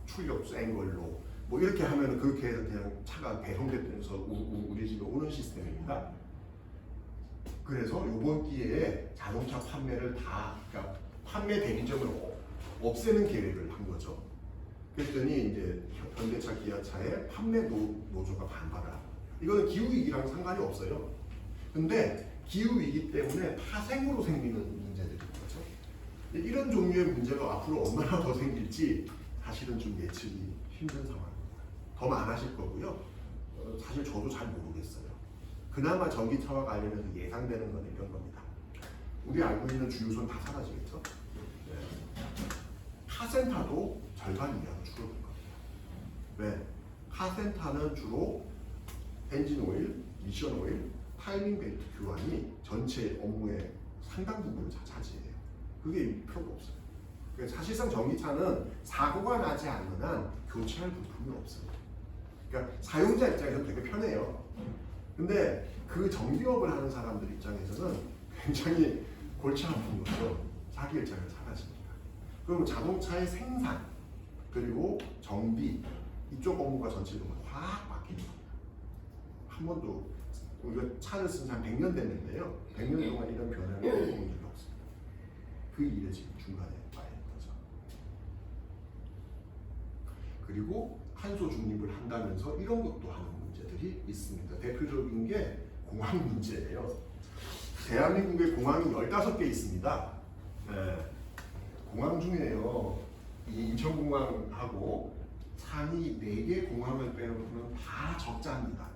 출력 센 걸로 뭐 이렇게 하면 그렇게 해서 그냥 차가 배송되면서 우리 집에 오는 시스템입니다. 그래서 이번 기회에 자동차 판매를 그러니까 판매 대리점을 없애는 계획을 한 거죠. 그랬더니 이제 현대차, 기아차의 판매 노조가 반발을 합니다. 이거는 기후 위기랑 상관이 없어요. 근데 기후 위기 때문에 파생으로 생기는 문제들인 거죠. 이런 종류의 문제가 앞으로 얼마나 더 생길지 사실은 좀 예측이 힘든 상황입니다. 더 많아질 거고요. 사실 저도 잘 모르겠어요. 그나마 전기차와 관련해서 예상되는 건 이런 겁니다. 우리 알고 있는 주유소는 다 사라지겠죠. 네. 카센터도 절반 이하로 줄어들 겁니다. 왜? 카센터는 주로 엔진 오일, 미션 오일, 타이밍 벨트 교환이 전체 업무의 상당 부분을 차지해요. 그게 필요가 없어요. 그러니까 사실상 전기차는 사고가 나지 않는 한 교체할 부품이 없어요. 그러니까 사용자 입장에서는 되게 편해요. 근데 그 정비업을 하는 사람들 입장에서는 굉장히 골치 아픈 거죠. 자기 일자리가 사라집니다. 그럼 자동차의 생산 그리고 정비 이쪽 업무가 전체적으로 확 바뀌는 겁니다. 한 번도 우리가 차를 쓴 지 한 100년 됐는데요. 100년 동안 이런 변화를 겪어본 적이 없습니다. 그 일에 지금 중간에 와 있는 거죠. 그리고 탄소 중립을 한다면서 이런 것도 하는 문제들이 있습니다. 대표적인 게 공항 문제예요. 대한민국에 공항이 15개 있습니다. 네. 공항 중에요. 이 인천공항하고 상위 4개 공항을 빼놓고는 다 적자입니다.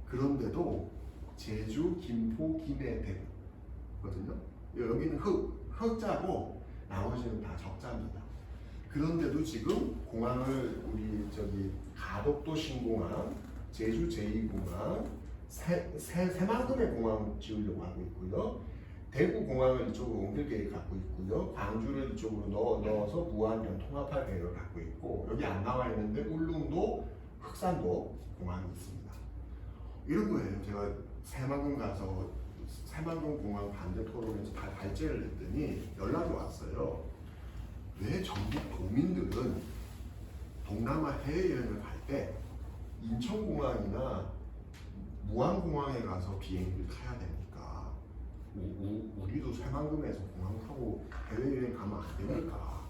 그런데도 제주, 김포, 김해, 대구거든요. 여기는 흑자고 나머지는 다 적자입니다. 그런데도 지금 공항을 우리 가덕도 신공항, 제주 제2공항, 새만금의 공항 지으려고 하고 있고요. 대구 공항을 이쪽으로 옮길 계획 갖고 있고요. 광주를 이쪽으로 넣어서 무안면 통합할 계획을 갖고 있고, 여기 안 나와 있는데 울릉도, 흑산도 공항이 있습니다. 이런 거예요. 제가 새만금 가서 새만금 공항 반대 토론에서 발제를 했더니 연락이 왔어요. 왜 전국 도민들은 동남아 해외여행을 갈 때 인천공항이나 무안공항에 가서 비행기를 타야 됩니까? 우리도 새만금에서 공항 타고 해외여행 가면 안 되니까.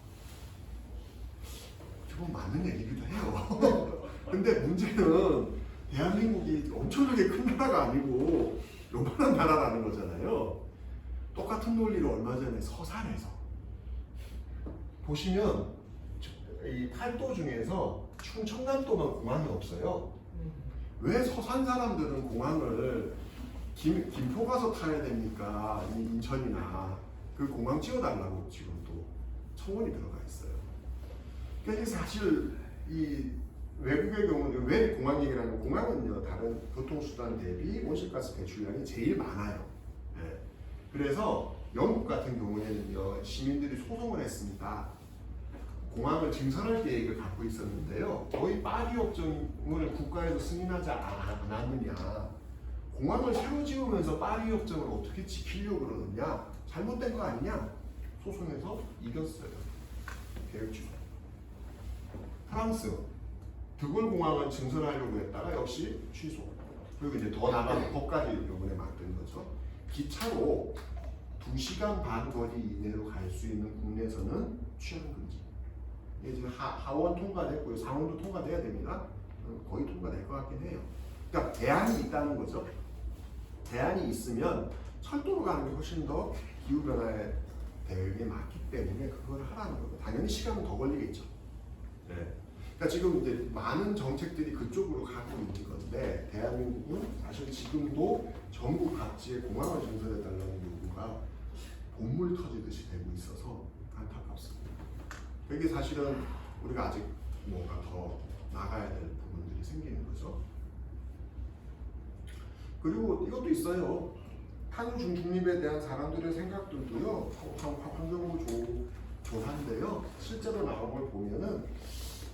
조금 맞는 얘기기도 해요. 근데 문제는 대한민국이 엄청나게 큰 나라가 아니고 요만한 나라라는 거잖아요. 똑같은 논리를 얼마 전에 서산에서 보시면 이 8도 중에서 충청남도만 공항이 없어요. 왜 서산 사람들은 공항을 김포 가서 타야 됩니까? 인천이나 그 공항 지어달라고 지금 또 청원이 들어가 있어요. 그러니까 사실 이 외국의 경우는 왜 공항 얘기를 하냐면 공항은요 다른 교통수단 대비 온실가스 배출량이 제일 많아요. 네. 그래서 영국 같은 경우에는요 시민들이 소송을 했습니다. 공항을 증설할 계획을 갖고 있었는데요. 거의 파리 협정을 국가에서 승인하지 않았느냐. 공항을 새로 지으면서 파리 협정을 어떻게 지키려고 그러느냐? 잘못된 거 아니냐? 소송에서 이겼어요. 계획 취소. 프랑스 드골 공항을 증설하려고 했다가 역시 취소. 그리고 이제 더 나가서 거까지 이번에 만든 거죠. 기차로 2시간 반 거리 이내로 갈 수 있는 국내에서는 취항 금지. 이게 지금 하원 통과됐고요. 상원도 통과돼야 됩니다. 거의 통과될 것 같긴 해요. 그러니까 대안이 있다는 거죠. 대안이 있으면 철도로 가는 게 훨씬 더 기후변화의 대응에 맞기 때문에 그걸 하라는 거고 당연히 시간은 더 걸리겠죠. 네. 그러니까 지금 이제 많은 정책들이 그쪽으로 가고 있는 건데 대한민국은 사실 지금도 전국 각지에 공항을 증설해달라는 요구가 본물 터지듯이 되고 있어서 안타깝습니다. 그게 사실은 우리가 아직 뭔가 더 나가야 될 부분들이 생기는 거죠. 그리고 이것도 있어요. 탄소 중립에 대한 사람들의 생각들도요. 환경부 조사인데요. 실제로 나온 걸 보면은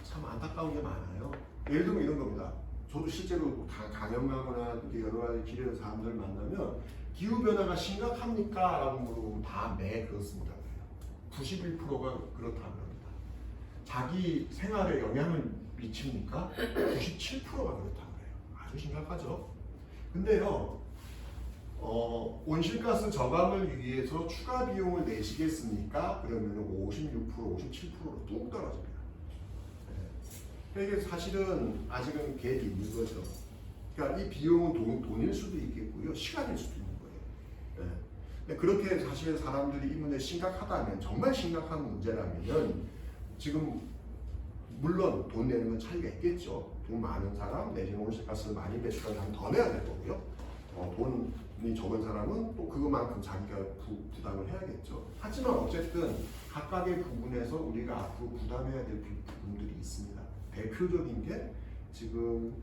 참 안타까운 게 많아요. 예를 들면 이런 겁니다. 저도 실제로 강연하거나 여러 가지 길에서 사람들 만나면 기후 변화가 심각합니까? 라고 물어보면 다 네 그렇습니다. 91%가 그렇다고 합니다. 자기 생활에 영향을 미칩니까? 97%가 그렇다고 해요. 아주 심각하죠. 근데요, 온실가스 저감을 위해서 추가 비용을 내시겠습니까? 그러면 56%, 57%로 뚝 떨어집니다. 네. 이게 사실은 아직은 계획이 있는 거죠. 그러니까 이 비용은 돈일 수도 있겠고요, 시간일 수도 있는 거예요. 네. 근데 그렇게 사실 사람들이 이 문제 심각하다면, 정말 심각한 문제라면 지금 물론 돈 내는 건 차이가 있겠죠. 돈 많은 사람 내지는 온실가스를 많이 배출한 사람 더 내야 될 거고요. 돈이 적은 사람은 또 그것만큼 자기가 부담을 해야겠죠. 하지만 어쨌든 각각의 부분에서 우리가 앞으로 부담해야 될 부분들이 있습니다. 대표적인 게 지금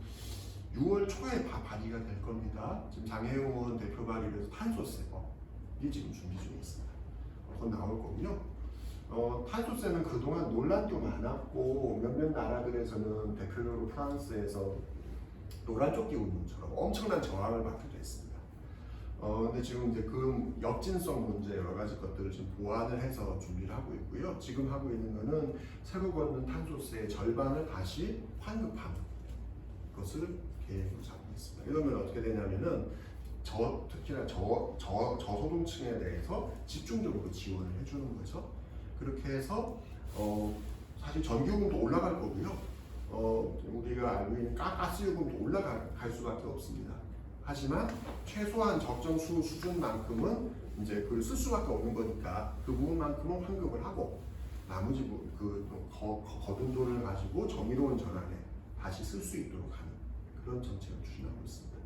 6월 초에 발의가 될 겁니다. 지금 장혜영 의원 대표 발의를 해서 탄소세법이 지금 준비 중에 있습니다. 곧 나올 거고요. 탄소세는 그동안 논란도 많았고 몇몇 나라들에서는 대표적으로 프랑스에서 노란조끼 운동처럼 엄청난 저항을 받기도 했습니다. 근데 지금 이제 그 역진성 문제 여러 가지 것들을 지금 보완을 해서 준비를 하고 있고요. 지금 하고 있는 거는 새로 걷는 탄소세의 절반을 다시 환급하는 것을 계획으로 잡고 있습니다. 이러면 어떻게 되냐면은 특히나 저소득층에 대해서 집중적으로 지원을 해주는 거죠. 그렇게 해서 사실 전기요금도 올라갈 거고요. 우리가 알고 있는 가스요금도 올라갈 수밖에 없습니다. 하지만 최소한 적정 수준만큼은 이제 그걸 쓸 수밖에 없는 거니까 그 부분만큼은 환급을 하고 나머지 거둔 돈을 가지고 정의로운 전환에 다시 쓸 수 있도록 하는 그런 정책을 추진하고 있습니다.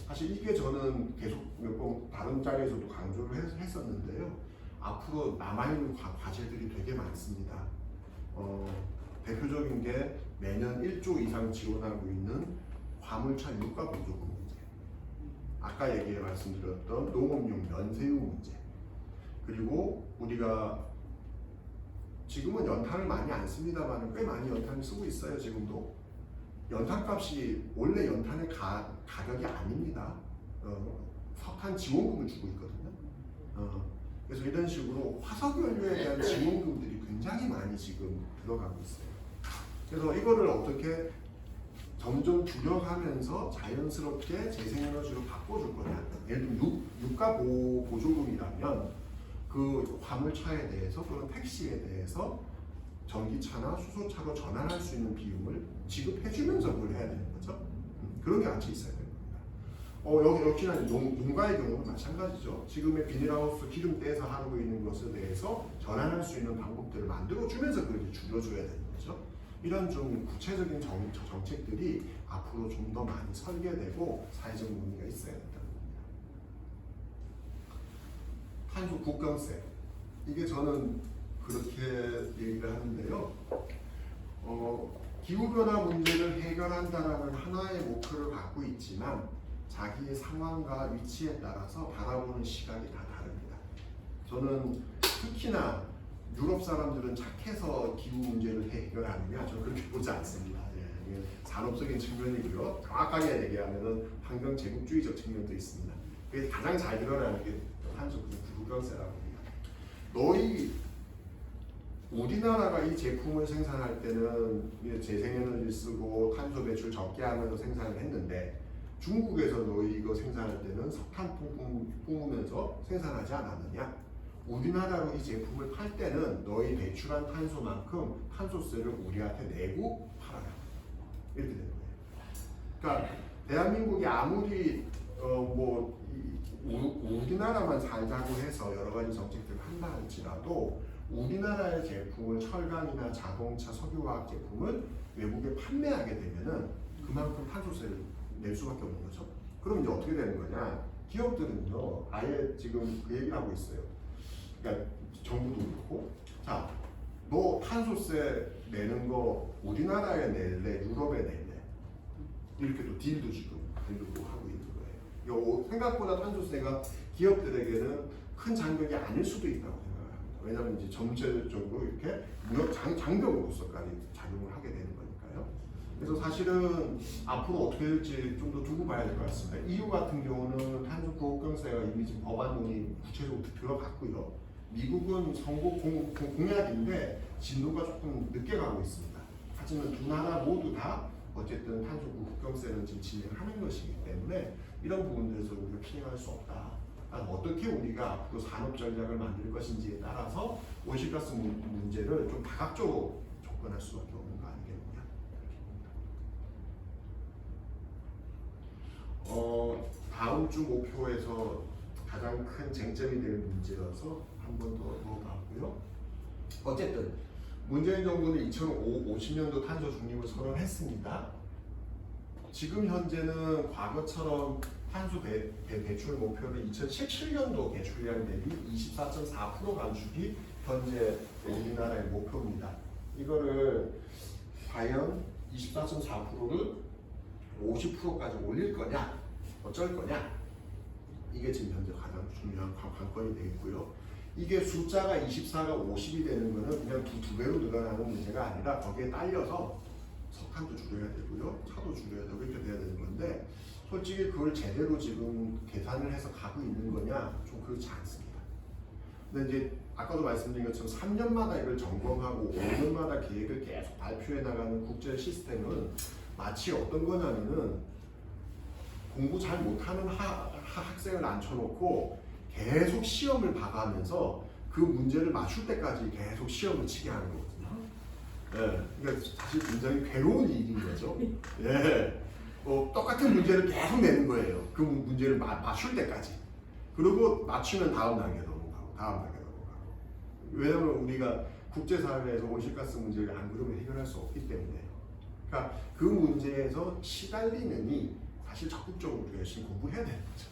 사실 이게 저는 계속 몇 번 다른 자리에서도 강조를 했었는데요. 앞으로 남아있는 과제들이 되게 많습니다. 대표적인 게 매년 1조 이상 지원하고 있는 화물차 유가 보조금 문제, 아까 말씀드렸던 농업용 면세유 문제, 그리고 우리가 지금은 연탄을 많이 안 씁니다만 꽤 많이 연탄을 쓰고 있어요. 지금도 연탄값이 원래 연탄의 가격이 아닙니다. 석탄 지원금을 주고 있거든요. 그래서 이런 식으로 화석연료에 대한 지원금들이 굉장히 많이 지금 들어가고 있어요. 그래서 이거를 어떻게 점점 줄여가면서 자연스럽게 재생에너지로 바꿔줄 거냐. 예를 들면 유가 보조금이라면 그 화물차에 대해서 또는 택시에 대해서 전기차나 수소차로 전환할 수 있는 비용을 지급해주면서 그걸 해야 되는 거죠. 그런 게 같이 있어야 됩니다. 역시나 농가의 경우는 마찬가지죠. 지금의 비닐하우스 기름 떼서 하고 있는 것에 대해서 전환할 수 있는 방법들을 만들어주면서 그걸 줄여줘야 되는 거죠. 이런 좀 구체적인 정책들이 앞으로 좀 더 많이 설계되고 사회적 논의가 있어야 된다는 겁니다. 탄소 국경세. 이게 저는 그렇게 얘기를 하는데요. 기후변화 문제를 해결한다는 하나의 목표를 갖고 있지만 자기의 상황과 위치에 따라서 바라보는 시각이 다 다릅니다. 저는 특히나 유럽 사람들은 착해서 기후 문제를 해결하느냐, 저는 그렇게 보지 않습니다. 예. 이게 산업적인 측면이고요. 정확하게 얘기하면은 환경 제국주의적 측면도 있습니다. 그게 가장 잘 드러나는 게 탄소 국경세라고 합니다. 너희 우리나라가 이 제품을 생산할 때는 재생에너지 쓰고 탄소 배출 적게 하면서 생산을 했는데 중국에서 너희 이거 생산할 때는 석탄 뿜으면서 생산하지 않았느냐? 우리나라로 이 제품을 팔 때는 너희 배출한 탄소만큼 탄소세를 우리한테 내고 팔아라. 이렇게 되는 거예요. 그러니까 대한민국이 아무리 우리나라만 살자고 해서 여러 가지 정책들을 한다 할지라도 우리나라의 제품을 철강이나 자동차, 석유화학 제품을 외국에 판매하게 되면은 그만큼 탄소세를 낼 수밖에 없는 거죠. 그럼 이제 어떻게 되는 거냐? 기업들은요, 아예 지금 그 얘기를 하고 있어요. 그러니까 정부도 그렇고, 자, 너 탄소세 내는 거 우리나라에 낼래, 유럽에 낼래? 이렇게 또 딜도 지금 하고 있는 거예요. 생각보다 탄소세가 기업들에게는 큰 장벽이 아닐 수도 있다고 생각합니다. 왜냐하면 이제 전체적으로 이렇게 무역 장벽으로서까지 작용을 하게 되는 거니까요. 그래서 사실은 앞으로 어떻게 될지 좀 더 두고 봐야 될 것 같습니다. EU 같은 경우는 탄소 국경세가 이미 지금 법안론이 구체적으로 들어갔고요. 미국은 선거 공약인데 진도가 조금 늦게 가고 있습니다. 하지만 두 나라 모두 다 어쨌든 탄소 국경세는 지금 진행하는 것이기 때문에 이런 부분들에서 우리가 피해갈 수 없다. 어떻게 우리가 앞으로 산업 전략을 만들 것인지에 따라서 온실가스 문제를 좀 다각적으로 접근할 수밖에 없는 거 아니겠느냐. 다음 주 목표에서 가장 큰 쟁점이 될 문제여서 한 번 더 넣어봤고요. 어쨌든 문재인 정부는 2050년도 탄소 중립을 선언했습니다. 지금 현재는 과거처럼 탄소 배출 목표를 2017년도 배출량 대비 24.4% 감축이 현재 우리나라의 목표입니다. 이거를 과연 24.4%를 50%까지 올릴 거냐, 어쩔 거냐, 이게 지금 현재 가장 중요한 관건이 되겠고요. 이게 숫자가 24가 50이 되는 거는 그냥 두 배로 늘어나는 문제가 아니라 거기에 딸려서 석탄도 줄여야 되고요, 차도 줄여야 되고 이렇게 돼야 되는 건데 솔직히 그걸 제대로 지금 계산을 해서 가고 있는 거냐 좀 그렇지 않습니다. 근데 이제 아까도 말씀드린 것처럼 3년마다 이걸 점검하고 5년마다 계획을 계속 발표해 나가는 국제 시스템은 마치 어떤 거냐면은 공부 잘 못하는 학생을 앉혀놓고 계속 시험을 봐가면서 그 문제를 맞출 때까지 계속 시험을 치게 하는 거거든요. 예, 그러니까 사실 굉장히 괴로운 일인 거죠. 예, 똑같은 문제를 계속 내는 거예요. 그 문제를 맞출 때까지. 그리고 맞추면 다음 단계 넘어가고, 다음 단계 넘어가고. 왜냐하면 우리가 국제사회에서 온실가스 문제를 안 그러면 해결할 수 없기 때문에요. 그러니까 그 문제에서 시달리느니 사실 적극적으로 우리가 열심히 공부해야 되는 거죠.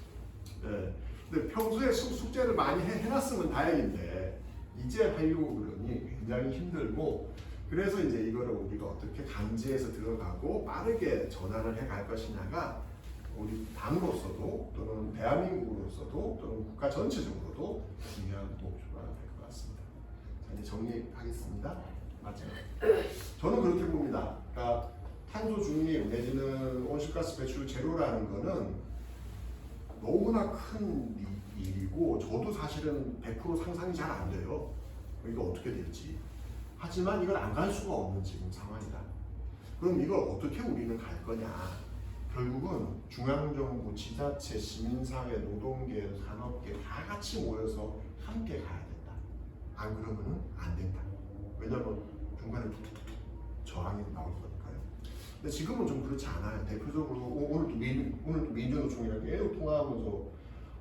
예. 근데 평소에 숙제를 많이 해놨으면 다행인데 이제 하려고 그러니 굉장히 힘들고 그래서 이제 이거를 우리가 어떻게 강제해서 들어가고 빠르게 전환을 해갈 것이냐가 우리 당으로서도 또는 대한민국으로서도 또는 국가 전체적으로도 중요한 목표가 될 것 같습니다. 자, 이제 정리하겠습니다. 마지막. 저는 그렇게 봅니다. 그러니까 탄소 중립 내지는 온실가스 배출 제로라는 거는 너무나 큰 일이고 저도 사실은 100% 상상이 잘 안 돼요. 이거 어떻게 될지. 하지만 이걸 안 갈 수가 없는 지금 상황이다. 그럼 이걸 어떻게 우리는 갈 거냐. 결국은 중앙정부, 지자체, 시민사회, 노동계, 산업계 다 같이 모여서 함께 가야 된다. 안 그러면은 안 된다. 왜냐면 중간에 툭툭툭 저항이 나올 거니까요. 근데 지금은 좀 그렇지 않아요. 대표적으로 오늘도 민주노총이랑 계속 통화하면서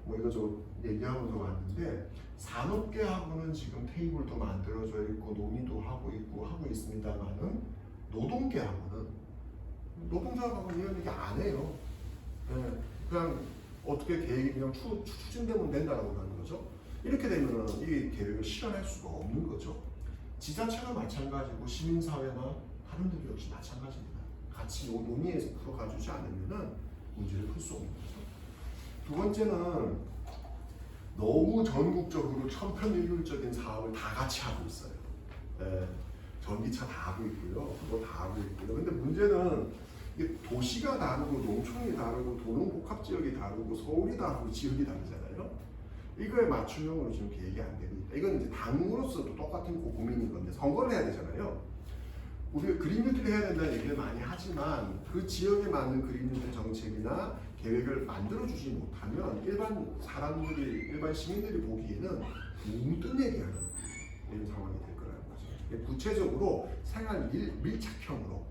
뭐 이거저거 얘기하면서 왔는데 산업계하고는 지금 테이블도 만들어져 있고 논의도 하고 있고 하고 있습니다만은 노동계하고는 노동자하고는 이런 얘기 안 해요. 네, 그냥 어떻게 계획이 그냥 추진되면 된다라고 하는 거죠. 이렇게 되면은 이 계획을 실현할 수가 없는 거죠. 지자체가 마찬가지고 시민사회나 다른 데도 역시 마찬가지입니다. 같이 논의해서 풀어가주지 않으면은 문제를 풀 수 없는 거죠. 두 번째는 너무 전국적으로 천편일률적인 사업을 다 같이 하고 있어요. 예, 전기차 다 하고 있고요. 그거 다 하고 있고요. 근데 문제는 이게 도시가 다르고 농촌이 다르고 도농복합지역이 다르고 서울이 다르고 지역이 다르잖아요. 이거에 맞춤형으로 지금 계획이 안 됩니다. 이건 이제 당으로서도 똑같은 고민인 건데 선거를 해야 되잖아요. 우리가 그린뉴딜을 해야 된다는 얘기를 많이 하지만 그 지역에 맞는 그린뉴딜 정책이나 계획을 만들어주지 못하면 일반 사람들이, 일반 시민들이 보기에는 뭉뚱 얘기하는 이런 상황이 될 거라는 거죠. 구체적으로 생활 밀착형으로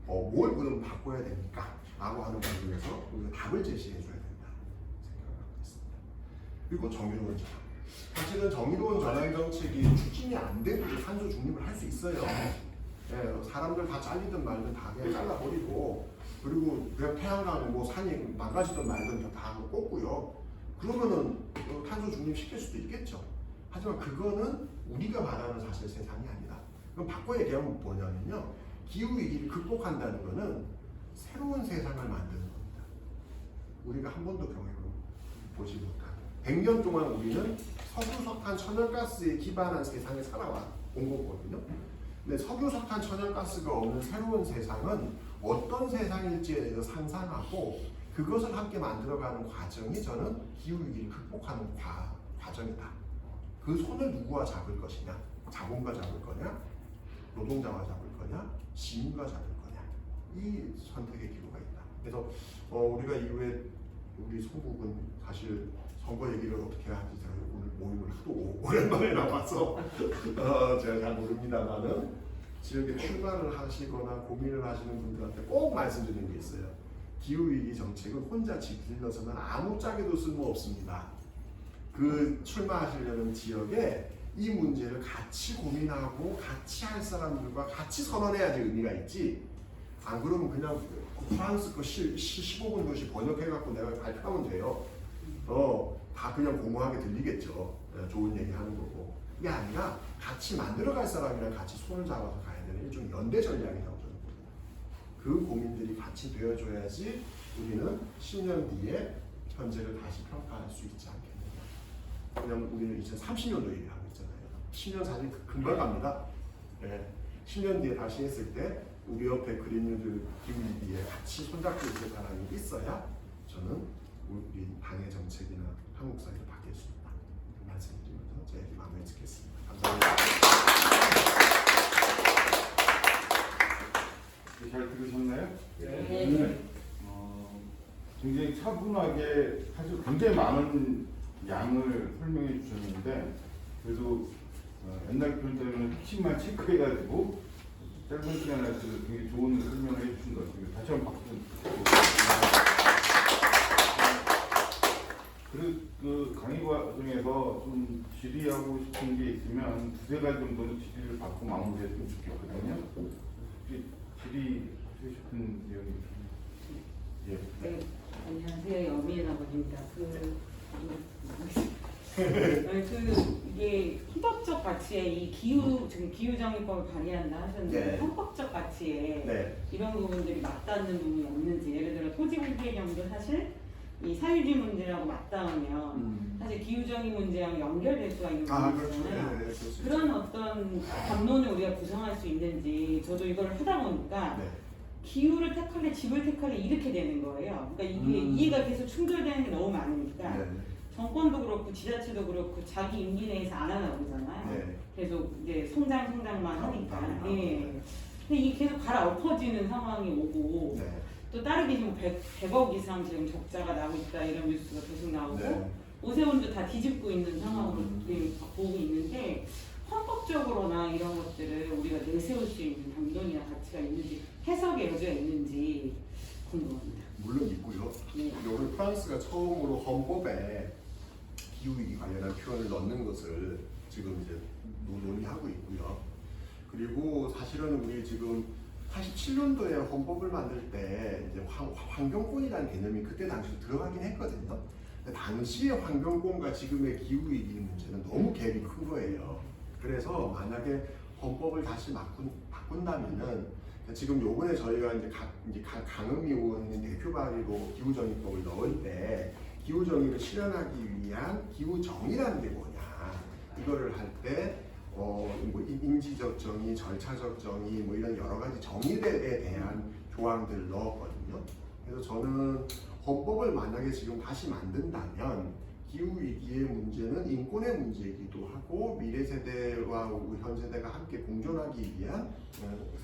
뭘 그럼 바꿔야 됩니까? 라고 하는 부분에서 우리가 답을 제시해 줘야 된다 생각을 하고 있습니다. 그리고 정의로운 전환. 사실은 정의로운 전환 정책이 추진이 안 돼도 탄소 중립을 할 수 있어요. 예, 사람들 다 잘리든 말든 다 그냥 잘라버리고, 그리고 그냥 태양광 뭐 산이 망가지든 말든 다 꽂고요. 그러면은 탄소 중립 시킬 수도 있겠죠. 하지만 그거는 우리가 말하는 사실 세상이 아니다. 그럼 바꿔 얘기하면 뭐냐면요, 기후 위기를 극복한다는 거는 새로운 세상을 만드는 겁니다. 우리가 한 번도 경험해 보지 못한 100년 동안 우리는 석유, 석탄, 천연가스에 기반한 세상에 살아온 거거든요. 근데 석유, 석탄, 천연가스가 없는 새로운 세상은 어떤 세상일지에 대해서 상상하고 그것을 함께 만들어가는 과정이 저는 기후위기를 극복하는 과정이다. 그 손을 누구와 잡을 것이냐? 자본과 잡을 거냐? 노동자와 잡을 거냐? 시민과 잡을 거냐? 이 선택의 기로가 있다. 그래서 우리가 이후에 우리 소국은 사실 선거 얘기를 어떻게 하는지 제가 오늘 모임을 하도 오랜만에 나와서 제가 잘 모릅니다만은 지역에 출마를 하시거나 고민을 하시는 분들한테 꼭 말씀드리는 게 있어요. 기후위기 정책은 혼자 지킬러서는 아무짝에도 쓸모없습니다. 그 출마하시려는 지역에 이 문제를 같이 고민하고 같이 할 사람들과 같이 선언해야지 의미가 있지. 안 그러면 그냥 프랑스 거 15분 도시 번역해갖고 내가 발표하면 돼요. 다 그냥 공허하게 들리겠죠. 좋은 얘기 하는 거고. 이게 아니라 같이 만들어갈 사람이랑 같이 손을 잡아서 가야 되는 일종의 연대 전략이라고 저는 봅니다. 그 고민들이 같이 되어줘야지 우리는 10년 뒤에 현재를 다시 평가할 수 있지 않겠느냐. 왜냐면 우리는 이제 30년도 얘기하고 있잖아요. 10년 사실 금방 갑니다. 10년 뒤에 다시 했을 때 우리 옆에 그린뉴딜 기후위기에 같이 손잡고 있을 사람이 있어야 저는 우리 당의 정책이나 한국 사회를 바뀔 수 있다. 말씀드리면서 제 얘기 마무리 짓겠습니다. 감사합니다. 잘 들으셨나요? 네. 굉장히 차분하게 사실 굉장히 많은 양을 설명해 주셨는데 그래도 옛날 표현대로는 핵심만 체크해가지고 짧은 시간 안에서 굉장히 좋은 설명을 해주신 것 같습니다. 다시 한번 박수. 그리고 그 강의 과정에서 좀 질의하고 싶은 게 있으면 두세 가지 정도는 질의를 받고 마무리했으면 좋겠거든요. 혹시 질의하고 싶은 내용이 있으면? 예. 네, 안녕하세요. 여미라고 합니다. 이게 헌법적 가치에 이 지금 기후정의법을 발의한다 하셨는데 네. 헌법적 가치에 네. 이런 부분들이 맞닿는 부분이 없는지, 예를 들어 토지공개 개념도 사실 이 사유지 문제라고 맞닿으면 사실 기후정의 문제랑 연결될 수가 있는 부분이잖아요. 그렇죠. 그런 어떤 담론을 우리가 구성할 수 있는지, 저도 이걸 하다 보니까 네. 기후를 택할래 집을 택할래 이렇게 되는 거예요. 그러니까 이게 이해가 계속 충돌되는 게 너무 많으니까 네. 정권도 그렇고 지자체도 그렇고 자기 임기 내에서 안 하나 그러잖아요. 네. 계속 이제 성장만 하니까. 네. 예. 근데 이게 계속 갈아엎어지는 상황이 오고 네. 또 다르게 지금 100억 이상 지금 적자가 나고 있다 이런 뉴스가 계속 나오고 네. 오세훈도 다 뒤집고 있는 상황으로 보고 있는데, 헌법적으로나 이런 것들을 우리가 내세울 수 있는 담론이나 가치가 있는지, 해석의 여지가 있는지 궁금합니다. 물론 있고요. 네. 오늘 프랑스가 처음으로 헌법에 기후위기 관련한 표현을 넣는 것을 지금 이제 논의하고 있고요. 그리고 사실은 우리 지금 87년도에 헌법을 만들 때 이제 환경권이라는 개념이 그때 당시에 들어가긴 했거든요. 근데 당시의 환경권과 지금의 기후위기 문제는 너무 갭이 큰 거예요. 그래서 만약에 헌법을 다시 바꾼다면은 지금 요번에 저희가 이제 강은미 의원님 대표 발의로 기후정의법을 넣을 때 기후정의를 실현하기 위한 기후정의라는 게 뭐냐, 이거를 할 때 뭐 인지적 정의, 절차적 정의, 뭐 이런 여러 가지 정의들에 대한 조항들을 넣었거든요. 그래서 저는 헌법을 만약에 지금 다시 만든다면 기후 위기의 문제는 인권의 문제이기도 하고 미래 세대와 우리 현 세대가 함께 공존하기 위한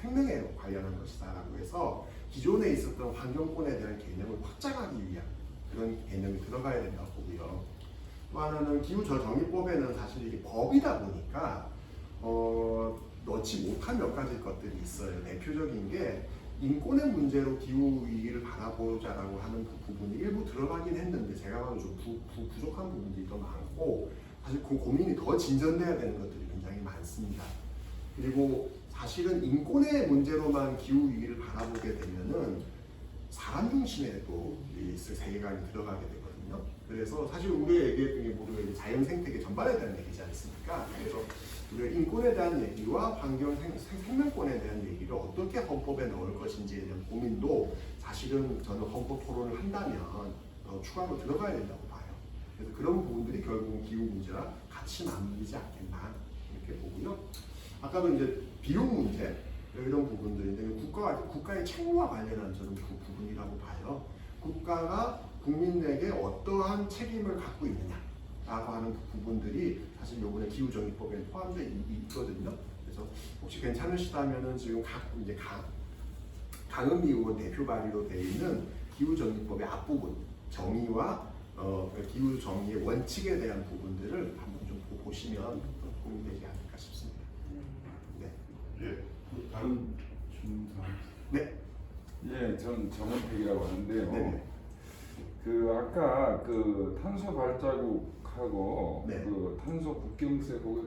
생명에 관련한 것이다라고 해서 기존에 있었던 환경권에 대한 개념을 확장하기 위한 그런 개념이 들어가야 된다고 보고요. 또 하나는 기후저정의법에는 사실 이게 법이다 보니까 넣지 못한 몇 가지 것들이 있어요. 대표적인 게 인권의 문제로 기후 위기를 바라보자라고 하는 그 부분이 일부 들어가긴 했는데 제가 봐도 좀 부족한 부분들이 더 많고 사실 그 고민이 더 진전돼야 되는 것들이 굉장히 많습니다. 그리고 사실은 인권의 문제로만 기후 위기를 바라보게 되면은 사람 중심에도 있을 세계관이 들어가게 되거든요. 그래서 사실 우리가 얘기했던 게 모두 자연 생태계 전반에 대한 얘기지 않습니까? 그래서 우리가 인권에 대한 얘기와 환경 생명권에 대한 얘기를 어떻게 헌법에 넣을 것인지에 대한 고민도 사실은 저는 헌법 토론을 한다면 추가로 들어가야 된다고 봐요. 그래서 그런 부분들이 결국은 기후 문제와 같이 맞물리지 않겠나 이렇게 보고요. 아까도 이제 비용 문제 이런 부분들인데 국가의 책무와 관련한 저는 그 부분이라고 봐요. 국가가 국민에게 어떠한 책임을 갖고 있느냐라고 하는 부분들이 사실 이번에 기후정의법에 포함되어 있거든요. 그래서 혹시 괜찮으시다면은 지금 강은미 의원 대표 발의로 되어 있는 기후정의법의 앞부분 정의와 기후정의의 원칙에 대한 부분들을 한번 좀 보시면 도움되지 않을까 싶습니다. 네. 예. 다른 질문사항. 네. 예, 전 정원택이라고 하는데요. 네네. 그 아까 그 탄소 발자국하고 네. 그 탄소 국경세 그거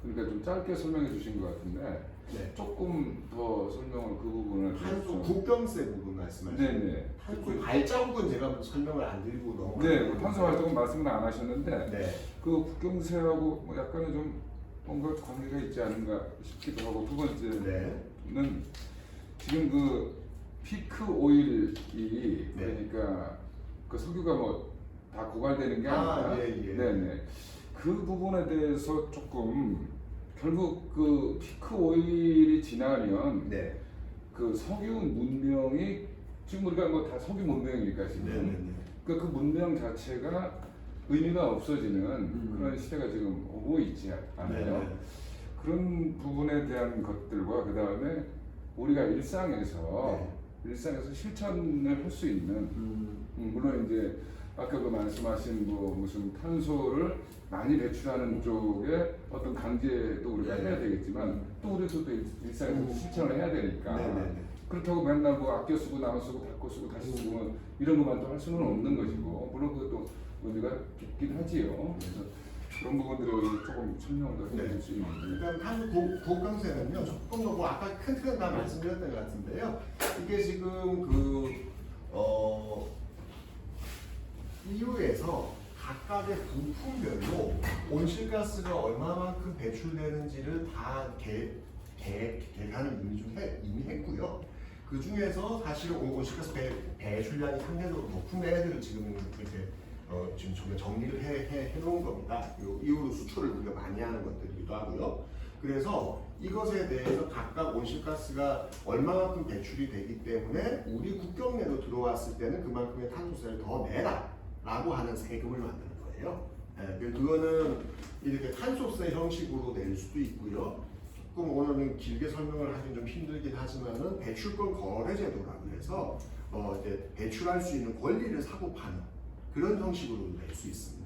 그러니까 좀 짧게 설명해 주신 것 같은데 네. 조금 더 설명을 그 부분을 탄소 좀- 국경세 부분 말씀하시죠? 네네. 탄소 발자국은 제가 설명을 안 드리고 넘어가요. 네, 그 탄소 발자국 말씀은 안 하셨는데 네. 그 국경세하고 뭐 약간의 좀 뭔가 관계가 있지 않은가 싶기도 하고 두 번째는 네. 지금 그 피크 오일이 네. 그러니까 그 석유가 뭐 다 고갈되는 게 아니라 예. 네네 그 부분에 대해서 조금 결국 그 피크 오일이 지나면 네. 그 석유 문명이 지금 우리가 뭐 다 석유 문명이니까 지금 네. 그 문명 자체가 의미가 없어지는 그런 시대가 지금 오고 있지 않아요. 네. 그런 부분에 대한 것들과 그 다음에 우리가 일상에서 실천을 할 수 있는 물론 이제 아까 그 말씀하신 뭐 무슨 탄소를 많이 배출하는 쪽에 어떤 강제도 우리가 네. 해야 되겠지만 또 우리도 또 일상에서 실천을 해야 되니까 네. 그렇다고 맨날 뭐 아껴 쓰고 나눠 쓰고 바꿔 쓰고 다시 쓰고 뭐 이런 것만 또 할 수는 없는 것이고 물론 그것도 의미가 깊긴 하지요. 그래서 그런 부분들을 조금 설명을 더 해줄 수 있는데. 그러니까 탄소 국경세는요 조금 더 뭐 아까 큰 틀은 다 말씀드렸던 것 같은데요. 이게 지금 EU에서 각각의 부품별로 온실가스가 얼마만큼 배출되는지를 다 계산을 이미 했고요. 그 중에서 사실 온실가스 배출량이 상대적으로 높은 애들을 지금 이렇게 지금 저희가 정리를 해 놓은 겁니다. 이후로 수출을 우리가 많이 하는 것들이기도 하고요. 그래서 이것에 대해서 각각 온실가스가 얼마만큼 배출이 되기 때문에 우리 국경 내로 들어왔을 때는 그만큼의 탄소세를 더 내라라고 하는 세금을 만드는 거예요. 그거는 이렇게 탄소세 형식으로 낼 수도 있고요. 조금 오늘은 길게 설명을 하긴 좀 힘들긴 하지만은 배출권 거래제도라고 해서 이제 배출할 수 있는 권리를 사고 파는 그런 형식으로 낼 수 있습니다.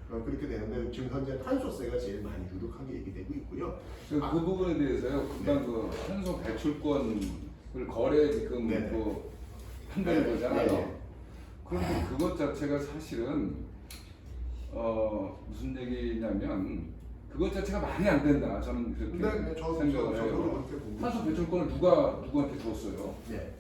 그렇게 되는데 지금 현재 탄소세가 제일 많이 유력하게 얘기되고 있고요. 그 부분에 대해서요. 금방 그 탄소 배출권을 거래 지금 네네. 그 한다는 네. 거잖아요. 네. 그런데 그것 자체가 사실은 무슨 얘기냐면 그것 자체가 말이 안 된다. 저는 그렇게 생각을 해요. 그렇게 봅니다. 탄소 배출권을 누구한테 줬어요? 네.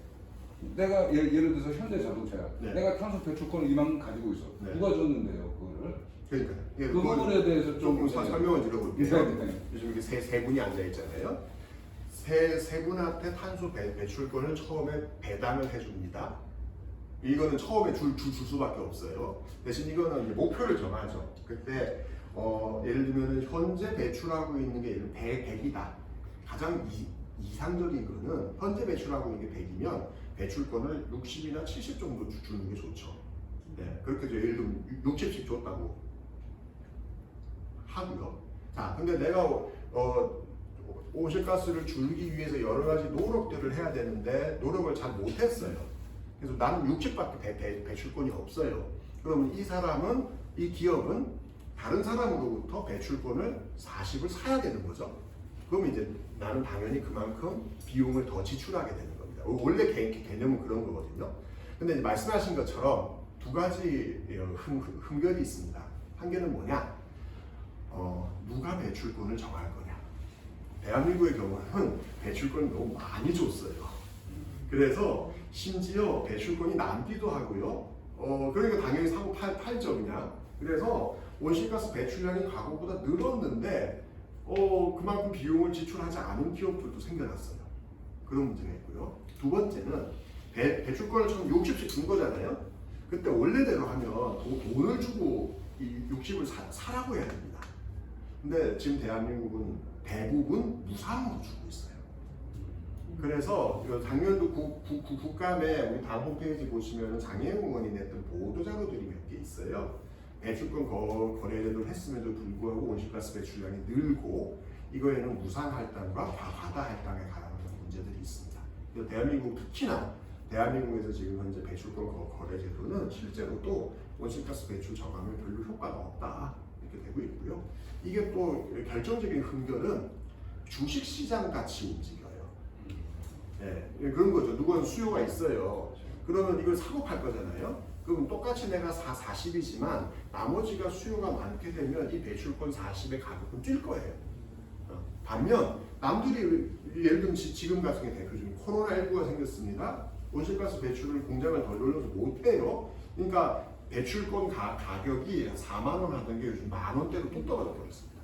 내가 예를 들어서 현대 자동차야. 네. 내가 탄소 배출권을 이만큼 가지고 있어. 네. 누가 줬는데요, 그거를? 그러니까 그 부분에 대해서 조금 좀 설명을 드려볼게요. 네. 요즘 이렇게 세 분이 앉아 있잖아요. 세 분한테 탄소 배출권을 처음에 배당을 해줍니다. 이거는 처음에 줄 수밖에 없어요. 대신 이거는 이제 목표를 정하죠. 그때 예를 들면 현재 배출하고 있는 게 100이다. 가장 이상적인 거는 현재 배출하고 있는 게 100이면 배출권을 60이나 70 정도 주는 게 좋죠. 네, 그렇게 해서 예를 들면 60씩 줬다고 하고요. 자, 근데 내가 온실가스를 줄이기 위해서 여러 가지 노력들을 해야 되는데 노력을 잘 못했어요. 그래서 나는 60밖에 배출권이 없어요. 그러면 이 기업은 다른 사람으로부터 배출권을 40을 사야 되는 거죠. 그럼 이제 나는 당연히 그만큼 비용을 더 지출하게 되는 겁니다. 원래 개념은 그런 거거든요. 근데 이제 말씀하신 것처럼 두 가지 흠결이 있습니다. 한 개는 뭐냐? 누가 배출권을 정할 거냐? 대한민국의 경우는 배출권을 너무 많이 줬어요. 그래서 심지어 배출권이 남기도 하고요. 그러니까 당연히 사고 팔죠 그냥. 그래서 온실가스 배출량이 과거보다 늘었는데 그만큼 비용을 지출하지 않은 기업들도 생겨났어요. 그런 문제가 있고요. 두 번째는 배출권을 처음 60씩 준 거잖아요. 그때 원래대로 하면 돈을 주고 이 60을 사라고 해야 됩니다. 근데 지금 대한민국은 대부분 무상으로 주고 있어요. 그래서 작년도 국감에 우리 당 홈페이지 보시면 장애인 의원이 냈던 보도자료들이 몇 개 있어요. 배출권 거래를 했음에도 불구하고 온실가스 배출량이 늘고 이거에는 무상 할당과 과다 할당에 관한 문제들이 있습니다. 대한민국 특히나 대한민국에서 지금 현재 배출권 거래 제도는 실제로도 온실가스 배출 저감에 별로 효과가 없다 이렇게 되고 있고요. 이게 또 결정적인 흠결은 주식시장 같이 움직여요. 네, 그런 거죠. 누구는 수요가 있어요. 그러면 이걸 사고 팔 거잖아요. 그럼 똑같이 내가 40이지만 나머지가 수요가 많게 되면 이 배출권 40의 가격은 뛸 거예요. 반면 남들이 예를 들면 지금 같은 게 대표 중에 코로나19가 생겼습니다. 온실가스 배출을 공장을 덜 돌려서 못해요. 그러니까 배출권 가격이 4만 원 하던 게 요즘 만 원대로 뚝 떨어져 버렸습니다.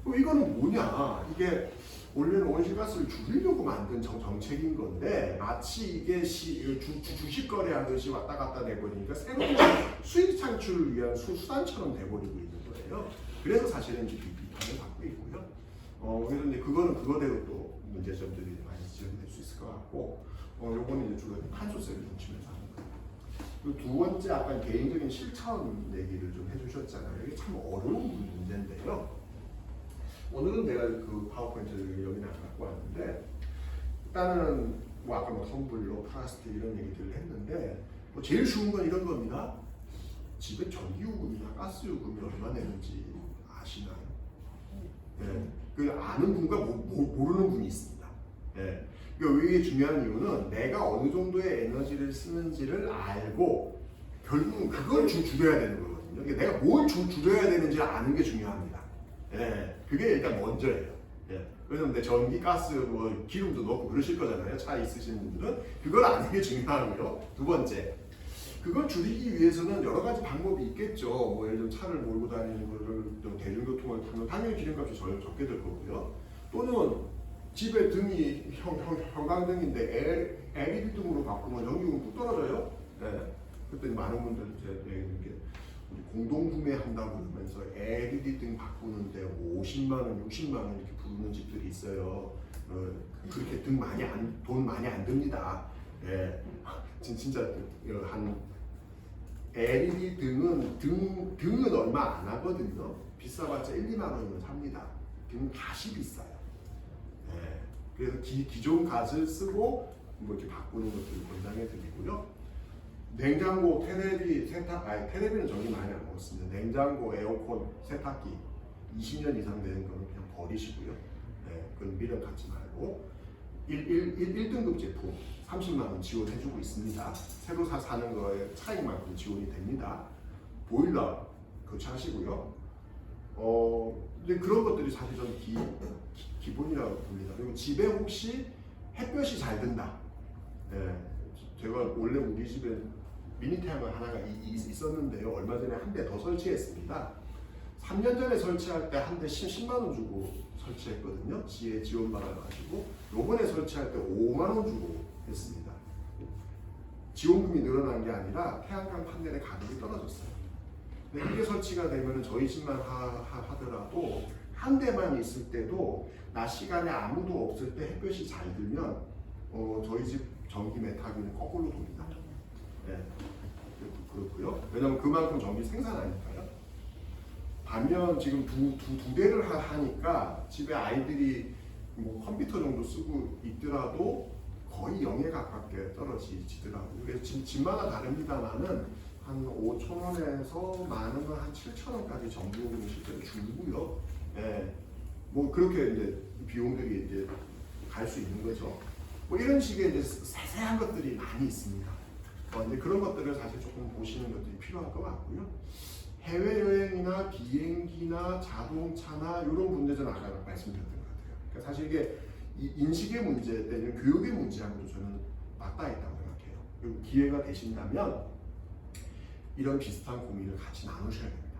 그럼 이거는 뭐냐? 이게 원래는 온실가스를 줄이려고 만든 정책인 건데 마치 이게 주식 거래하듯이 왔다 갔다 돼버리니까 새로운 수익 창출을 위한 수단처럼 돼버리고 있는 거예요. 그래서 사실은 이제 비판을 받고 있고요. 그래서 이제 그거는 그거대로 또 문제점들이 많이 지적될 수 있을 것 같고, 요거는 이제 주로 탄소세를 중심에서 하는 거예요. 그리고 두 번째 아까 개인적인 실천 얘기를 좀 해주셨잖아요. 이게 참 어려운 문제인데요. 오늘은 내가 그 파워포인트를 여기는 안 갖고 왔는데 일단은 뭐 아까 뭐 텀블러, 플라스틱 이런 얘기들을 했는데 뭐 제일 쉬운 건 이런 겁니다. 집에 전기요금이나 가스요금이 얼마 내는지 아시나요? 네. 그 아는 분과 모르는 분이 있습니다. 네. 그러니까 이게 중요한 이유는 내가 어느 정도의 에너지를 쓰는지를 알고 결국은 그걸 줄여야 되는 거거든요. 그러니까 내가 뭘 줄여야 되는지 아는 게 중요합니다. 예, 그게 일단 먼저예요. 예, 왜냐면 내 전기, 가스, 뭐 기름도 넣고 그러실 거잖아요. 차 있으신 분들은 그걸 아는 게 중요하고요. 두 번째, 그걸 줄이기 위해서는 여러 가지 방법이 있겠죠. 뭐 예를 들면 차를 몰고 다니는 거를 대중교통을 타면 당연히 기름값이 적게 될 거고요. 또는 집에 등이 형광등인데 LED 등으로 바꾸면 전기요금 뚝 떨어져요. 예, 그랬더니 많은 분들 이제 공동 구매한다고 그러면서 LED 등 바꾸는데 50만 원, 60만 원 이렇게 부르는 집들이 있어요. 그렇게 돈 많이 안 듭니다. 예, 진짜 한 LED 등은 얼마 안 하거든요. 비싸봤자 1, 2만 원이면 삽니다. 등은 값이 비싸요. 예, 그래서 기존 갓을 쓰고 뭐 이렇게 바꾸는 것들을 권장해 드리고요. 냉장고, 테레비, 테레비는 전기 많이 안 먹었습니다. 냉장고, 에어컨, 세탁기 20년 이상 되는 거는 그냥 버리시고요. 네, 그건 미련 갖지 말고 1등급 제품 30만 원 지원해주고 있습니다. 새로 사는 거에 차익만큼 지원이 됩니다. 보일러 교체하시고요. 이제 그런 것들이 사실 저는 기본이라고 봅니다. 그리고 집에 혹시 햇볕이 잘 든다. 네, 제가 원래 우리 집에 미니 태양광 하나가 있었는데요. 얼마 전에 한 대 더 설치했습니다. 3년 전에 설치할 때 한 대 10만 원 주고 설치했거든요. 지에 지원받아가지고 요번에 설치할 때 5만 원 주고 했습니다. 지원금이 늘어난 게 아니라 태양광 판넬의 가격이 떨어졌어요. 근데 이게 설치가 되면 저희 집만 하더라도 한 대만 있을 때도 낮 시간에 아무도 없을 때 햇볕이 잘 들면 저희 집 전기 메타기는 거꾸로 돕니다. 네. 그렇고요. 왜냐면 그만큼 전기 생산하니까요. 반면 지금 두 대를 하니까 집에 아이들이 뭐 컴퓨터 정도 쓰고 있더라도 거의 0에 가깝게 떨어지더라고요. 그래서 집마다 다릅니다만은 한 5,000원에서 많으면 한 7,000원까지 전기요금이 실제로 줄고요. 예. 뭐 그렇게 이제 비용들이 이제 갈 수 있는 거죠. 뭐 이런 식의 이제 세세한 것들이 많이 있습니다. 근데 그런 것들을 사실 조금 보시는 것들이 필요할 것 같고요. 해외여행이나 비행기나 자동차나 이런 문제는 아까 말씀드렸던 것 같아요. 그러니까 사실 이게 인식의 문제 내지는 교육의 문제하고도 저는 맞닿아 있다고 생각해요. 그리고 기회가 되신다면 이런 비슷한 고민을 같이 나누셔야 됩니다.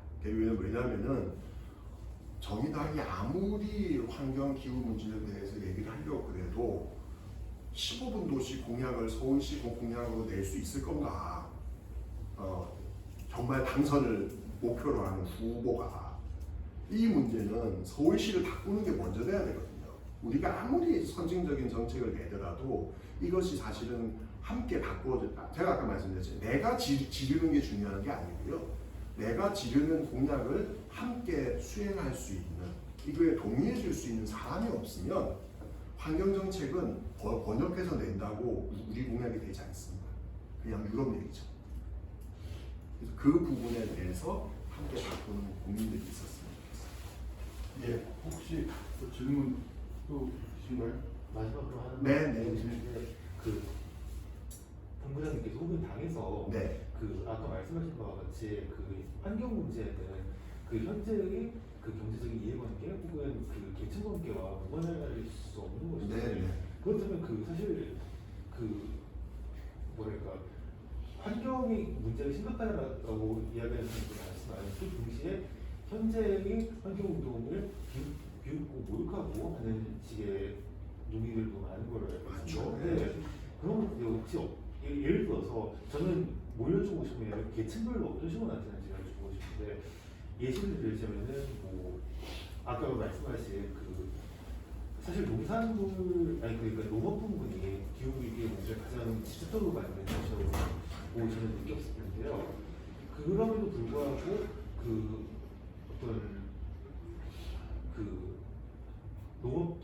왜냐하면은 정의당이 아무리 환경 기후 문제에 대해서 얘기를 하려고 그래도 15분 도시 공약을 서울시 공약으로 낼 수 있을 건가? 정말 당선을 목표로 하는 후보가 이 문제는 서울시를 바꾸는 게 먼저 돼야 되거든요. 우리가 아무리 선진적인 정책을 내더라도 이것이 사실은 함께 바꾸어졌다. 제가 아까 말씀드렸죠. 내가 지르는 게 중요한 게 아니고요. 내가 지르는 공약을 함께 수행할 수 있는, 이거에 동의해 줄 수 있는 사람이 없으면 환경정책은 번역해서 낸다고 우리 공약이 되지 않습니다. 그냥 유럽 얘기죠. 그래서 그 부분에 대해서 함께 바꾸는 고민들이 있었으면 좋겠습니다. 예, 혹시 또 질문 또 있으신가요? 마지막으로 하는 네. 그 본부장님께서 혹은 당에서 네. 그 아까 말씀하신 바와 같이 그 환경 문제에 대한 그 현재의 그 경제적인 이해관계 혹은 그 계층관계와 무관할 수 없는 것이죠. 네. 그렇다면 그 사실 그 뭐랄까 환경의 문제가 심각하다고 이야기하는 분도 많지만 그 동시에 현재의 환경 운동을 비웃고 모욕하고 하는 식의 논의들도 많은 걸 알고 있습니다. 네. 그런 것 혹시 예를 들어서 저는 모여주고 싶으면 계층별로 어떤 식으로 나타나는지 알려주고 싶은데 예시를 들자면은 뭐 아까 말씀하신 그 사실 농산물 그러니까 농업 부분이 기후 위기의 문제를 가장 직접적으로 만드는 것이라고 저는 느꼈을 텐데요. 그럼에도 불구하고 그 어떤 그 농업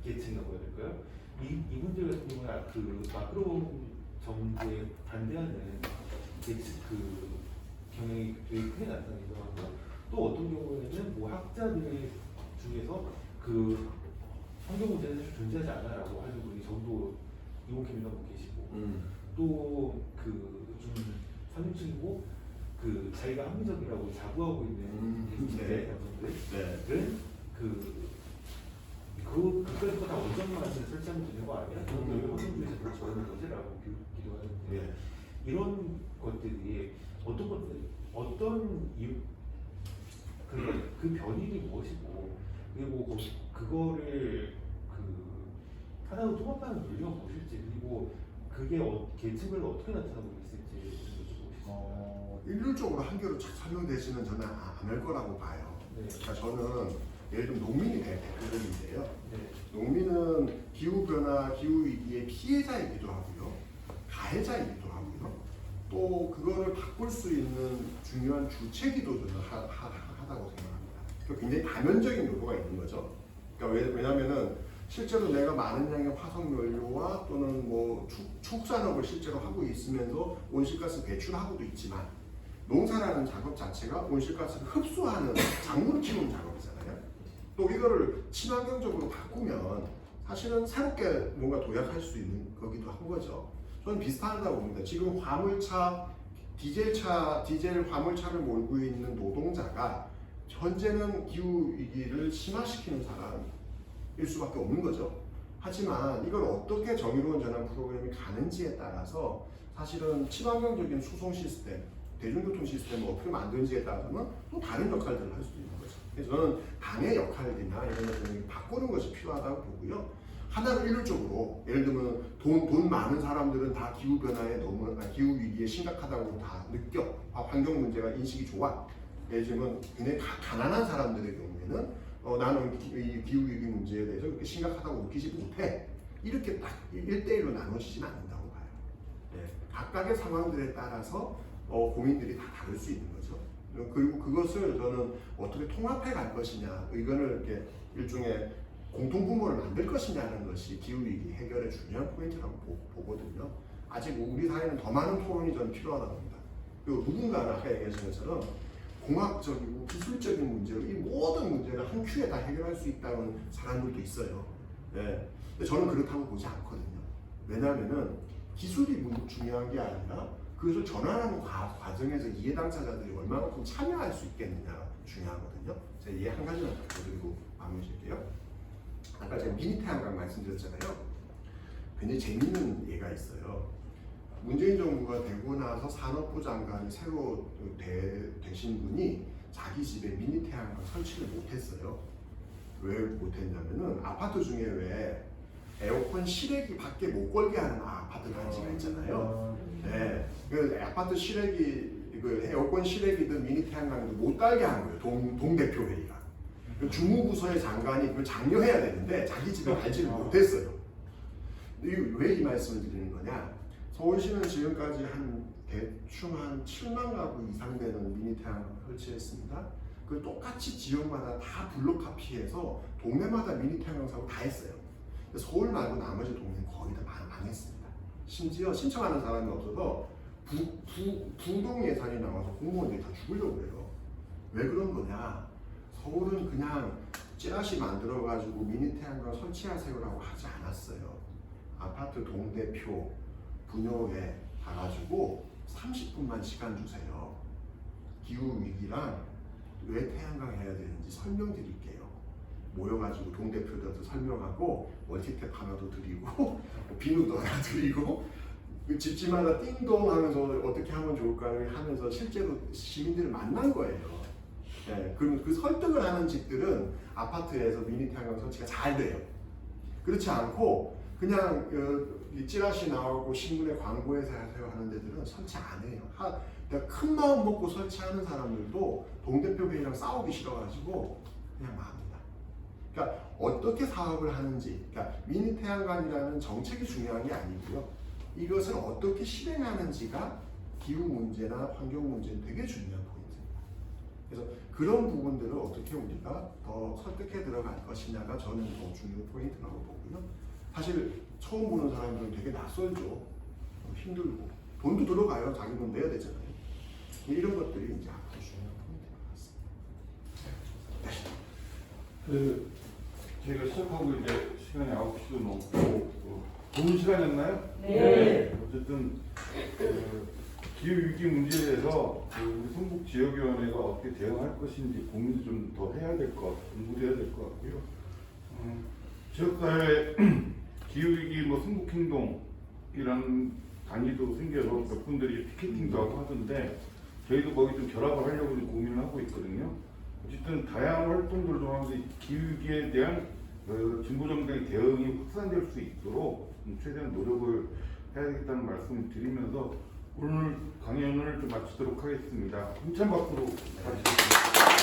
계층이라고 해야 될까요? 이분들 같은 경우는 그 마크로 정부에 반대하는 그 경향이 되게 크게 나타나기도 하고 또 어떤 경우에는 뭐 학자들 중에서 그 환경 문제는 사실 존재하지 않아라고 하는 분이 정도 이용캠이라고 계시고 또 그 좀 상류층이고 그 자기가 합리적이라고 자부하고 있는 네. 남성들은 그까지 다 원전만 설치하면 되는 거 아니야? 그럼 환경부에서 다 저러는 거지라고 기도 하는데 이런 것들이 어떤 이유 그 변이가 무엇이고 그리고 그거를 그 하나로 통합하는 논리가 무엇일지 그리고 그게 계층별로 어떻게 나타나고 있을지 여쭤보고 싶습니다. 일률적으로 한 개로 설명되지는 저는 안 할 거라고 봐요. 네. 그러니까 저는 예를 들면 농민이 대표적인데요. 네. 농민은 기후변화, 기후위기의 피해자이기도 하고요. 가해자이기도 하고요. 또 그거를 바꿀 수 있는 중요한 주체기도 저는 하다고 생각합니다. 굉장히 다면적인 요소가 있는 거죠. 그러니까 왜냐면은 실제로 내가 많은 양의 화석연료와 또는 뭐 축산업을 실제로 하고 있으면서 온실가스 배출하고도 있지만 농사라는 작업 자체가 온실가스를 흡수하는 작물 키우는 작업이잖아요. 또 이거를 친환경적으로 바꾸면 사실은 새롭게 뭔가 도약할 수 있는 거기도 한 거죠. 저는 비슷하다고 봅니다. 지금 화물차, 디젤 화물차를 몰고 있는 노동자가 현재는 기후 위기를 심화시키는 사람일 수밖에 없는 거죠. 하지만 이걸 어떻게 정의로운 전환 프로그램이 가는지에 따라서 사실은 친환경적인 수송 시스템, 대중교통 시스템을 어떻게 만드는지에 따라서는 또 다른 역할들을 할 수도 있는 거죠. 그래서 저는 당의 역할이나 이런 것들을 바꾸는 것이 필요하다고 보고요. 하나로 일률적으로 예를 들면 돈 많은 사람들은 다 기후 변화에 기후 위기에 심각하다고 다 느껴. 환경 문제가 인식이 좋아. 예지만 굉장히 가난한 사람들의 경우에는 나는 이 기후위기 문제에 대해서 그렇게 심각하다고 느끼지 못해. 이렇게 딱 1대1로 나눠지진 않는다고 봐요. 예, 각각의 상황들에 따라서 고민들이 다 다를 수 있는 거죠. 그리고 그것을 저는 어떻게 통합해 갈 것이냐, 의견을 이렇게 일종의 공통분모를 만들 것이냐는 것이 기후위기 해결의 중요한 포인트라고 보거든요. 아직 우리 사회는 더 많은 토론이 저는 필요하다고 봅니다. 그리고 누군가는 아까 얘기하신 것처럼 공학적이고 기술적인 문제로 이 모든 문제를 한 큐에 다 해결할 수 있다는 사람들도 있어요. 네. 근데 저는 그렇다고 보지 않거든요. 왜냐하면은 기술이 중요한 게 아니라 그것을 전환하는 과정에서 이해 당사자들이 얼마만큼 참여할 수 있겠느냐가 중요하거든요. 제가 이해 한 가지만 더 드리고 마무리 줄게요. 아까 제가 미니 태양광 말씀드렸잖아요. 굉장히 재밌는 예가 있어요. 문재인 정부가 되고 나서 산업부 장관이 새로 되신 분이 자기 집에 미니 태양광 설치를 못했어요. 왜 못했냐면은 아파트 중에 왜 에어컨 실외기 밖에 못 걸게 하는 아파트 단지가 있잖아요. 네, 그 아파트 실외기, 그 에어컨 실외기든 미니 태양광도 못 달게 한 거예요. 동 대표 회의가. 주무부서의 장관이 그걸 장려해야 되는데 자기 집에 달지를 못했어요. 왜 이 말씀을 드리는 거냐? 서울시는 지금까지 대충 한 7만 가구 이상 되는 미니 태양광 설치했습니다. 그 똑같이 지역마다 다 블록 카피해서 동네마다 미니 태양광 사고 다 했어요. 서울 말고 나머지 동네는 거의 다 망했습니다. 심지어 신청하는 사람이 없어서 부동 예산이 나와서 공무원들이 다 죽으려고 그래요. 왜 그런 거냐? 서울은 그냥 찌라시 만들어가지고 미니 태양광 설치하세요라고 하지 않았어요. 아파트 동대표 분녀회 가가지고 30분만 시간 주세요. 기후위기랑 왜 태양광 해야 되는지 설명드릴게요. 모여가지고 동대표들한테 설명하고 멀티탭 하나도 드리고 비누도 하나 드리고 집집마다 띵동 하면서 어떻게 하면 좋을까를 하면서 실제로 시민들을 만난 거예요. 네, 그럼 그 설득을 하는 집들은 아파트에서 미니 태양광 설치가 잘 돼요. 그렇지 않고 그냥 찌라시 나오고 신문에 광고해서 하세요 하는 데들은 설치 안 해요. 그러니까 큰 마음 먹고 설치하는 사람들도 동대표 회의랑 싸우기 싫어가지고 그냥 맙니다. 그러니까 어떻게 사업을 하는지, 그러니까 미니 태양광이라는 정책이 중요한 게 아니고요. 이것을 어떻게 실행하는지가 기후 문제나 환경 문제는 되게 중요한 포인트입니다. 그래서 그런 부분들을 어떻게 우리가 더 설득해 들어갈 것이냐가 저는 더 중요한 포인트라고 보고요. 사실 처음 보는 사람들은 되게 낯설죠. 힘들고 돈도 들어가요. 자기 돈 내야 되잖아요. 이런 것들이 이제 앞으로 중요한 포인트인 것 같습니다. 저희가 시작하고 이제 시간이 9시도 넘고 좋은 시간이었나요? 네. 어쨌든 기후위기 문제에 대해서 우리 성북 지역위원회가 어떻게 대응할 것인지 고민을 좀 더 해야 될 것, 공부해야 될 것 같고요. 지역사회 기후위기 성북행동이라는 단위도 생겨서 몇 분들이 피켓팅도 하고 하던데 저희도 거기 좀 결합을 하려고 좀 고민을 하고 있거든요. 어쨌든 다양한 활동들을 좀 하면서 기후위기에 대한 진보정당의 대응이 확산될 수 있도록 최대한 노력을 해야 되겠다는 말씀을 드리면서 오늘 강연을 좀 마치도록 하겠습니다. 힘찬 박수로 마치겠습니다.